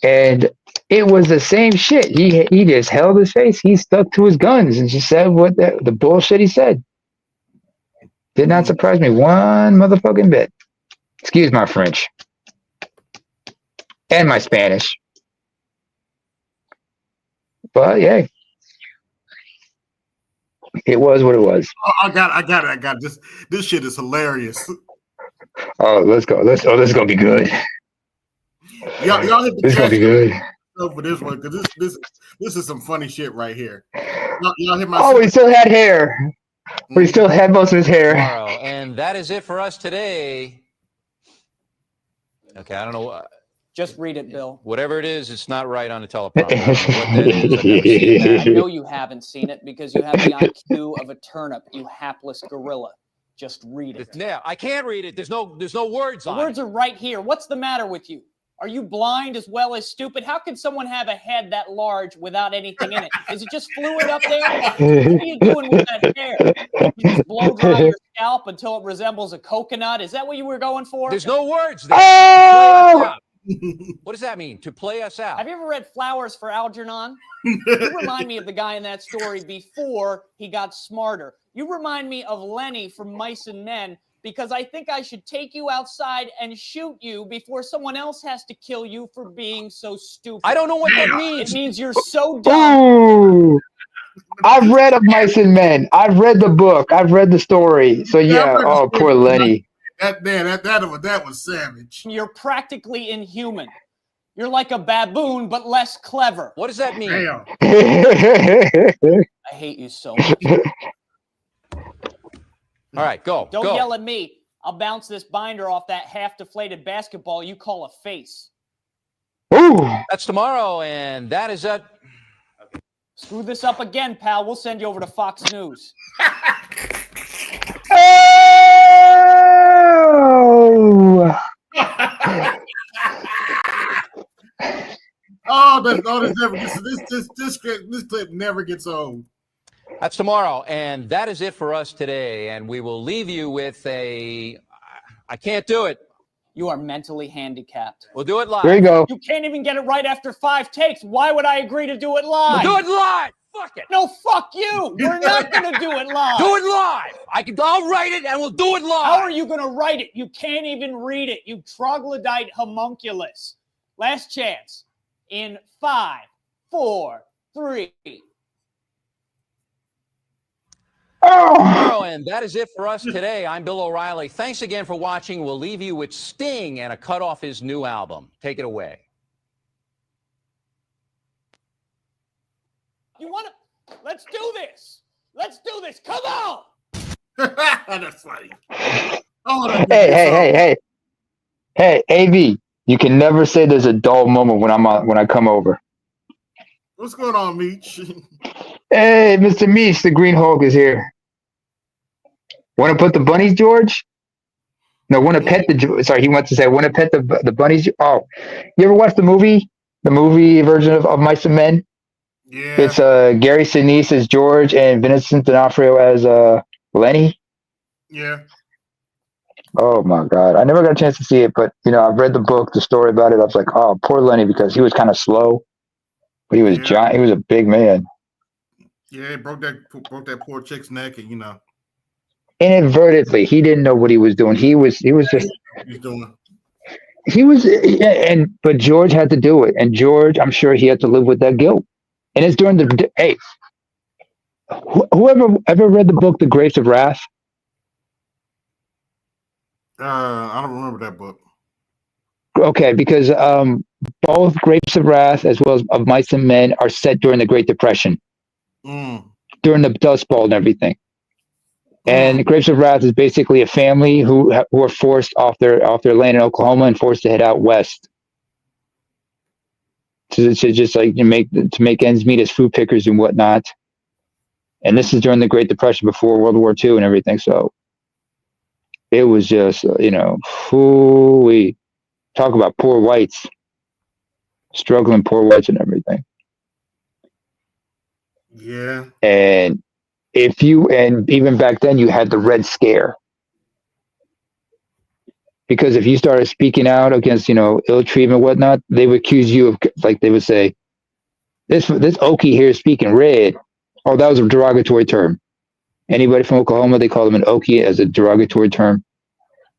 and it was the same shit. He just held his face. He stuck to his guns and just said what the bullshit he said. Did not surprise me one motherfucking bit. Excuse my French and my Spanish, but yeah. It was what it was. Oh, I got it. This shit is hilarious. Oh, let's go. This is gonna be good. Y'all hit the This is gonna be good. for this one because this is some funny shit right here. Y'all hit my. Oh, he still had hair. We still had most of his hair. Tomorrow. And that is it for us today. Okay, I don't know. Just read it, Bill. Whatever it is, it's not right on the teleprompter. I don't know what that is. I've never seen that. I know you haven't seen it because you have the IQ of a turnip, you hapless gorilla. Just read it. Yeah, I can't read it. There's no words on it. The words are right here. What's the matter with you? Are you blind as well as stupid? How can someone have a head that large without anything in it? Is it just fluid up there? What are you doing with that hair? You just blow dry your scalp until it resembles a coconut? Is that what you were going for? There's no words there. Oh! What does that mean? To play us out? Have you ever read Flowers for Algernon? You remind me of the guy in that story before he got smarter. You remind me of Lenny from Mice and Men because I think I should take you outside and shoot you before someone else has to kill you for being so stupid. I don't know what that means. It means you're so dumb. Ooh. I've read of Mice and Men. I've read the book. I've read the story. So yeah. Oh, poor Lenny. That was savage. You're practically inhuman. You're like a baboon, but less clever. What does that mean? Damn. I hate you so much. All right, go. Don't go. yell at me. I'll bounce this binder off that half-deflated basketball you call a face. Ooh. That's tomorrow, and that is it. Screw this up again, pal. We'll send you over to Fox News. Oh! This clip never gets old. That's tomorrow, and that is it for us today. And we will leave you with I can't do it. You are mentally handicapped. We'll do it live. There you go. You can't even get it right after 5 takes. Why would I agree to do it live? We'll do it live. Fuck it. No, fuck you. We're not going to do it live. Do it live. I'll write it, and we'll do it live. How are you going to write it? You can't even read it. You troglodyte homunculus. Last chance. In 5, 4, 3. Tomorrow, and that is it for us today. I'm Bill O'Reilly. Thanks again for watching. We'll leave you with Sting and a cut off his new album. Take it away. You want to? Let's do this. Let's do this. Come on. That's funny. Oh, Hey, AV. You can never say there's a dull moment when I come over. What's going on, Meech? Hey, Mr. Meech, the Green Hulk is here. Want to put the bunnies, George? No, want to pet the. Sorry, he wants to say, want to pet the bunnies. Oh, you ever watch the movie version of Mice and Men? Yeah. It's Gary Sinise as George and Vincent D'Onofrio as Lenny. Yeah. Oh my God, I never got a chance to see it, but I've read the book, the story about it. I was like, oh, poor Lenny, because he was kind of slow, but he was giant. He was a big man. Yeah, he broke that poor chick's neck, and Inadvertently, he didn't know what he was doing. He was just. He's doing. But George had to do it, and George, I'm sure he had to live with that guilt. And it's during the hey, whoever ever read the book, The Grapes of Wrath? I don't remember that book. Okay, because both Grapes of Wrath as well as of Mice and Men are set during the Great Depression, during the Dust Bowl and everything. And Grapes of Wrath is basically a family who are forced off their land in Oklahoma and forced to head out west to just like to make ends meet as fruit pickers and whatnot. And this is during the Great Depression before World War II and everything. So it was just we talk about poor whites, struggling poor whites and everything. Yeah. And even back then you had the Red Scare. Because if you started speaking out against, ill treatment and whatnot, they would accuse you of, like, they would say, this Okie here is speaking red. Oh, that was a derogatory term. Anybody from Oklahoma, they call them an Okie as a derogatory term.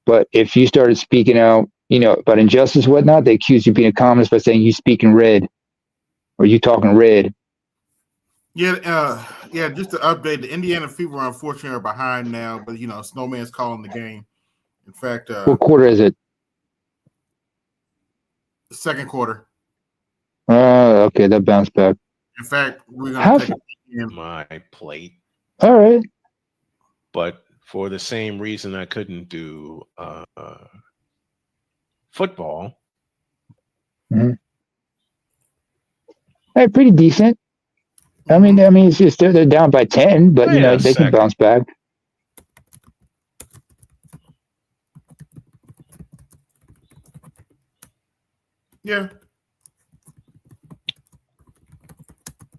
But if you started speaking out, about injustice and whatnot, they accuse you of being a communist by saying you speaking red or you talking red. Yeah. Just to update, the Indiana Fever unfortunately are behind now, but Snowman's calling the game. In fact, What quarter is it? the second quarter. Okay, that bounced back. In fact, we're gonna take my plate. All right. But for the same reason I couldn't do football. Mm-hmm. Hey, pretty decent. I mean, it's just they're down by 10, but they can bounce back. Yeah.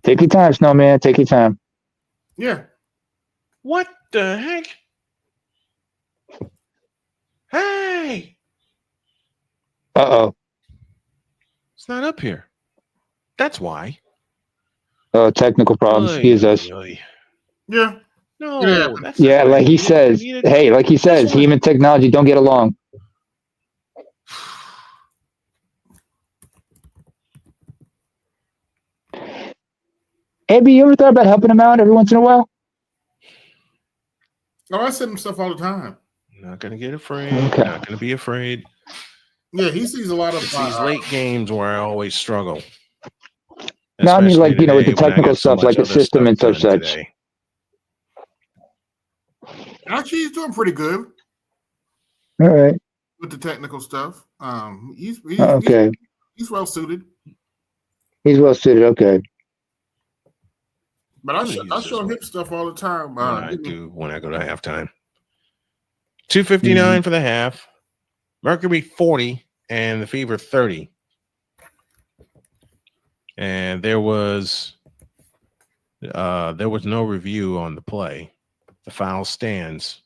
Take your time, Snowman. Take your time. Yeah. What the heck? Hey. Uh-oh. It's not up here. That's why. Oh, technical problems. Excuse us. Yeah. No. That's Yeah, like he says. Hey, like he says, human technology don't get along. Abby, you ever thought about helping him out every once in a while? Oh, I send him stuff all the time. Not gonna get afraid. Okay. Not gonna be afraid. Yeah, he sees a lot of these late games where I always struggle. No, I mean, like, with the technical stuff, like the system and such. Actually, he's doing pretty good. All right. With the technical stuff. He's okay. He's well suited. He's well suited. Okay. But I show him stuff all the time. I do when I go to halftime. 2:59 for the half. Mercury 40 and the Fever 30. And there was no review on the play. The foul stands.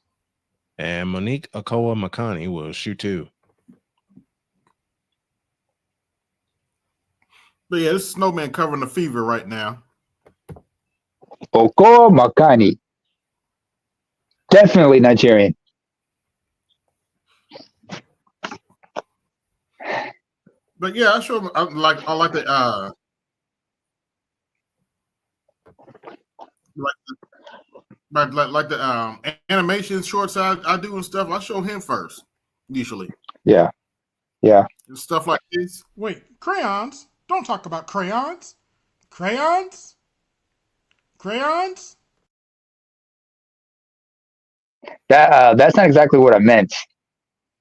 And Monique Okoa Makani will shoot 2. But yeah, this is Snowman covering the Fever right now. Okoa Makani. Definitely Nigerian. But yeah, I show him. I like the like the animation shorts I do and stuff. I show him first usually. Yeah. And stuff like this. Wait, crayons? Don't talk about crayons. Crayons? That's not exactly what I meant.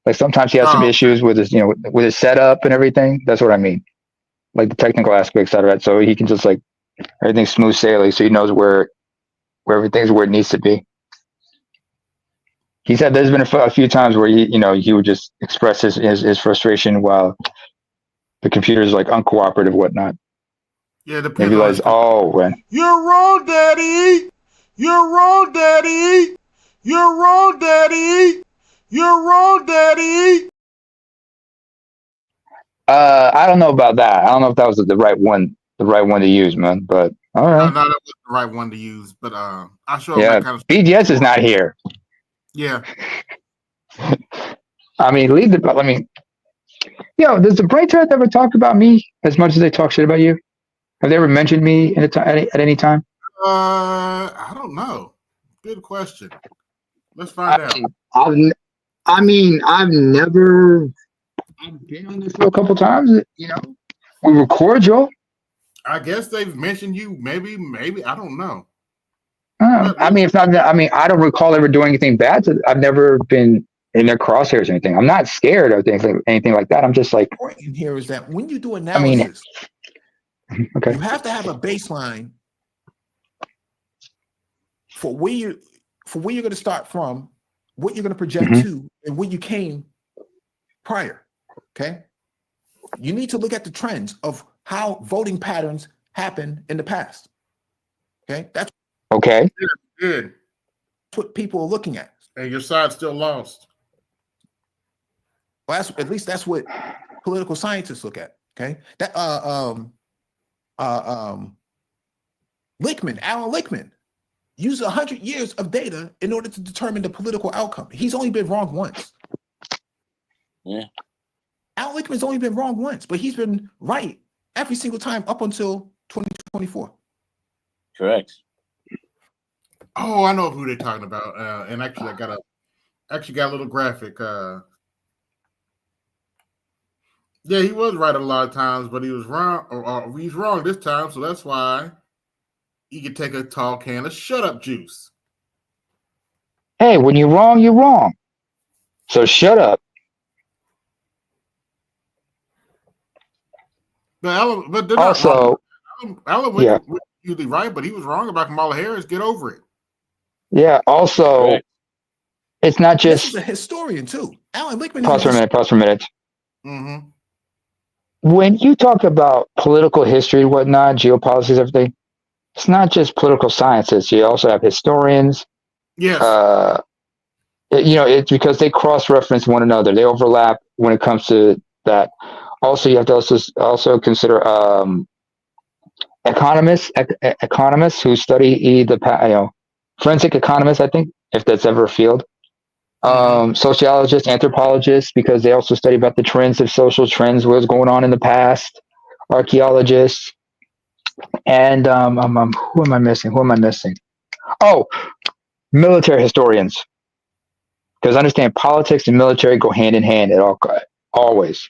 Like sometimes he has some issues with his, with his setup and everything. That's what I mean. Like the technical aspects out of it, so he can just like everything's smooth sailing, so he knows where everything's where it needs to be. He said there's been a few times where he would just express his frustration while the computer is like uncooperative, whatnot. Yeah, the and realize, when you're wrong, Daddy. You're wrong, Daddy. You're wrong, Daddy. You're wrong, Daddy. I don't know about that. I don't know if that was the right one to use, man. But all right. No, that was the right one to use. But I show him that kind of BGS is not here. Yeah. I mean, does the Bright Earth ever talk about me as much as they talk shit about you? Have they ever mentioned me at any time? I don't know. Good question. Let's find out. I've been on the show a couple times. We were cordial. I guess they've mentioned you. Maybe. I don't know. It's not that. I don't recall ever doing anything bad. I've never been in their crosshairs or anything. I'm not scared of anything like that. I'm just like. The point in here is that when you do analysis, okay, you have to have a baseline for where you're going to start from, what you're going to project to, and where you came prior. Okay, you need to look at the trends of how voting patterns happen in the past. Okay, that's okay. Good. That's what people are looking at. And your side's still lost. Well, at least that's what political scientists look at. Okay, that Alan Lichtman used 100 years of data in order to determine the political outcome. He's only been wrong once. Yeah. Alan Lichtman's only been wrong once, but he's been right every single time up until 2024. Correct. Oh, I know who they're talking about. And actually, I got a little graphic. Yeah, he was right a lot of times, but he was wrong, or he's wrong this time. So that's why he can take a tall can of shut up juice. Hey, when you're wrong, you're wrong. So shut up. But they're not Also, wrong. Alan yeah. was usually right, but he was wrong about Kamala Harris. Get over it. Yeah. Also, it's not This is just. a historian too. Alan Lickman Pause is for a minute. Pause for a minute. Mm-hmm. When you talk about political history, whatnot, geopolitics, everything, it's not just political sciences. You also have historians. Yes. It's because they cross-reference one another. They overlap when it comes to that. Also, you have to also consider economists who study forensic economists. I think if that's ever a field. Sociologists, anthropologists, because they also study about the trends of social trends, what's going on in the past. Archaeologists, and who am I missing? Oh, military historians, because understand politics and military go hand in hand at always.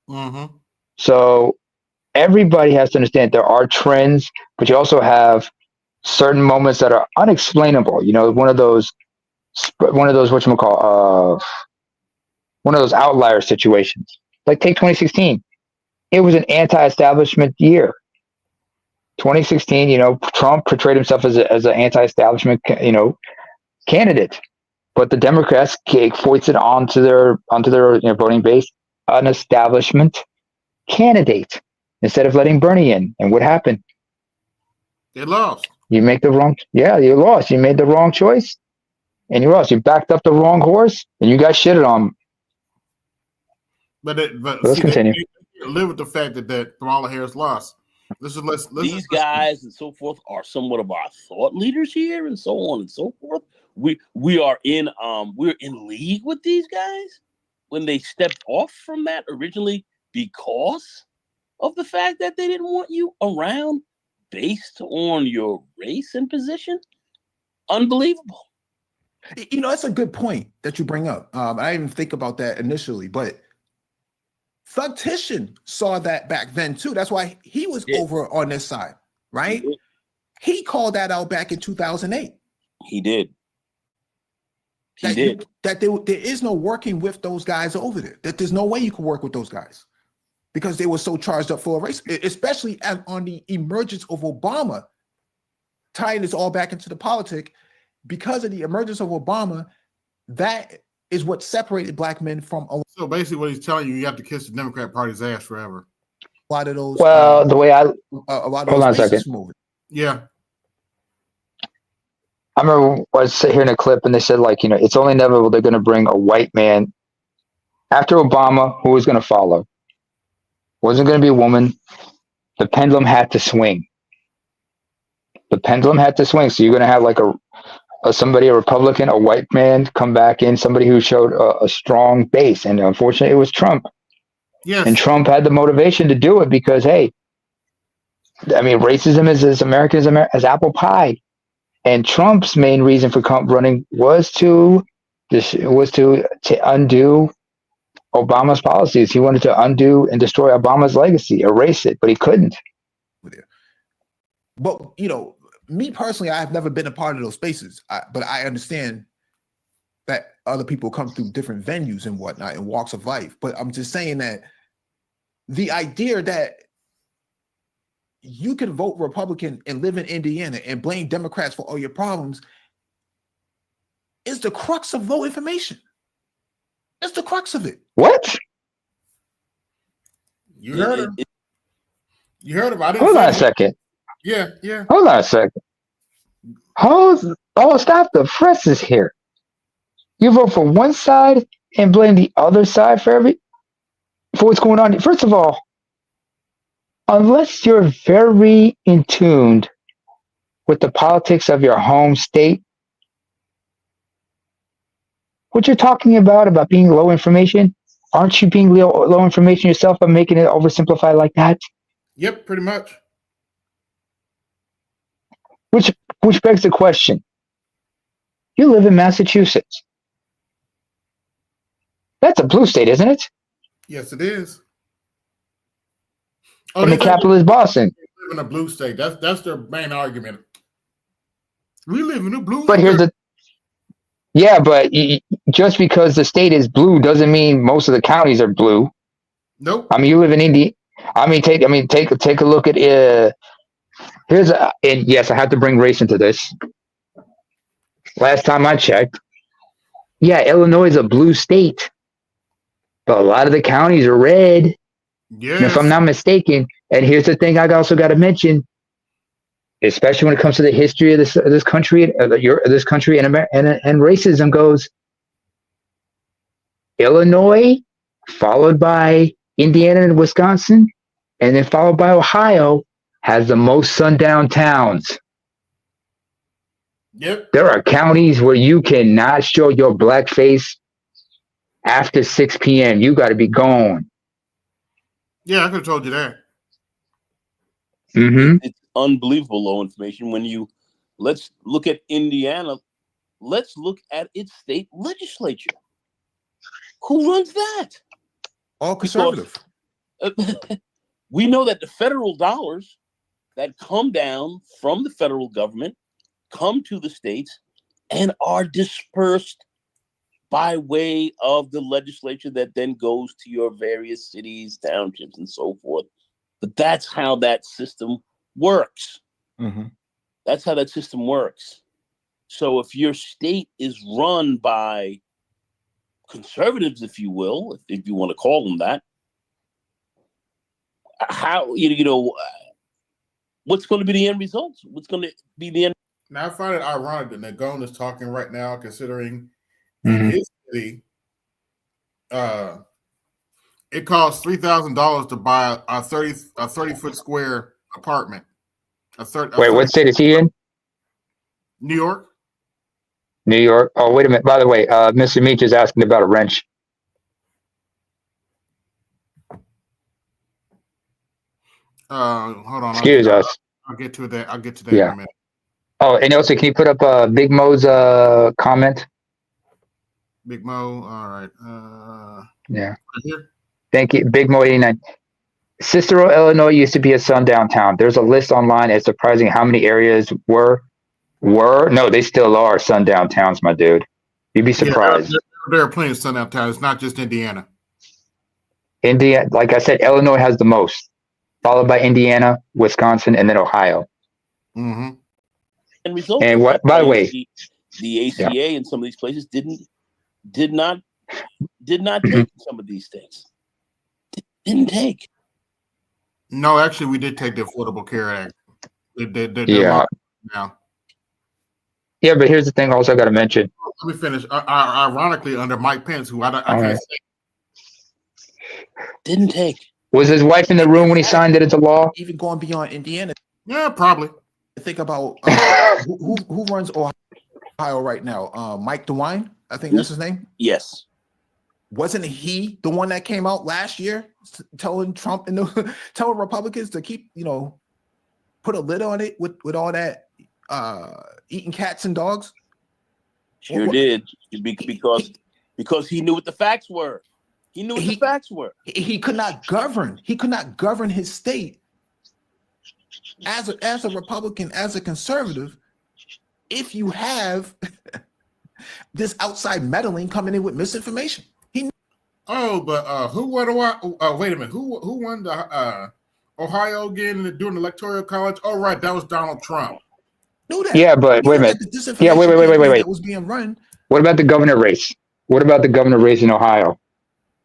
Mm-hmm. So everybody has to understand there are trends, but you also have certain moments that are unexplainable. One of those whatchamacall, one of those outlier situations. Like take 2016. It was an anti-establishment year. 2016, Trump portrayed himself as an anti-establishment, candidate, but the Democrats foisted onto their voting base an establishment candidate instead of letting Bernie in. And what happened? They lost. You lost. You made the wrong choice, and you lost. You backed up the wrong horse, and you got shitted on. But let's continue. They live with the fact that Kamala Harris lost. These guys and so forth are somewhat of our thought leaders here, and so on and so forth. We're in league with these guys when they stepped off from that originally because of the fact that they didn't want you around based on your race and position. Unbelievable. That's a good point that you bring up. I didn't even think about that initially, but Thugtician saw that back then too. That's why he was over on this side, right? He called that out back in 2008. He did. That there is no working with those guys over there. That there's no way you can work with those guys because they were so charged up for a race, especially on the emergence of Obama, tying this all back into the politic. Because of the emergence of Obama, that is what separated black men from. So basically, what he's telling you, you have to kiss the Democrat Party's ass forever. A lot of those. Well, the way I hold on a second. Yeah. I remember I was hearing a clip and they said, it's only inevitable they're going to bring a white man after Obama. Who was going to follow? Wasn't going to be a woman. The pendulum had to swing. So you're going to have a Republican, a white man come back in, somebody who showed a strong base. And unfortunately, it was Trump. Yes. And Trump had the motivation to do it because, hey, racism is as American as apple pie. And Trump's main reason for running was to undo Obama's policies. He wanted to undo and destroy Obama's legacy, erase it, but he couldn't. But me personally, I have never been a part of those spaces, but I understand that other people come through different venues and whatnot and walks of life. But I'm just saying that the idea that you can vote Republican and live in Indiana and blame Democrats for all your problems is the crux of low information. It's the crux of it. What? You heard him. You heard him. Hold on a second. Yeah. Hold on a second. Stop the presses here. You vote for one side and blame the other side for what's going on. First of all, unless you're very in tune with the politics of your home state, what you're talking about being low information, aren't you being low information yourself by making it oversimplified like that? Yep, pretty much. Which begs the question: you live in Massachusetts. That's a blue state, isn't it? Yes, it is. And the capital is Boston. We live in a blue state. That's their main argument. We live in a blue But state. but just because the state is blue doesn't mean most of the counties are blue. Nope. I mean, you live in India. Take a look at and yes, I have to bring race into this. Last time I checked, yeah, Illinois is a blue state, but a lot of the counties are red. Yes. And if I'm not mistaken, and here's the thing I also got to mention, especially when it comes to the history of this country, this country and racism goes Illinois, followed by Indiana and Wisconsin, and then followed by Ohio, has the most sundown towns. Yep. There are counties where you cannot show your black face after 6 p.m. You got to be gone. Yeah, I could have told you that. Mm-hmm. It's unbelievable low information. Let's look at Indiana. Let's look at its state legislature. Who runs that? All conservative. We know that the federal dollars that come down from the federal government come to the states and are dispersed by way of the legislature that then goes to your various cities, townships, and so forth. But that's how that system works. Mm-hmm. That's how that system works. So if your state is run by conservatives, if you will, if you want to call them that, how what's going to be the end result? What's going to be the end? Now I find it ironic that Nagone is talking right now, considering in his city, it costs $3,000 to buy a 30-foot square apartment. Wait, what state is he in? New York. New York. Oh, wait a minute. By the way, Mr. Meach is asking about a wrench. Hold on. Excuse us. I'll get to that. In a minute. Oh, and also, can you put up Big Mo's comment? Big Mo. All right. Yeah. Right here. Thank you, Big Mo 89. Cicero, Illinois used to be a sundown town. There's a list online. It's surprising how many areas were. No, they still are sundown towns, my dude. You'd be surprised. Yeah, there are plenty of sundown towns. It's not just Indiana. Like I said, Illinois has the most, followed by Indiana, Wisconsin, and then Ohio. Mm-hmm. And what? By the way, the ACA in some of these places did not take some of these things. Didn't take. No, actually, we did take the Affordable Care Act. Now. Yeah, but here's the thing. Also, I got to mention. Let me finish. Ironically, under Mike Pence, who I can't say, didn't take. Was his wife in the room when he signed it into law? Even going beyond Indiana. Yeah, probably. Think about who runs Ohio right now. Mike DeWine, I think that's his name. Yes. Wasn't he the one that came out last year telling Trump and telling Republicans to keep, put a lid on it with all that eating cats and dogs? Sure did, because he knew what the facts were. He knew what the facts were. He could not govern. He could not govern his state as a Republican, as a conservative, if you have this outside meddling coming in with misinformation. Who won? Wait a minute. Who won the Ohio again during the Electoral College? Oh, right, that was Donald Trump. Knew that. Yeah, but wait a minute. Yeah, wait. That was being run. What about the governor race? What about the governor race in Ohio?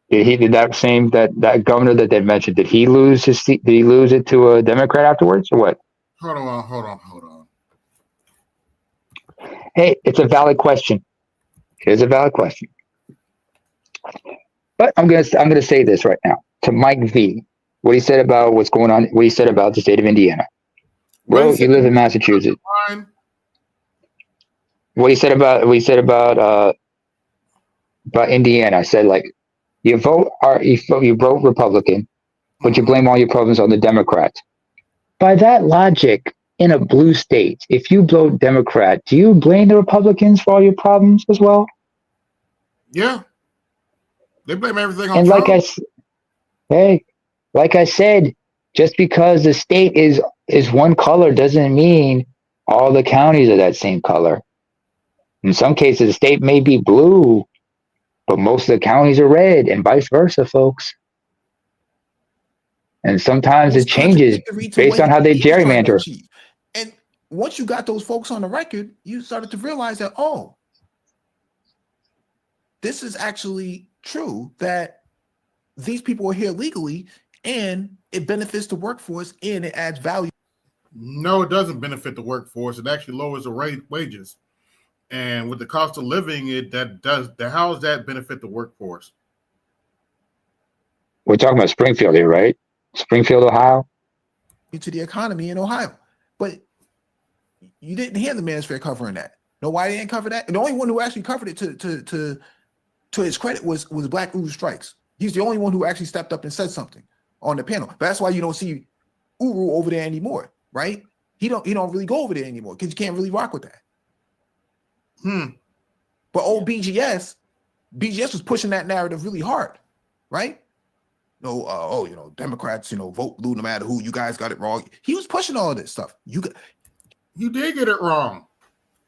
Did that governor that they mentioned? Did he lose his seat? Did he lose it to a Democrat afterwards, or what? Hold on. Hey, it's a valid question. Here's a valid question. But I'm gonna say this right now to Mike V. What he said about what's going on. What he said about the state of Indiana. Bro, you live in Massachusetts. What he said about Indiana. I said, like, you vote Republican, but you blame all your problems on the Democrats. By that logic, in a blue state, if you vote Democrat, do you blame the Republicans for all your problems as well? Yeah. They blame everything on And Trump. like I said, just because the state is one color doesn't mean all the counties are that same color. In some cases, the state may be blue, but most of the counties are red, and vice versa, folks. And sometimes it changes based on how they gerrymander. And once you got those folks on the record, you started to realize that, oh, this is actually true, that these people are here legally and it benefits the workforce and it adds value. No, it doesn't benefit the workforce. It actually lowers the wages. And with the cost of living, how does that benefit the workforce? We're talking about Springfield here, right? Springfield, Ohio? Into the economy in Ohio. But you didn't hear the Manosphere covering that. No, why they didn't cover that? And the only one who actually covered it to his credit was Black Uru Strikes. He's the only one who actually stepped up and said something on the panel. But that's why you don't see Uru over there anymore, right? He don't really go over there anymore because you can't really rock with that. But old BGS was pushing that narrative really hard, right? Democrats, vote blue no matter who. You guys got it wrong. He was pushing all of this stuff. You did get it wrong,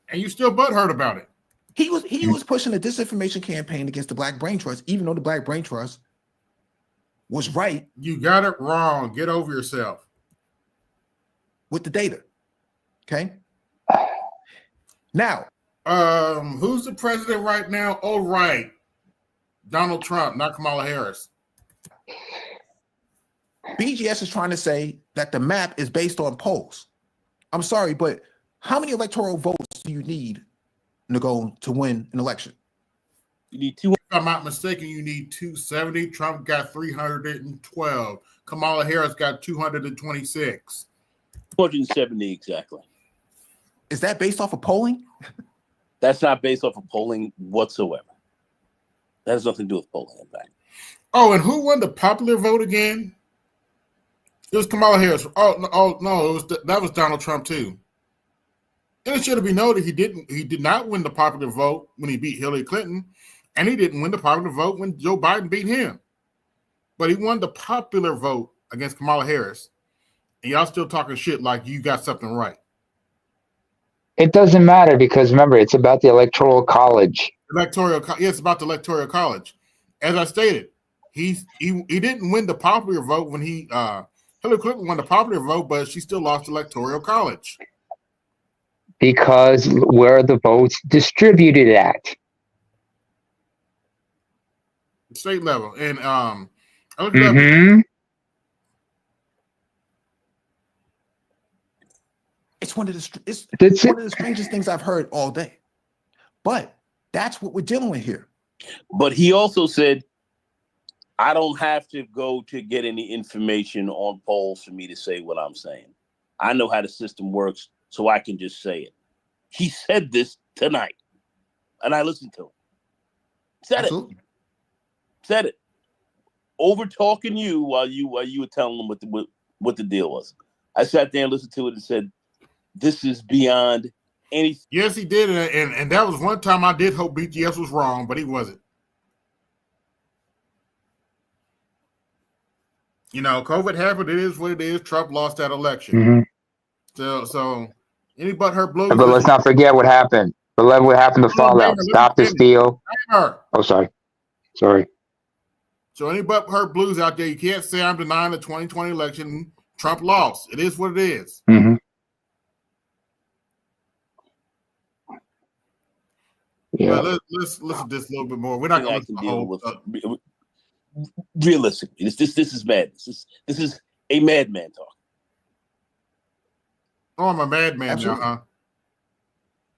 and you still butthurt about it. He was pushing a disinformation campaign against the Black Brain Trust, even though the Black Brain Trust was right. You got it wrong. Get over yourself. With the data. Okay. Now, who's the president right now? Oh, right. Donald Trump, not Kamala Harris. BGS is trying to say that the map is based on polls. I'm sorry, but how many electoral votes do you need to win an election? You need 200. If I'm not mistaken, you need 270. Trump got 312. Kamala Harris got 226. 270 exactly. Is that based off of polling? That's not based off of polling whatsoever. That has nothing to do with polling, in fact. Oh, and who won the popular vote again? It was Kamala Harris. Oh no, that was Donald Trump too. And it should have been noted he did not win the popular vote when he beat Hillary Clinton, and he didn't win the popular vote when Joe Biden beat him. But he won the popular vote against Kamala Harris. And y'all still talking shit like you got something right. It doesn't matter because remember, it's about the Electoral College. It's about the Electoral College. As I stated, he didn't win the popular vote when Hillary Clinton won the popular vote, but she still lost the Electoral College. Because where are the votes distributed at? State level. And it's one of the strangest things I've heard all day. But that's what we're dealing with here. But he also said, I don't have to go to get any information on polls for me to say what I'm saying. I know how the system works, so I can just say it. He said this tonight, and I listened to him. Said it. Over talking you while you were telling him what the deal was. I sat there and listened to it and said, this is beyond anything. Yes, he did, and that was one time I did hope BGS was wrong, but he wasn't. COVID happened. It is what it is. Trump lost that election. So any but her blue. But let's not forget what happened. What happened to Fallout? Stop the steal. Oh, sorry. So any but her blues out there, you can't say I'm denying the 2020 election. Trump lost. It is what it is. Yeah. Let's listen to this a little bit more. We're not going to deal with realistically. This is madness. This is a madman talk. Oh, I'm a madman now, huh?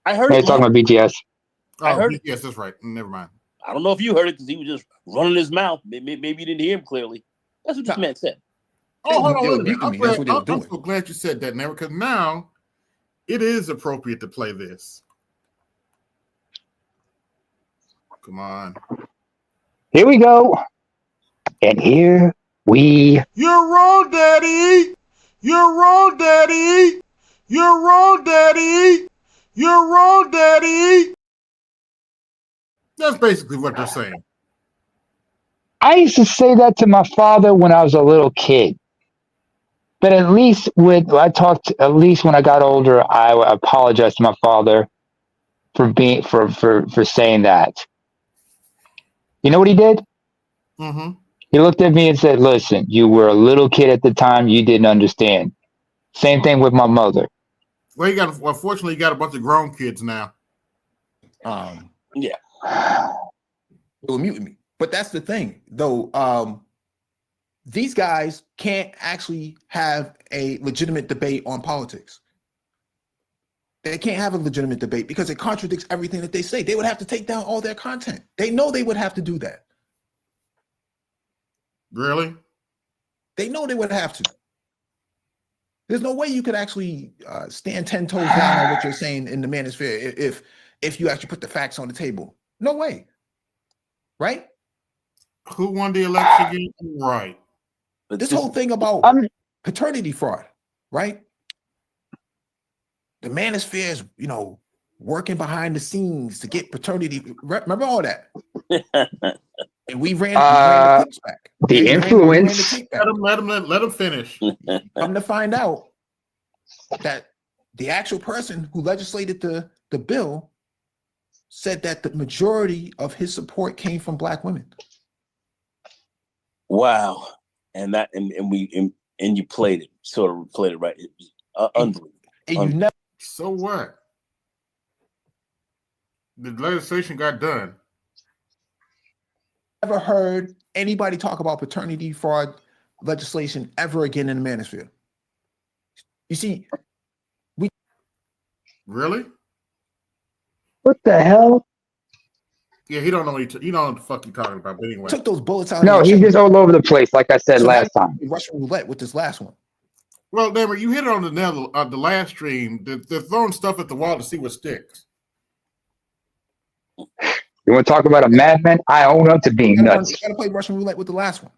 I heard it. Talking about BGS. I heard BGS, that's right. Never mind. I don't know if you heard it because he was just running his mouth. Maybe you didn't hear him clearly. That's what this man said. Oh, hold on. I'm so glad you said that, Never, because now it is appropriate to play this. Come on. Here we go. And here we... You're wrong, Daddy. You're wrong, Daddy. You're wrong, Daddy. You're wrong, Daddy. That's basically what they're saying. I used to say that to my father when I was a little kid. But at least when I got older, I apologized to my father for saying that. You know what he did? Mm-hmm. He looked at me and said, "Listen, you were a little kid at the time. You didn't understand." Same thing with my mother. Well, fortunately, you got a bunch of grown kids now. Yeah. They were muting me. But that's the thing, though. These guys can't actually have a legitimate debate on politics. They can't have a legitimate debate because it contradicts everything that they say. They would have to take down all their content. They know they would have to do that. Really? They know they would have to. There's no way you could actually stand 10 toes down on what you're saying in the manosphere if you actually put the facts on the table. No way. Right? Who won the election again? Right. This whole thing about paternity fraud, right? The manosphere is, working behind the scenes to get paternity. Remember all that? And we ran the clips back. The influence. Let him finish. Come to find out that the actual person who legislated the bill said that the majority of his support came from Black women. Wow. And you played it, sort of played it right. It was unbelievable. And you never. So what? The legislation got done. Never heard anybody talk about paternity fraud legislation ever again in the manosphere. You see, really? What the hell? Yeah, he don't know what you know what the fuck you talking about. But anyway, took those bullets out. No, he's just all over the place, like I said last time. Russian roulette with this last one. Well, Denver, you hit it on the nail. The last stream, they're throwing stuff at the wall to see what sticks. You want to talk about a madman? I own up to being nuts. You got to play Russian roulette with the last one.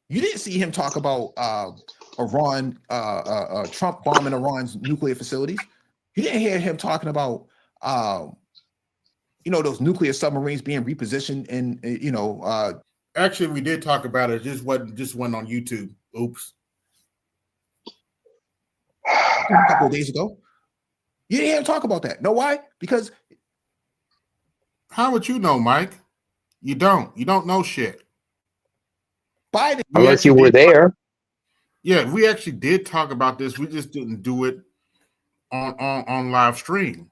You didn't see him talk about Iran, Trump bombing Iran's nuclear facilities. You didn't hear him talking about, those nuclear submarines being repositioned in, Actually, we did talk about it. Just went on YouTube. Oops. A couple of days ago. You didn't hear him talk about that. Know why? Because how would you know, Mike? You don't. You don't know shit. Biden. Unless you were there. Yeah, we actually did talk about this. We just didn't do it on live stream.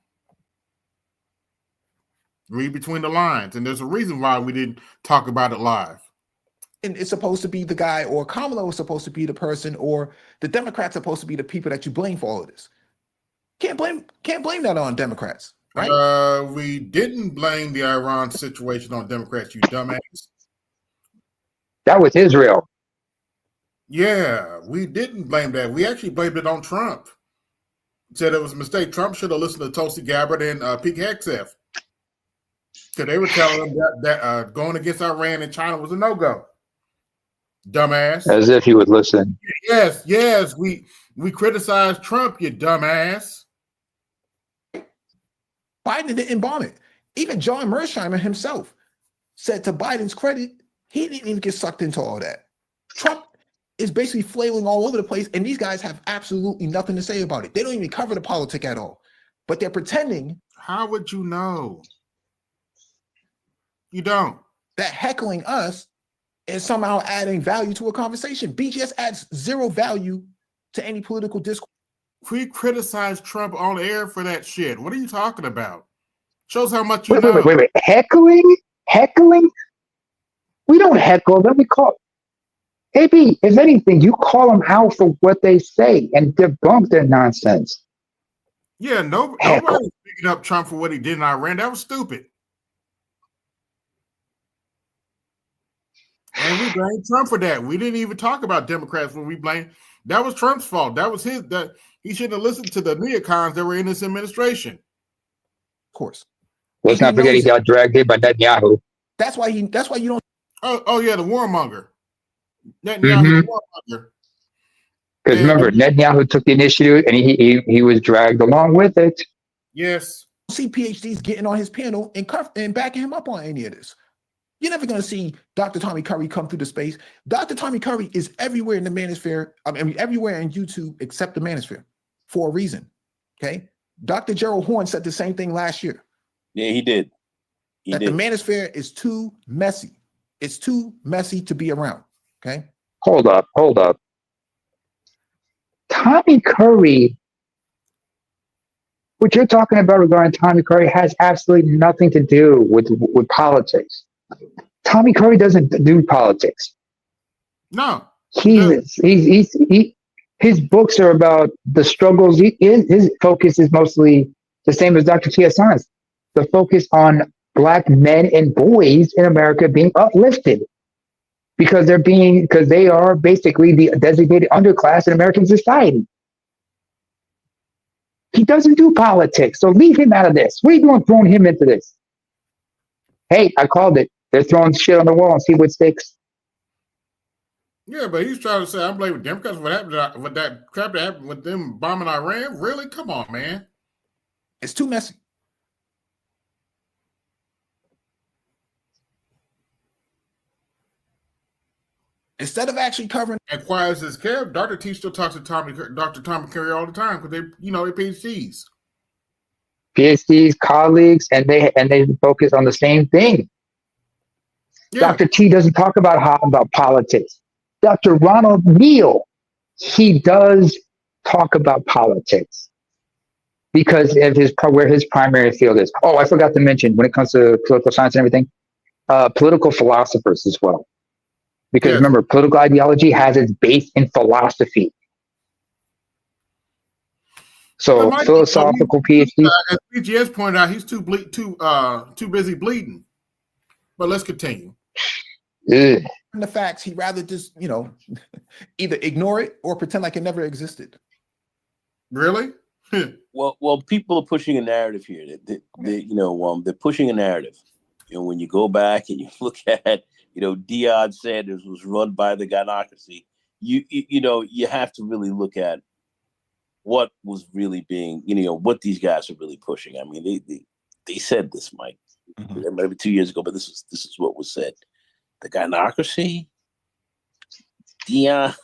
Read between the lines. And there's a reason why we didn't talk about it live. And it's supposed to be the guy, or Kamala was supposed to be the person, or the Democrats are supposed to be the people that you blame for all of this. Can't blame that on Democrats, right? We didn't blame the Iran situation on Democrats, you dumbass. That was Israel. Yeah, we didn't blame that. We actually blamed it on Trump. Said it was a mistake. Trump should have listened to Tulsi Gabbard and Pete Hegseth. Because they were telling him that going against Iran and China was a no-go. Dumbass. As if he would listen. Yes. We criticized Trump, you dumbass. Biden didn't bomb it. Even John Mersheimer himself said, to Biden's credit, he didn't even get sucked into all that. Trump is basically flailing all over the place, and these guys have absolutely nothing to say about it. They don't even cover the politic at all. But they're pretending. How would you know? You don't. That heckling us is somehow adding value to a conversation. BGS adds zero value to any political discourse. We criticized Trump on air for that shit. What are you talking about? Shows how much you know. Wait. Heckling? We don't heckle them. We call. AB, if anything, you call them out for what they say and debunk their nonsense. Yeah, nobody's picking up Trump for what he did in Iran. That was stupid. And we blame Trump for that. We didn't even talk about Democrats when we blame. That was Trump's fault. That was his. That he shouldn't have listened to the neocons that were in this administration. Of course. Let's not forget he got dragged in by Netanyahu. That's why you don't. Oh yeah, the warmonger. Netanyahu, the warmonger. Because remember, Netanyahu took the initiative and he was dragged along with it. Yes. See PhDs getting on his panel and backing him up on any of this. You're never going to see Dr. Tommy Curry come through the space. Dr. Tommy Curry is everywhere in the manosphere. I mean, everywhere in YouTube except the manosphere for a reason. Okay. Dr. Gerald Horne said the same thing last year. Yeah, he did. The manosphere is too messy. It's too messy to be around. Okay. Hold up. Tommy Curry, what you're talking about regarding Tommy Curry has absolutely nothing to do with politics. Tommy Curry doesn't do politics. No. His books are about the struggles. His focus is mostly the same as Dr. T.S. Science. The focus on Black men and boys in America being uplifted because they are basically the designated underclass in American society. He doesn't do politics, so leave him out of this. What are you doing throwing him into this? Hey, I called it. They're throwing shit on the wall and see what sticks. Yeah, but he's trying to say I'm blaming Democrats for what happened with that crap that happened with them bombing Iran. Really? Come on, man. It's too messy. Instead of actually covering, and quiet as his kept, Dr. T still talks to Dr. Tommy Curry all the time because they PhDs. PhDs, colleagues, and they focus on the same thing. Yeah. Dr. T doesn't talk about politics. Dr. Ronald Neal, he does talk about politics because of where his primary field is. Oh, I forgot to mention when it comes to political science and everything, political philosophers as well. Because remember, political ideology has its base in philosophy. So philosophical PhDs. As BGS pointed out, he's too busy bleeding. But let's continue. the facts, he'd rather just, either ignore it or pretend like it never existed. Really? well, people are pushing a narrative here. They're pushing a narrative. When you go back and you look at, Deion Sanders was run by the gynocracy. You have to really look at what was really being, what these guys are really pushing. I mean, they said this, Mike, maybe 2 years ago, but this is what was said. The gynocracy, Deion,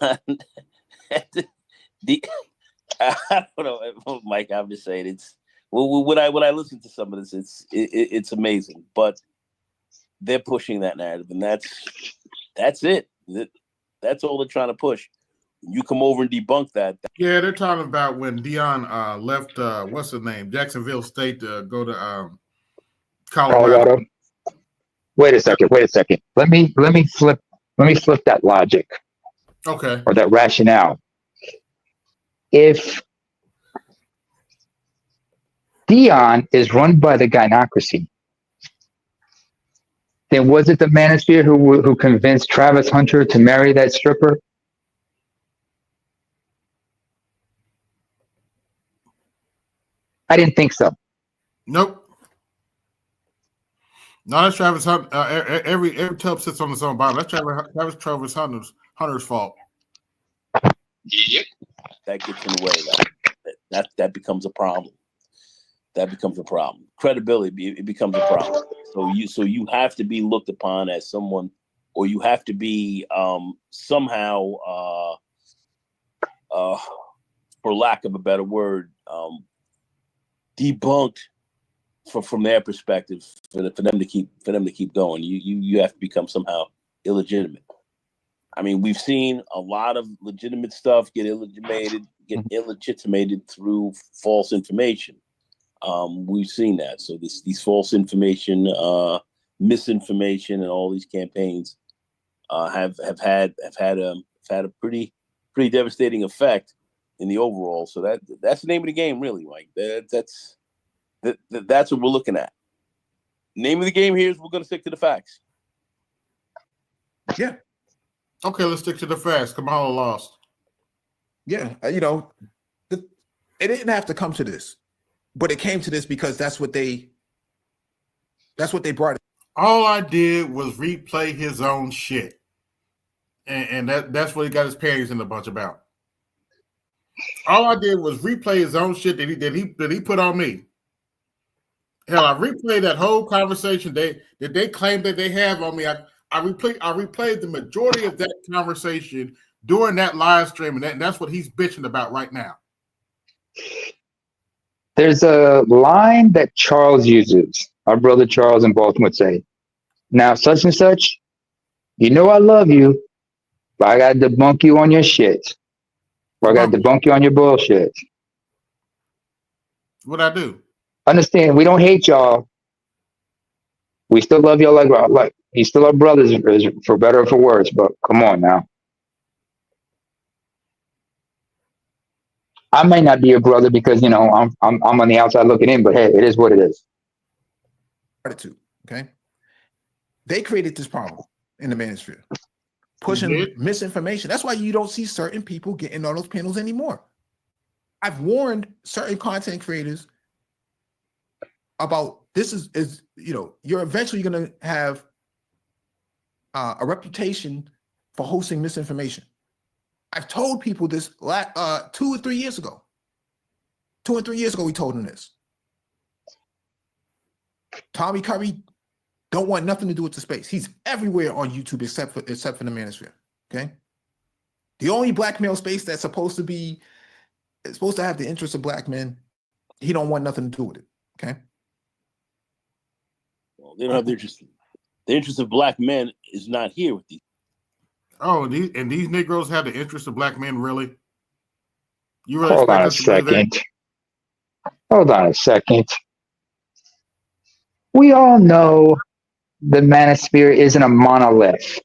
I don't know, Mike. I'm just saying it's when I listen to some of this, it's amazing. But they're pushing that narrative, and that's it. That's all they're trying to push. You come over and debunk that. Yeah, they're talking about when Deion left. What's his name? Jacksonville State to go to Colorado. Wait a second. Let me flip that logic. Okay. Or that rationale. If Deion is run by the gynocracy, then was it the manosphere who convinced Travis Hunter to marry that stripper? I didn't think so. Nope. No, that's Travis Hunter. Every tub sits on its own bottom. That's Travis Hunter's fault. Yep. That gets in the way. That becomes a problem. That becomes a problem. Credibility, it becomes a problem. So you have to be looked upon as someone, or you have to be somehow, for lack of a better word, debunked from their perspective for them to keep going. You have to become somehow illegitimate. I mean, we've seen a lot of legitimate stuff get illegitimated through false information. We've seen that. So these false information, misinformation, and all these campaigns have had a pretty devastating effect in the overall. So that's the name of the game, really, Mike. That's what we're looking at. Name of the game here is we're going to stick to the facts. Yeah. Okay, let's stick to the facts. Kamala lost. Yeah, it didn't have to come to this, but it came to this because that's what they brought it. All I did was replay his own shit, and that's what he got his panties in a bunch about. All I did was replay his own shit that he put on me. Hell, I replayed that whole conversation they claim that they have on me. I replayed the majority of that conversation during that live stream, and that's what he's bitching about right now. There's a line that Charles uses. Our brother Charles in Baltimore would say, "Now, such and such, you know I love you, but I got to debunk you on your shit. Or I got to debunk you on your bullshit." What'd I do? Understand, we don't hate y'all. We still love y'all like you still our brothers, for better or for worse. But come on now. I may not be your brother because I'm on the outside looking in, but hey, it is what it is. Okay, they created this problem in the manosphere, pushing misinformation. That's why you don't see certain people getting on those panels anymore. I've warned certain content creators about this is you're eventually going to have a reputation for hosting misinformation. I've told people this 2 or 3 years ago. 2 or 3 years ago, we told them this. Tommy Curry don't want nothing to do with the space. He's everywhere on YouTube except for the manosphere. Okay, the only black male space that's supposed to have the interests of black men, he don't want nothing to do with it. Okay. Well, they don't have the interest. The interest of black men is not here with these. Oh, these Negroes have the interest of black men, really? You really Hold expect on a us to believe that? second. Hold on a second. We all know the manosphere isn't a monolith.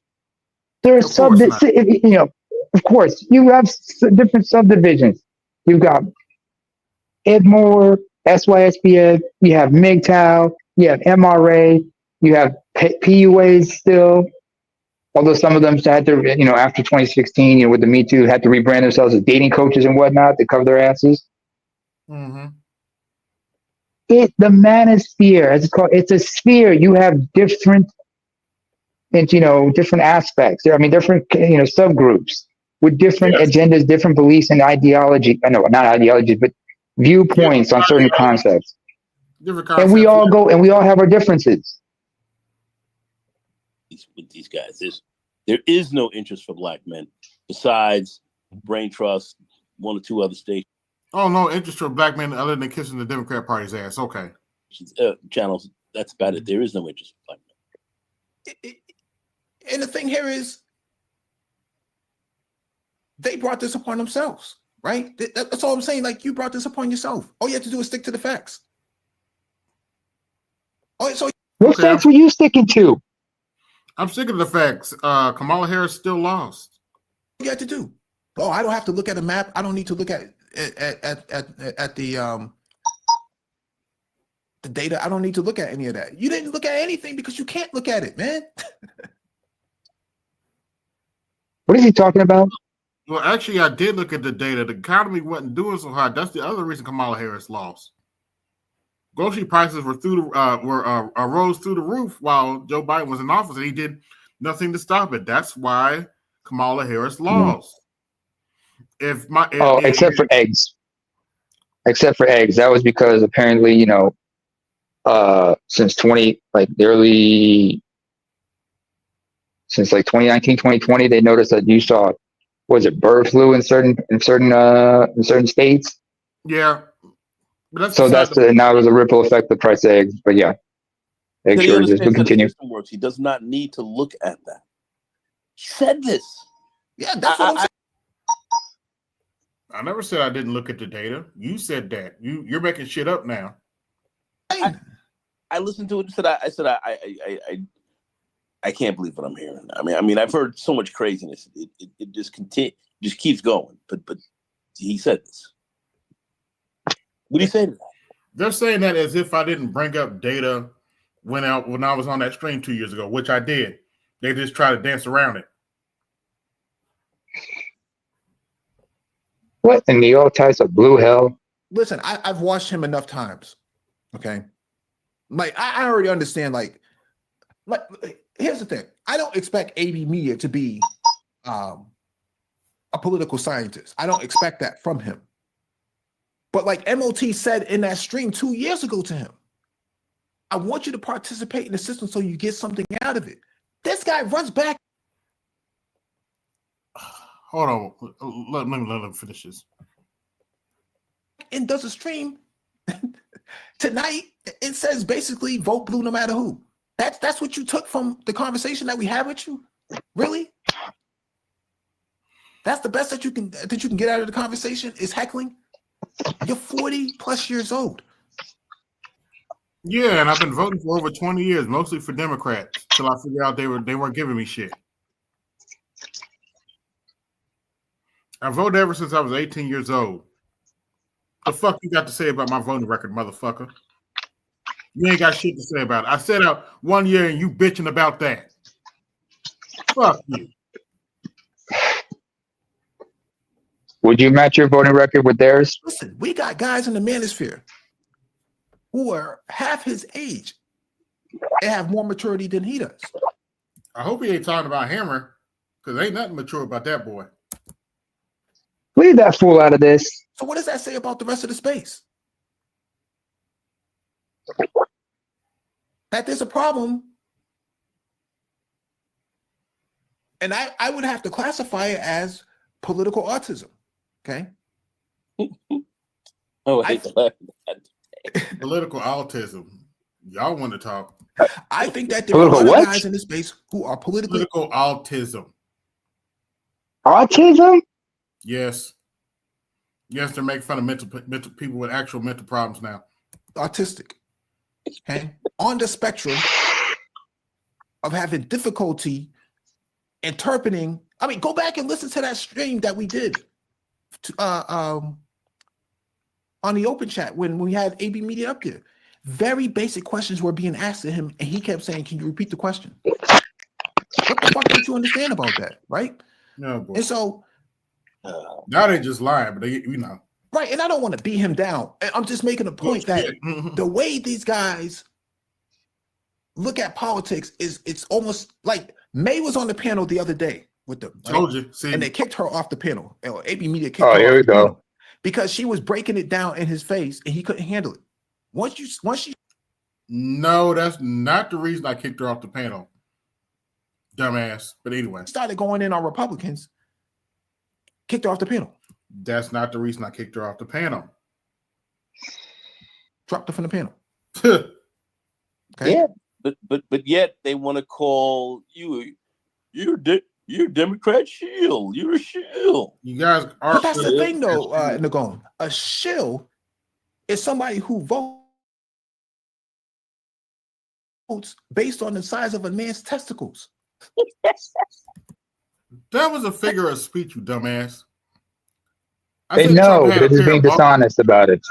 There's of course, you have different subdivisions. You've got Edmore, SYSBF, you have MGTOW, you have MRA, you have PUAs still. Although some of them had to, after 2016, with the Me Too, had to rebrand themselves as dating coaches and whatnot to cover their asses. Mm-hmm. The manosphere, as it's called, it's a sphere. You have different, different aspects. I mean, different, subgroups with different agendas, different beliefs and ideology. I know, not ideology, but viewpoints on certain concepts. And we all have our differences. With these guys, there is no interest for black men besides Brain Trust, 1 or 2 other stations. Oh, no interest for black men other than kissing the Democrat Party's ass. Okay. Channels, that's about it. There is no interest for black men. And the thing here is, they brought this upon themselves, right? That's all I'm saying. Like, you brought this upon yourself. All you have to do is stick to the facts. What facts were you sticking to? I'm sticking to the facts. Kamala Harris still lost. What you have to do? Oh, I don't have to look at a map. I don't need to look at the data. I don't need to look at any of that. You didn't look at anything because you can't look at it, man. What is he talking about? Well, actually, I did look at the data. The economy wasn't doing so hot. That's the other reason Kamala Harris lost. Grocery prices were rose through the roof while Joe Biden was in office, and he did nothing to stop it. That's why Kamala Harris lost. Except for eggs. Except for eggs. That was because apparently, since 2019, 2020, they noticed that you saw, bird flu in certain states. Yeah. But now there's a ripple effect the price of eggs. But yeah, egg shortages will continue. He does not need to look at that. He said this. Yeah, that's what I'm saying. I never said I didn't look at the data. You said that. You're making shit up now. I listened to it and said I can't believe what I'm hearing. I mean I've heard so much craziness. It just keeps going. But he said this. What do you say to that? They're saying that as if I didn't bring up data when I was on that stream 2 years ago, which I did. They just try to dance around it. What in the old types of blue hell? Listen, I've watched him enough times. Okay. Like, I already understand, like here's the thing. I don't expect AB Media to be a political scientist. I don't expect that from him. But like MOT said in that stream 2 years ago to him, I want you to participate in the system so you get something out of it. This guy runs back. Hold on. Let him finish this. And does a stream tonight. It says basically vote blue no matter who. That's what you took from the conversation that we had with you? Really? That's the best that you can get out of the conversation is heckling? You're 40 plus years old. Yeah, and I've been voting for over 20 years, mostly for Democrats, till I figured out they weren't giving me shit. I voted ever since I was 18 years old. The fuck you got to say about my voting record, motherfucker? You ain't got shit to say about it. I set out 1 year and you bitching about that. Fuck you. Would you match your voting record with theirs? Listen, we got guys in the manosphere who are half his age and have more maturity than he does. I hope he ain't talking about Hammer, because ain't nothing mature about that boy. Leave that fool out of this. So what does that say about the rest of the space? That there's a problem. And I would have to classify it as political autism. Okay. Political autism. Y'all want to talk. I think that there are a lot of guys in this space who are political autism. Autism? Yes. Yes, they're making fun of mental people with actual mental problems now. Autistic. Okay. On the spectrum of having difficulty interpreting. I mean, go back and listen to that stream that we did on the open chat when we had AB Media up there. Very basic questions were being asked of him, and he kept saying, "Can you repeat the question?" What the fuck don't you understand about that, right? No, boy. And so now they just lying, but they, right. And I don't want to beat him down. I'm just making a point that the way these guys look at politics is it's almost like May was on the panel the other day with them. Right? Told you. See? And they kicked her off the panel. AB Media kicked her Oh, off here we the go. panel because she was breaking it down in his face and he couldn't handle it. Once she No, that's not the reason I kicked her off the panel. Dumbass. But anyway. Started going in on Republicans, kicked her off the panel. That's not the reason I kicked her off the panel. Dropped her from the panel. Okay. Yeah, but yet they want to call you're Democrat shield. You're a shield. You guys are. But that's the thing, though, Nagon. A shield is somebody who votes based on the size of a man's testicles. That was a figure of speech, you dumbass. They know, but they're just being dishonest about it.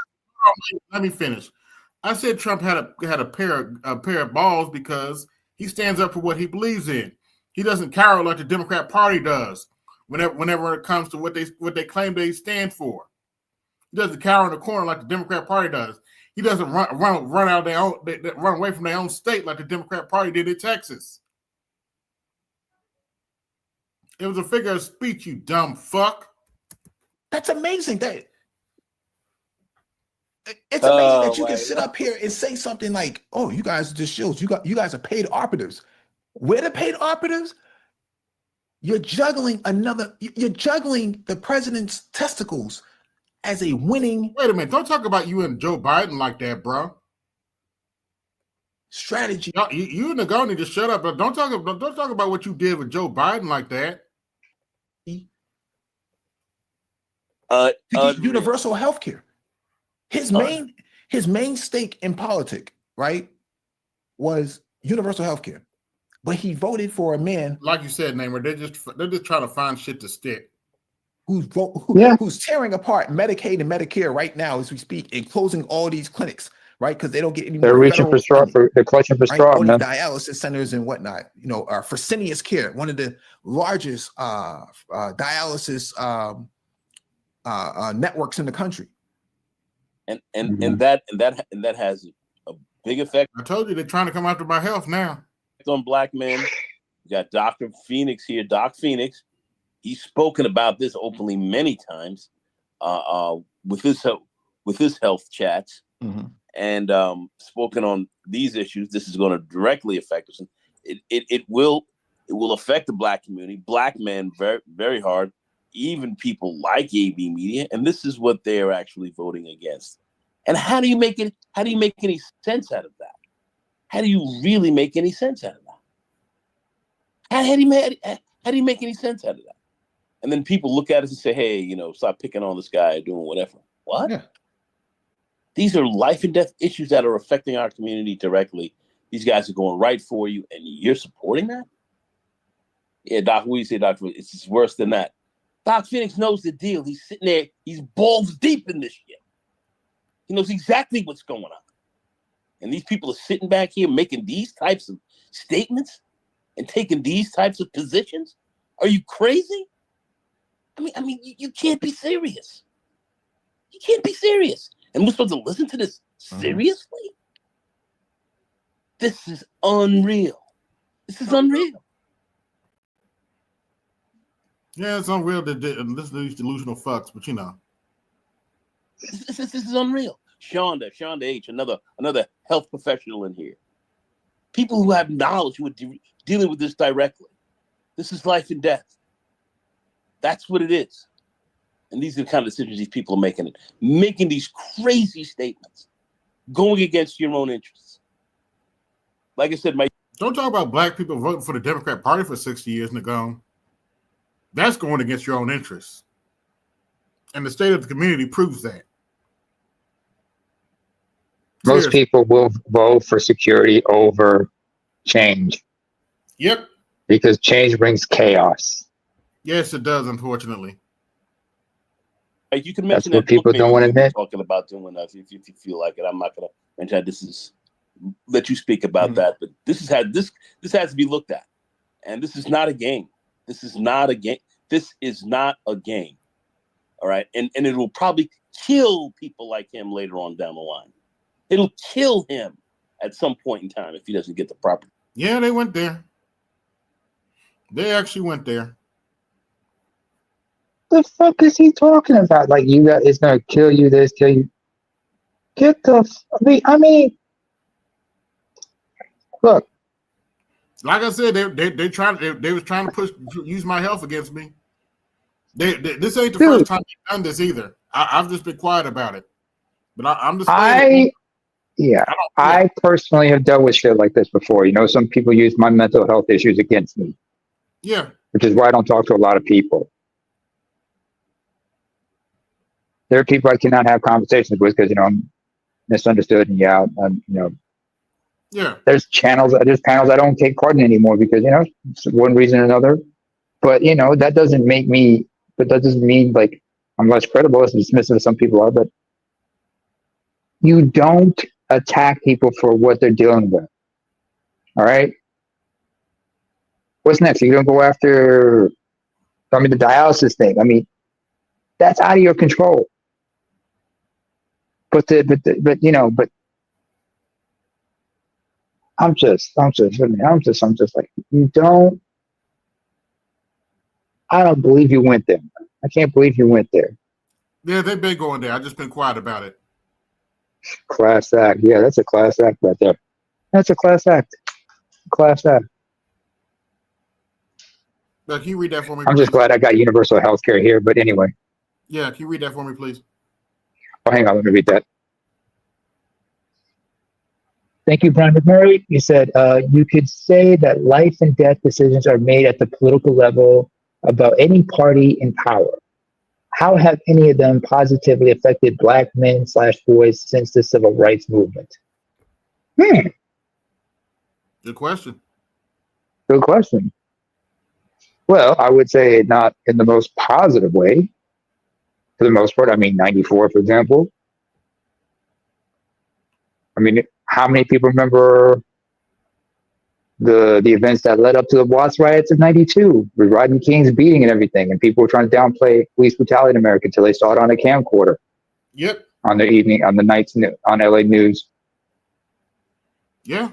Let me finish. I said Trump had a pair of balls because he stands up for what he believes in. He doesn't cower like the Democrat Party does. Whenever it comes to what they claim they stand for, he doesn't cower in the corner like the Democrat Party does. He doesn't run out of run away from their own state like the Democrat Party did in Texas. It was a figure of speech, you dumb fuck. That's amazing. It's amazing that you can sit up here and say something like, "Oh, you guys are just shills. You guys are paid operatives." We're the paid operatives. You're juggling the president's testicles as a winning. Wait a minute! Don't talk about you and Joe Biden like that, bro. Strategy. You and Nagon need to shut up. But don't talk about what you did with Joe Biden like that. Universal health care. His main stake in politics, right, was universal health care. But he voted for a man, like you said, Namer. They're just trying to find shit to stick. Who's tearing apart Medicaid and Medicare right now as we speak, and closing all these clinics, right? Because they don't get any. They're reaching for straw. They're clutching for straw. All these dialysis centers and whatnot. Fresenius Care, one of the largest dialysis networks in the country. And that has a big effect. I told you they're trying to come after my health now. On black men. You got Dr. Phoenix here, Doc Phoenix, He's spoken about this openly many times with his health chats, and spoken on these issues. This is going to directly affect us. It will affect the Black community, Black men, very, very hard. Even people like AB Media, and this is what they are actually voting against. And how do you make it? How do you make any sense out of that? How do you really make any sense out of that? How do you make any sense out of that? And then people look at us and say, "Hey, stop picking on this guy, doing whatever." What? Yeah. These are life and death issues that are affecting our community directly. These guys are going right for you, and you're supporting that? Yeah, Doc, what do you say, Doc? It's worse than that. Doc Phoenix knows the deal. He's sitting there. He's balls deep in this shit. He knows exactly what's going on. And these people are sitting back here making these types of statements and taking these types of positions. Are you crazy? I mean, you can't be serious. You can't be serious. And we're supposed to listen to this seriously? This is unreal. This is unreal. Yeah, it's unreal to listen to these delusional fucks, but This is unreal. Shonda H, another health professional in here. People who have knowledge who are dealing with this directly. This is life and death. That's what it is. And these are the kind of decisions these people are making these crazy statements, going against your own interests. Like I said, don't talk about Black people voting for the Democrat Party for 60 years, Nagone. That's going against your own interests. And the state of the community proves that. Most people will vote for security over change. Yep. Because change brings chaos. Yes, it does, unfortunately. You can mention that's what people don't want to admit. Talking about doing that if you feel like it. I'm not going to mention that. This is let you speak about that, but this has to be looked at, and this is not a game. This is not a game. This is not a game. All right, and it will probably kill people like him later on down the line. It'll kill him at some point in time if he doesn't get the proper. Yeah, they went there. They actually went there. The fuck is he talking about? Like it's gonna kill you, this, kill you. Get the I mean look. Like I said, they was trying to use my health against me. This ain't the first time they've done this either. I've just been quiet about it. But I'm just I personally have dealt with shit like this before. Some people use my mental health issues against me. Yeah. Which is why I don't talk to a lot of people. There are people I cannot have conversations with because I'm misunderstood and yeah. There's panels I don't take part in anymore because one reason or another. But that doesn't mean like I'm less credible as dismissive as some people are. But you don't attack people for what they're dealing with. All right. What's next? You're gonna go after the dialysis thing. I mean, that's out of your control. But I'm just like, you don't. I don't believe you went there. I can't believe you went there. Yeah, they've been going there. I've just been quiet about it. Class act. Yeah, that's a class act right there. That's a class act. Class act. Can you read that for me? I'm just glad I got universal health care here. But anyway. Yeah, can you read that for me, please? Oh, hang on. Let me read that. Thank you, Brian McMurray. You said, you could say that life and death decisions are made at the political level about any party in power. How have any of them positively affected Black men / boys since the civil rights movement? Good question. Good question. Well, I would say not in the most positive way. For the most part, 94, for example. How many people remember the events that led up to the Watts riots of 92 with Rodney King's beating and everything, and people were trying to downplay police brutality in America until they saw it on a camcorder. Yep. On the nights on LA News. Yeah.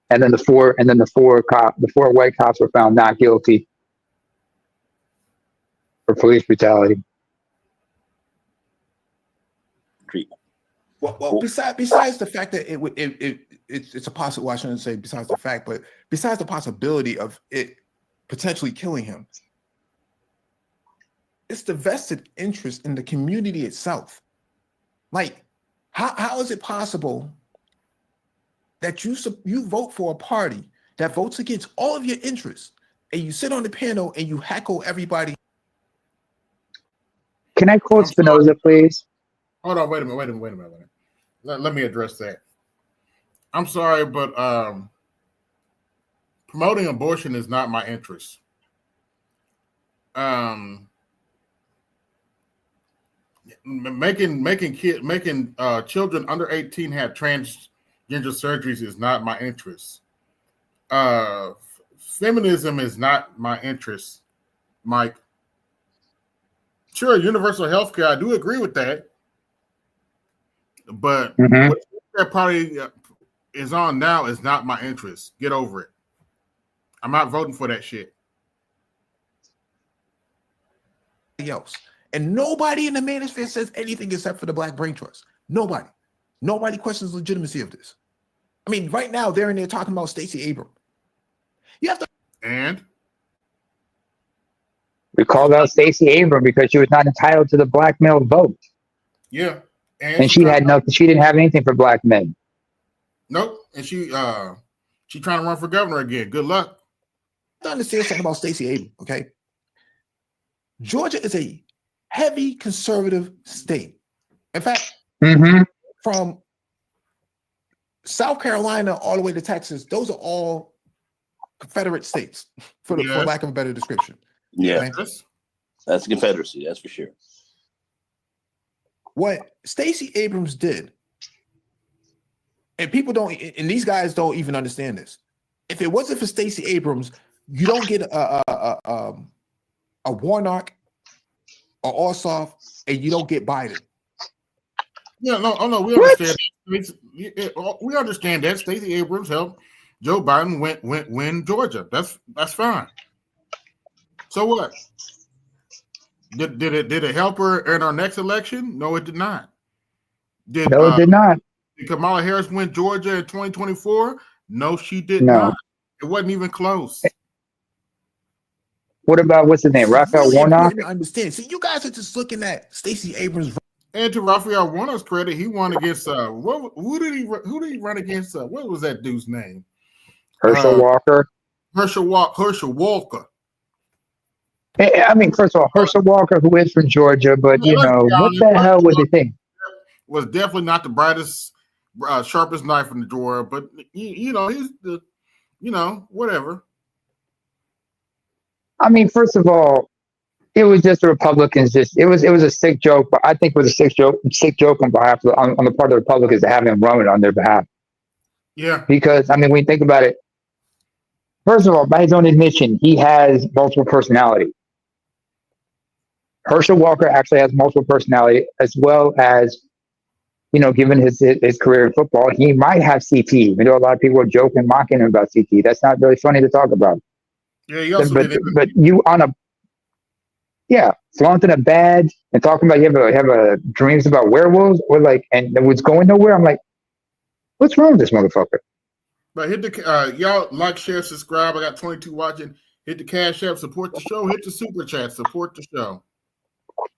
And then the four white cops were found not guilty for police brutality. Well, besides the fact that it's a possible. I shouldn't say besides the fact, but besides the possibility of it potentially killing him, it's the vested interest in the community itself. Like, how is it possible that you vote for a party that votes against all of your interests, and you sit on the panel and you heckle everybody? Can I quote Spinoza, please? Hold on, wait a minute. Let me address that. I'm sorry, but promoting abortion is not my interest. Making children under 18 have transgender surgeries is not my interest. Feminism is not my interest, Mike. Sure, universal health care, I do agree with that. But what that party is on now is not my interest. Get over it. I'm not voting for that shit. Else. And nobody in the manosphere says anything except for the Black Brain Trust. Nobody questions the legitimacy of this. I mean, right now they're in there talking about Stacey Abrams. You have to. And we called out Stacey Abrams because she was not entitled to the black male vote. Yeah, and she had nothing. She didn't have anything for black men. Nope, and she trying to run for governor again. Good luck. I understand something about Stacey Abrams. Okay, Georgia is a heavy conservative state. In fact, from South Carolina all the way to Texas, those are all Confederate states, for lack of a better description. Yeah, okay? That's a Confederacy, that's for sure. What Stacey Abrams did, and people don't, and these guys don't even understand this. If it wasn't for Stacey Abrams, you don't get a Warnock or Ossoff, and you don't get Biden. Yeah, no, we understand. We understand that Stacey Abrams helped Joe Biden win Georgia. That's fine. So what? Did it help her in our next election? No, it did not. It did not. Did Kamala Harris win Georgia in 2024? No, she did not. It wasn't even close. What about what's his name? Raphael Warnock? I understand. See, you guys are just looking at Stacey Abrams. And to Raphael Warnock's credit, he won against who did he run against? What was that dude's name? Herschel Walker. Herschel Walker. I mean, first of all, Herschel Walker, who is from Georgia, but what the hell would they think? Was definitely not the brightest, sharpest knife in the drawer, but he's the, whatever. I mean, first of all, it was just the Republicans. It was a sick joke, but I think it was a sick joke on behalf of, on the part of the Republicans to have him run it on their behalf. Yeah. Because I mean, when you think about it, first of all, by his own admission, he has multiple personality. Herschel Walker actually has multiple personality, as well as, given his career in football, he might have CT. Even though a lot of people are joking, mocking him about CT, that's not really funny to talk about. Yeah, he also but you flaunting a badge and talking about you have a dreams about werewolves or and what's going nowhere. I'm like, what's wrong with this motherfucker? But hit the y'all like, share, subscribe. I got 22 watching. Hit the Cash App, support the show. Hit the Super Chat, support the show.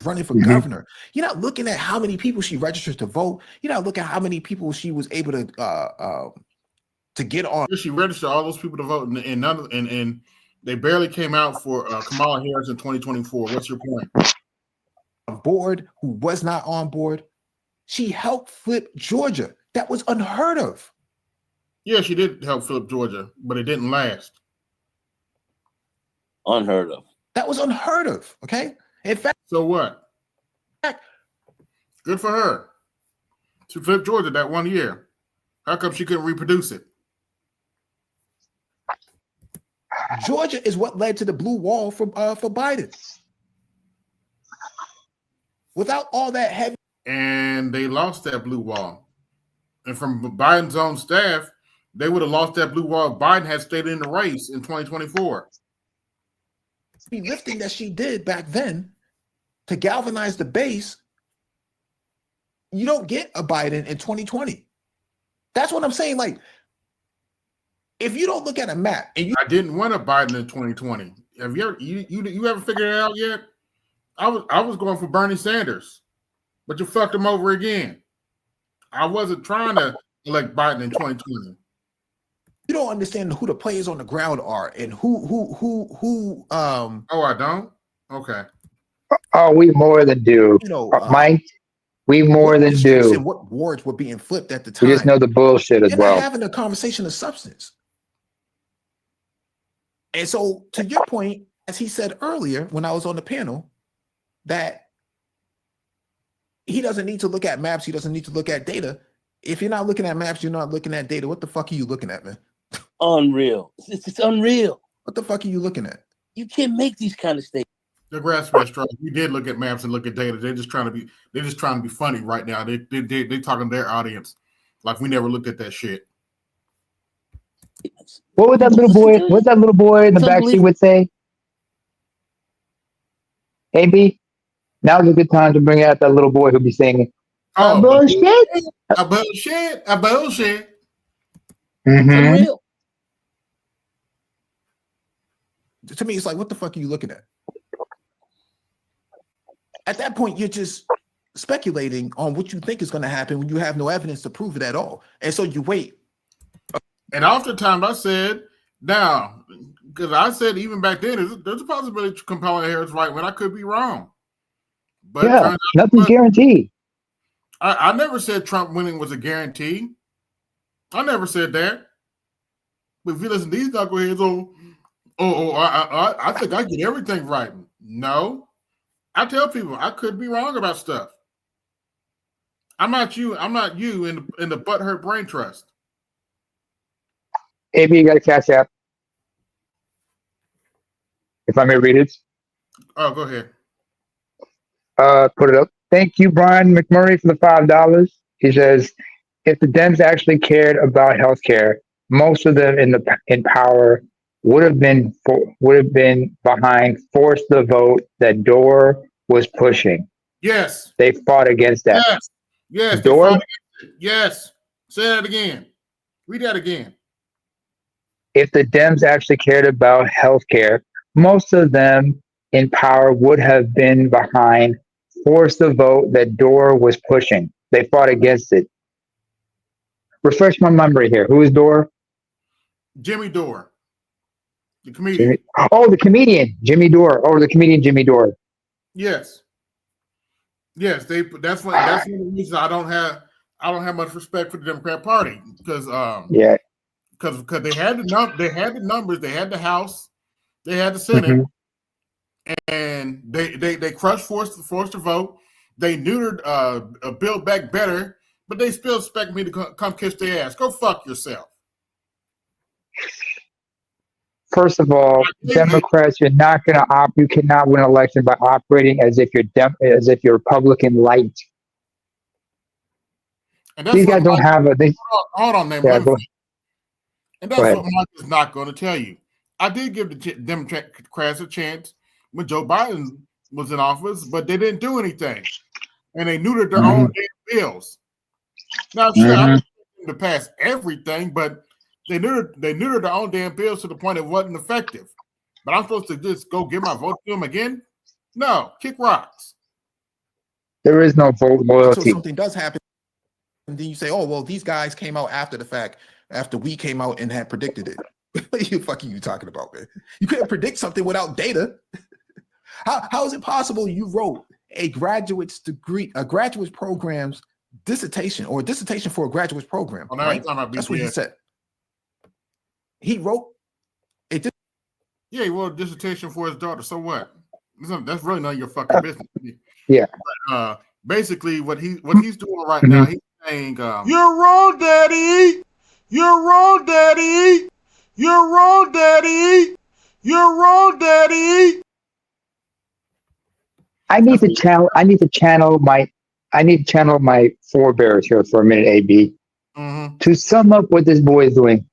Running for governor, you're not looking at how many people she registers to vote. You're not looking at how many people she was able to get on. She registered all those people to vote, and they barely came out for Kamala Harris in 2024. What's your point? On board, who was not on board, she helped flip Georgia. That was unheard of. Yeah, she did help flip Georgia, but it didn't last. Unheard of. That was unheard of. Okay. In fact, so what? Good for her. She flipped Georgia that 1 year. How come she couldn't reproduce it? Georgia is what led to the blue wall for Biden. Without all that heavy, and they lost that blue wall. And from Biden's own staff, they would have lost that blue wall if Biden had stayed in the race in 2024. The lifting that she did back then to galvanize the base, you don't get a Biden in 2020. That's what I'm saying. Like, if you don't look at a map and I didn't want a Biden in 2020. Have you ever you ever figured it out yet? I was going for Bernie Sanders, but you fucked him over again. I wasn't trying to elect Biden in 2020. You don't understand who the players on the ground are and who Oh, I don't? Okay. Oh, we more than do. Mike, we more than do. And what wards were being flipped at the We time. just know the bullshit as They're well. not having a conversation of substance. And so, to your point, as he said earlier when I was on the panel, that he doesn't need to look at maps, he doesn't need to look at data. If you're not looking at maps, you're not looking at data. What the fuck are you looking at, man? Unreal. It's unreal. What the fuck are you looking at? You can't make these kind of statements. The grass restaurant. We did look at maps and look at data. They're just trying to be funny right now. They talking to their audience like we never looked at that shit. What would that little boy? What's that little boy in the backseat would say? AB, now's a good time to bring out that little boy who'll be singing. Oh, bullshit! A bullshit! A bullshit! Mm-hmm. Unreal. To me, it's like, what the fuck are you looking at? At that point, you're just speculating on what you think is going to happen when you have no evidence to prove it at all. And so you wait. And oftentimes I said, now, because I said even back then, there's a possibility Kamala Harris right when I could be wrong. But yeah, nothing's guaranteed. I never said Trump winning was a guarantee. I never said that. But if you listen to these knuckleheads, I think I get everything right. No. I tell people I could be wrong about stuff. I'm not you in the butthurt brain trust. AB, you got a cash app. If I may read it. Oh, go ahead. Put it up. Thank you, Brian McMurray, for the $5. He says, if the Dems actually cared about healthcare, most of them in power would have been behind force the vote that Dore was pushing. Yes. They fought against that. Yes. Yes. Dore? Yes. Say that again. Read that again. If the Dems actually cared about healthcare, most of them in power would have been behind force the vote that Dore was pushing. They fought against it. Refresh my memory here. Who is Dore? Jimmy Dore. The comedian. The comedian, Jimmy Dore. Oh, the comedian Jimmy Dore. Yes. Yes, that's one of the reasons I don't have much respect for the Democrat Party because because they had the numbers, they had the House, they had the Senate, and they crushed forced to vote. They neutered Build Back Better, but they still expect me to come kiss their ass. Go fuck yourself. First of all, Democrats, you cannot win an election by operating as if you're Republican light. These guys don't have a. Hold on, man. Yeah, and that's what Mike is not going to tell you. I did give the Democrats a chance when Joe Biden was in office, but they didn't do anything, and they neutered their own damn bills. Now, sure, I didn't them to pass everything, but they neutered their own damn bills to the point it wasn't effective. But I'm supposed to just go give my vote to them again? No, kick rocks. There is no vote loyalty. So something does happen, and then you say, "Oh, well, these guys came out after the fact, after we came out and had predicted it." What the fuck are you talking about, man? You couldn't predict something without data. How is it possible you wrote a graduate's program's dissertation or a dissertation for a graduate's program? Right? That's what he said. He wrote a he wrote a dissertation for his daughter. So what? That's really none of your fucking business. Yeah. But, basically, what he's doing right now, he's saying, "You're wrong, Daddy. You're wrong, Daddy. You're wrong, Daddy. You're wrong, Daddy." I need to channel my forebears here for a minute, AB, to sum up what this boy is doing.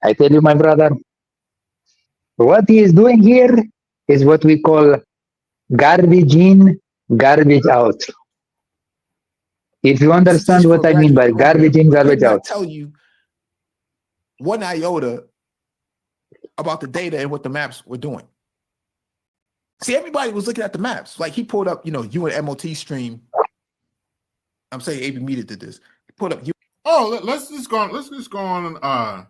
I tell you, my brother, what he is doing here is what we call Garbage in, garbage out. If you understand what I mean by garbage in, garbage out. Tell you one iota about the data and what the maps were doing. See, everybody was looking at the maps. Like he pulled up, you and MOT stream. I'm saying AB Media did this. He pulled up you. Oh, let's just go on and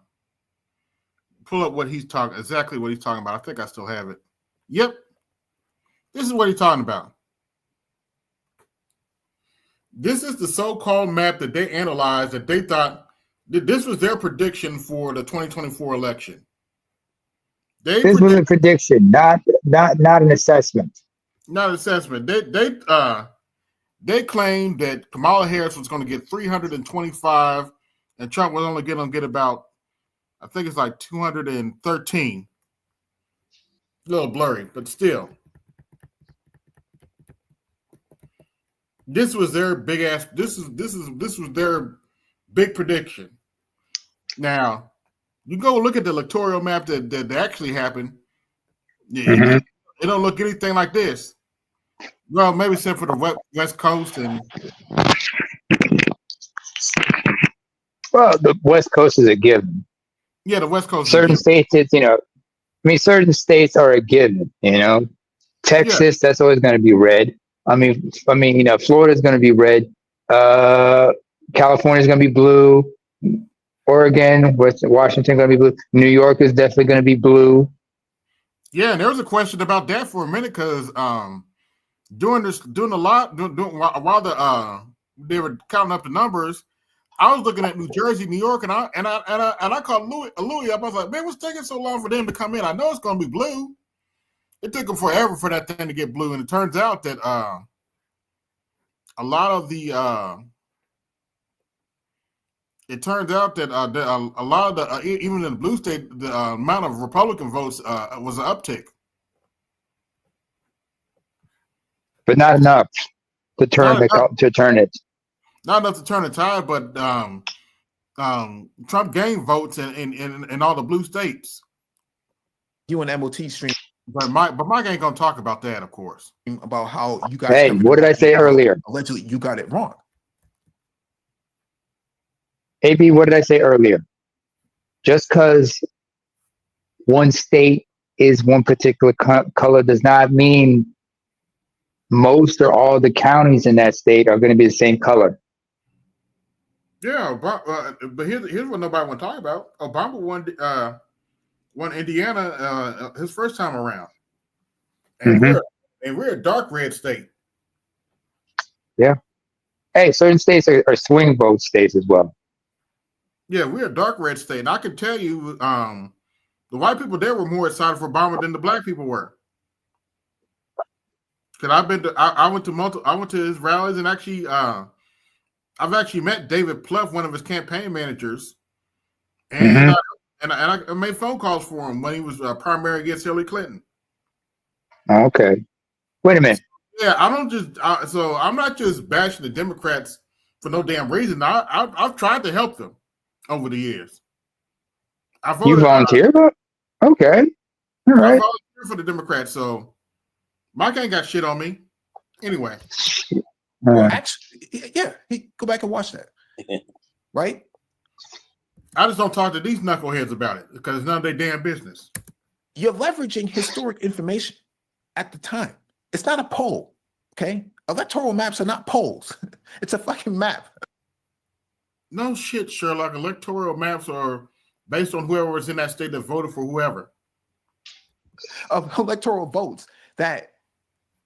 pull up what he's talking exactly what he's talking about. I think I still have it. Yep. This is what he's talking about. This is the so-called map that they analyzed that they thought that this was their prediction for the 2024 election. This was a prediction, not an assessment. Not an assessment. They claimed that Kamala Harris was going to get 325, and Trump was only going to get about, I think it's like 213. A little blurry, but still. This was their big ass. This was their big prediction. Now, you go look at the electoral map that actually happened. Yeah, it don't look anything like this. Well, maybe except for the West Coast and. Well, the West Coast is a given. Yeah, the West Coast. Certain states, certain states are a given. Texas, that's always going to be red. Florida's going to be red. California's going to be blue. Oregon, Washington going to be blue. New York is definitely going to be blue. Yeah, and there was a question about that for a minute because while they were counting up the numbers, I was looking at New Jersey, New York, and I called Louis. I was like, man, what's taking so long for them to come in? I know it's going to be blue. It took them forever for that thing to get blue, and it turns out that a lot of the even in the blue state, the amount of Republican votes was an uptick, but not enough to turn it. Not enough to turn the tide, but Trump gained votes in all the blue states. You and MOT stream. But Mike ain't gonna talk about that, of course. About how you guys. Hey, what did I say earlier? Allegedly, you got it wrong. AB, what did I say earlier? Just because one state is one particular color does not mean most or all the counties in that state are going to be the same color. Yeah, but here's what nobody want to talk about. Obama won Indiana his first time around, and we're a dark red state. Yeah. Hey, certain states are swing vote states as well. Yeah, we're a dark red state, and I can tell you, the white people there were more excited for Obama than the black people were. Because I went to his rallies, and actually, I've actually met David Plouffe, one of his campaign managers, and I made phone calls for him when he was primary against Hillary Clinton. Okay, wait a minute. Yeah, I don't just so I'm not just bashing the Democrats for no damn reason. I've tried to help them over the years. You volunteered? Okay, all right. I volunteered for the Democrats, so Mike ain't got shit on me. Anyway. Well, actually, yeah, go back and watch that. Right? I just don't talk to these knuckleheads about it because it's none of their damn business. You're leveraging historic information at the time. It's not a poll, okay? Electoral maps are not polls. It's a fucking map. No shit, Sherlock. Electoral maps are based on whoever was in that state that voted for whoever. Of electoral votes that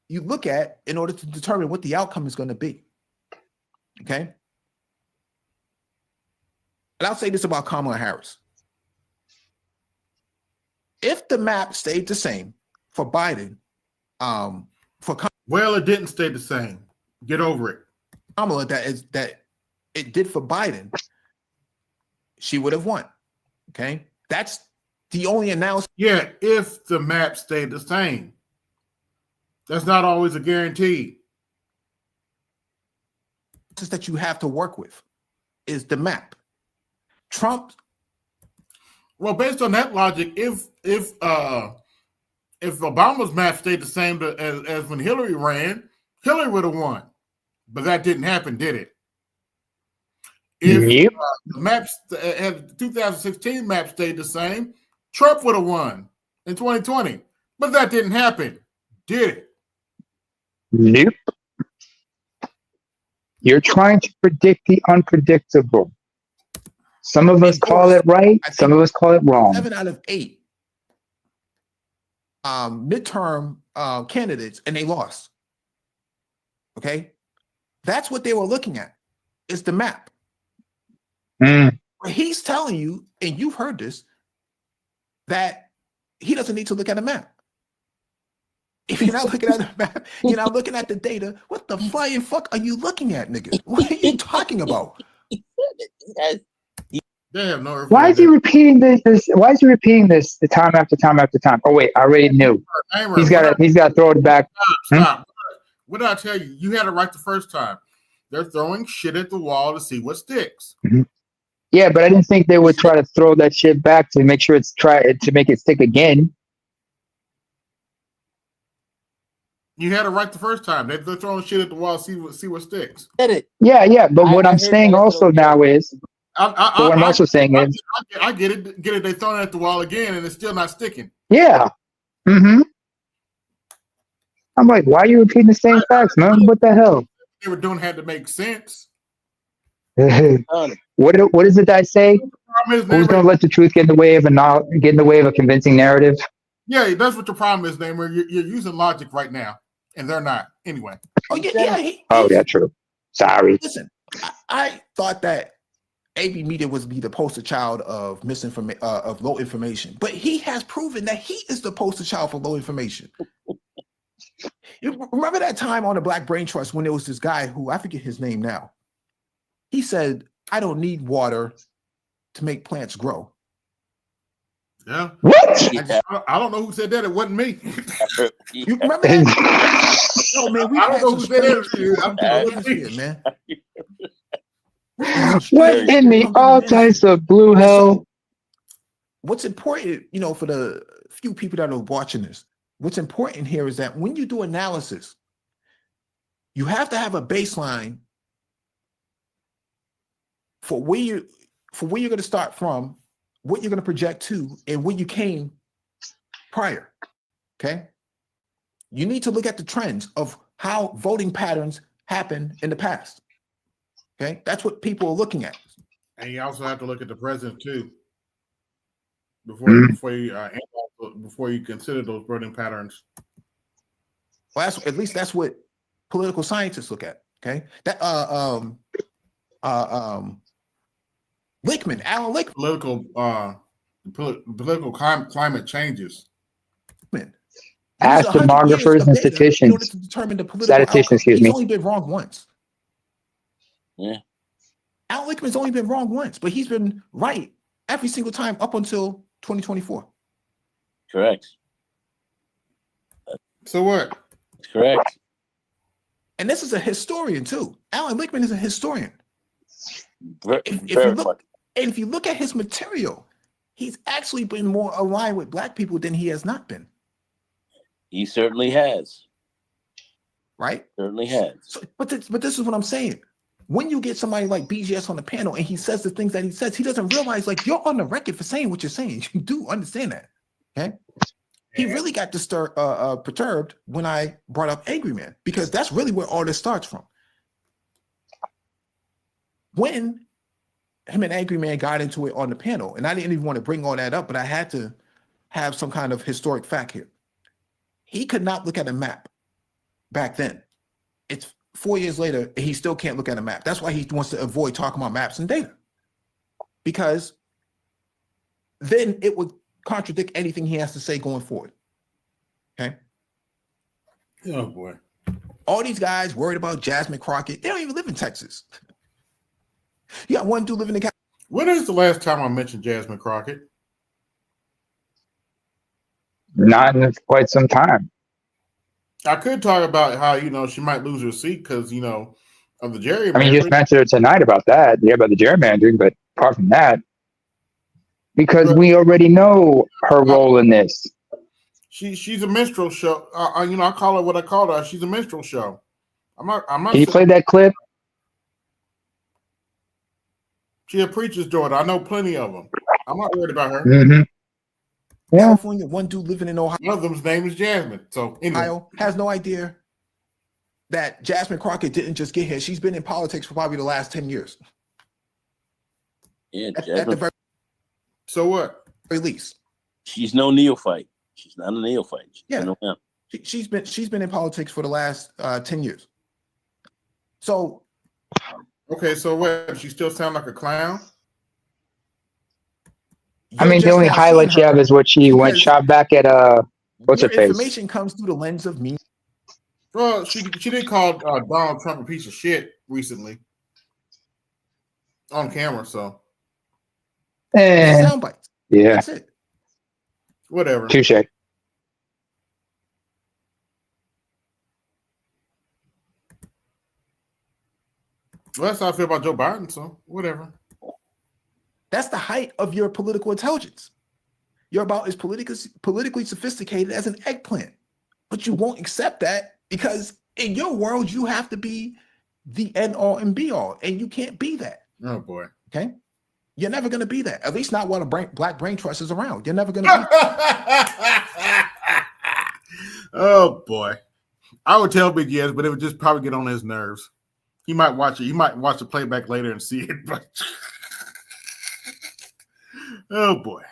you look at in order to determine what the outcome is going to be. Okay? And I'll say this about Kamala Harris. If the map stayed the same for Biden, well, it didn't stay the same. Get over it. Kamala, that it did for Biden, she would have won. Okay? That's the only announcement. Yeah, if the map stayed the same. That's not always a guarantee. That you have to work with is the map. Trump. Well, based on that logic, if if Obama's map stayed the same as when Hillary ran, Hillary would have won. But that didn't happen, did it? If the maps, the 2016 map stayed the same, Trump would have won in 2020. But that didn't happen, did it? Nope. You're trying to predict the unpredictable. Some of us call it right, some of us call it wrong. 7 out of 8 midterm candidates, and they lost. Okay? That's what they were looking at. It's the map. He's telling you, and you've heard this, that he doesn't need to look at a map. If you're not looking at the map, you're not looking at the data, what the flying fuck are you looking at, nigga? What are you talking about? Damn, no. Why is he repeating this? Why is he repeating this time after time after time? Oh wait, I already knew. He's got to throw it back. Stop. What did I tell you? You had it right the first time. They're throwing shit at the wall to see what sticks. Yeah, but I didn't think they would try to throw that shit back to make sure to make it stick again. You had it right the first time. They're throwing shit at the wall, see what sticks. Yeah. But what I'm saying also now is, what I'm also saying is, I get it. They're throwing it at the wall again, and it's still not sticking. Yeah. I'm like, why are you repeating the same facts, man? What the hell? They were doing had to make sense. What is it that I say? Who's going to let the truth get in the way of a convincing narrative? Yeah, that's what your problem is, Namer. You're using logic right now, and they're not. Anyway. Yeah, true. Sorry. Listen, I thought that AB Media was be the poster child of misinformation, of low information, but he has proven that he is the poster child for low information. You remember that time on the Black Brain Trust when there was this guy who, I forget his name now. He said, I don't need water to make plants grow. Yeah. What? I don't know who said that. It wasn't me. You remember that? No, man, we I don't know who said that. Man. What in the all types of blue hell? What's important, for the few people that are watching this, what's important here is that when you do analysis, you have to have a baseline for where you're going to start from, what you're going to project to, and where you came prior. Okay? You need to look at the trends of how voting patterns happened in the past. Okay? That's what people are looking at. And you also have to look at the present too. Before you consider those voting patterns. Well, at least that's what political scientists look at. Okay? That Alan Lickman. Political climate changes. Ask demographers and statisticians. To determine the political outcome. He's only been wrong once. Yeah. Alan Lickman's only been wrong once, but he's been right every single time up until 2024. Correct. So what? Correct. And this is a historian too. Alan Lickman is a historian. If you look at his material, he's actually been more aligned with Black people than he has not been. He certainly has. Right? Certainly has. So, but this is what I'm saying. When you get somebody like BGS on the panel and he says the things that he says, he doesn't realize, like, you're on the record for saying what you're saying. You do understand that. Okay? He really got perturbed when I brought up Angry Man, because that's really where all this starts from. When him and Angry Man got into it on the panel, and I didn't even want to bring all that up, but I had to have some kind of historic fact here. He could not look at a map back then. It's 4 years later, and he still can't look at a map. That's why he wants to avoid talking about maps and data, because then it would contradict anything he has to say going forward. Okay? Oh, boy. All these guys worried about Jasmine Crockett, they don't even live in Texas. You got one dude living in California. When is the last time I mentioned Jasmine Crockett? Not in quite some time. I could talk about how, she might lose her seat because, of the gerrymandering. I mean, you just mentioned it tonight about that. Yeah, about the gerrymandering, but apart from that, because we already know her role in this. She's a minstrel show. I call her what I call her. She's a minstrel show. I'm not. Can you play that clip? She's a preacher's daughter. I know plenty of them. I'm not worried about her. Mm-hmm. Yeah. California, one dude living in Ohio. One of them's name is Jasmine. So anyway. Has no idea that Jasmine Crockett didn't just get here. She's been in politics for probably the last 10 years. Yeah, at the very, so what? Very least. She's no neophyte. She's not a neophyte. She's been in politics for the last 10 years. So okay, so what? She still sound like a clown? I mean, the only highlight you have is what she went shot back at what's her face? Information comes through the lens of me. Well, she did call Donald Trump a piece of shit recently on camera. So sound bites. Yeah, that's it. Whatever. Touche. Well, that's how I feel about Joe Biden. So whatever. That's the height of your political intelligence. You're about as politically sophisticated as an eggplant, but you won't accept that because in your world you have to be the end all and be all, and you can't be that. Oh boy. Okay, you're never going to be that. At least not while the Black Brain Trust is around. You're never going to be. Oh boy, I would tell Big Yes, but it would just probably get on his nerves. He might watch it. He might watch the playback later and see it. But oh boy.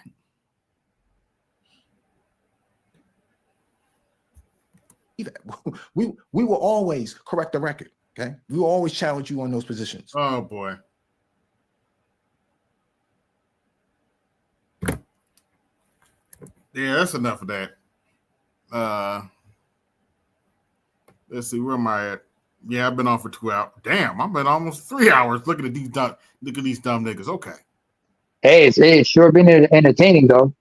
We will always correct the record. Okay, we will always challenge you on those positions. Oh boy. Yeah, that's enough of that. Let's see, where am I at? Yeah, I've been on for 2 hours. Damn, I've been almost 3 hours looking at these dumb niggas. Okay. Hey, it's sure been entertaining though.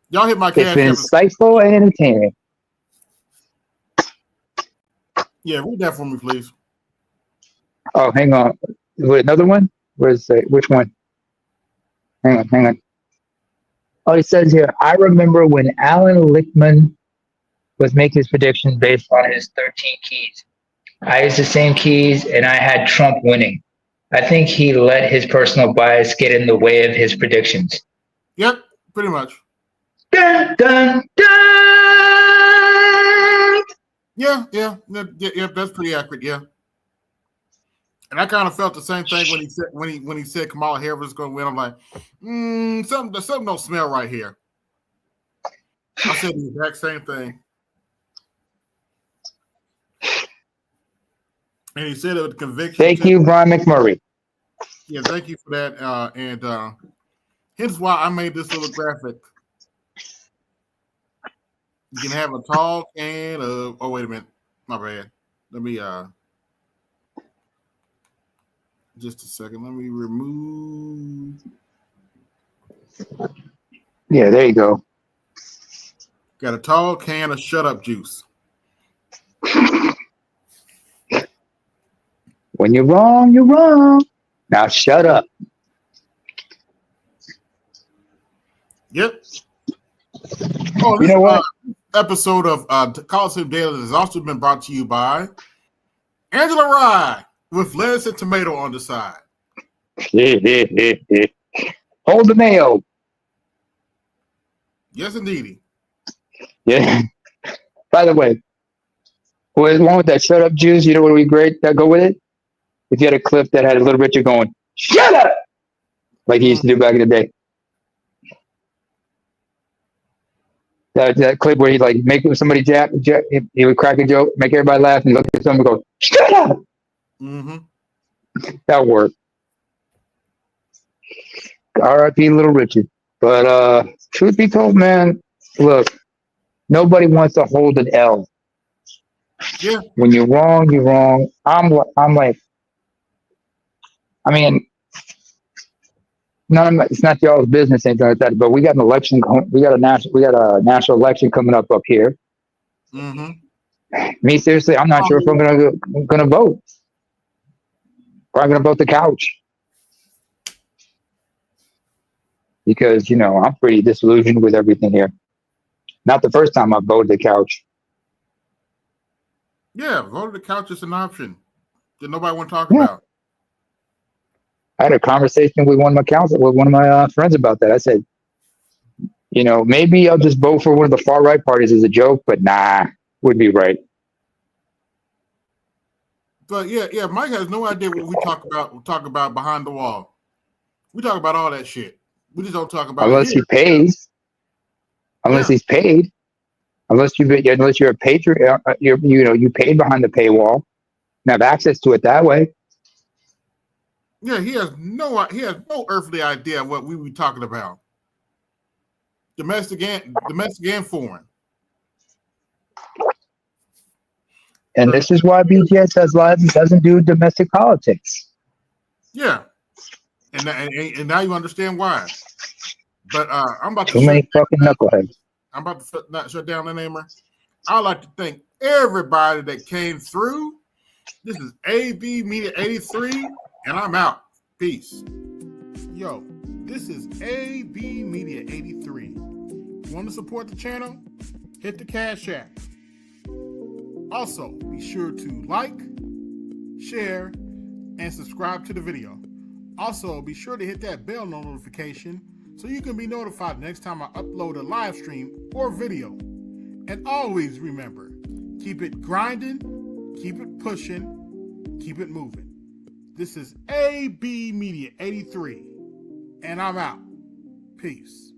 Y'all hit my cash. It's been insightful and entertaining. Yeah, read that for me, please. Oh, hang on. Wait, another one? Where's which one? Hang on. Oh, it says here, I remember when Alan Lichtman was making his predictions based on his 13 keys. I used the same keys and I had Trump winning. I think he let his personal bias get in the way of his predictions. Yep, pretty much. Dun, dun, dun! Yeah, that's pretty accurate. Yeah, and I kind of felt the same thing when he said Kamala Harris was going to win. I'm like, something don't smell right here. I said the exact same thing, and he said it with conviction. Thank you, Brian McMurray. Yeah, thank you for that. And here's why I made this little graphic. You can have a tall can of. Oh, wait a minute. My bad. Let me. Just a second. Let me remove. Yeah, there you go. Got a tall can of Shut Up juice. When you're wrong, you're wrong. Now shut up. Yep. Oh, you know what? Episode of Colosseum Daily has also been brought to you by Angela Rye with lettuce and tomato on the side. Hold the mayo. Yes, indeedy. Yeah. By the way, with one with that shut up juice, you know what would be great that go with it? If you had a clip that had a little bit, you're going, shut up! Like he used to do back in the day. That clip where he like make somebody jab, he would crack a joke, make everybody laugh, and look at someone and go, shut up! Mm-hmm. That worked. R.I.P. Little Richard. But truth be told, man, look, nobody wants to hold an L. Yeah. When you're wrong, you're wrong. I'm like, I mean, it's not y'all's business, anything like that. But we got an election. We got a national election coming up here. Mm-hmm. Me, seriously, I'm not sure if I'm gonna vote. Or I'm gonna vote the couch because I'm pretty disillusioned with everything here. Not the first time I voted the couch. Yeah, vote the couch is an option that nobody want to talk Yeah. about. I had a conversation with one of my friends about that. I said, maybe I'll just vote for one of the far right parties as a joke, but nah, would be right. But yeah, Mike has no idea what we talk about. We talk about behind the wall. We talk about all that shit. We just don't talk about Unless it here. he pays. Unless he's paid. Unless you're a patron, you paid behind the paywall and have access to it that way. Yeah, he has no earthly idea what we were talking about. Domestic and foreign. And this is why BGS doesn't do domestic politics. Yeah, and now you understand why. But I'm about to too many fucking knuckleheads. I'm about to shut down the namer. I'd like to thank everybody that came through. This is AB Media 83, and I'm out. Peace. Yo, this is AB Media 83. Want to support the channel? Hit the Cash App. Also, be sure to like, share, and subscribe to the video. Also, be sure to hit that bell notification so you can be notified next time I upload a live stream or video. And always remember, keep it grinding, keep it pushing, keep it moving. This is AB Media 83, and I'm out. Peace.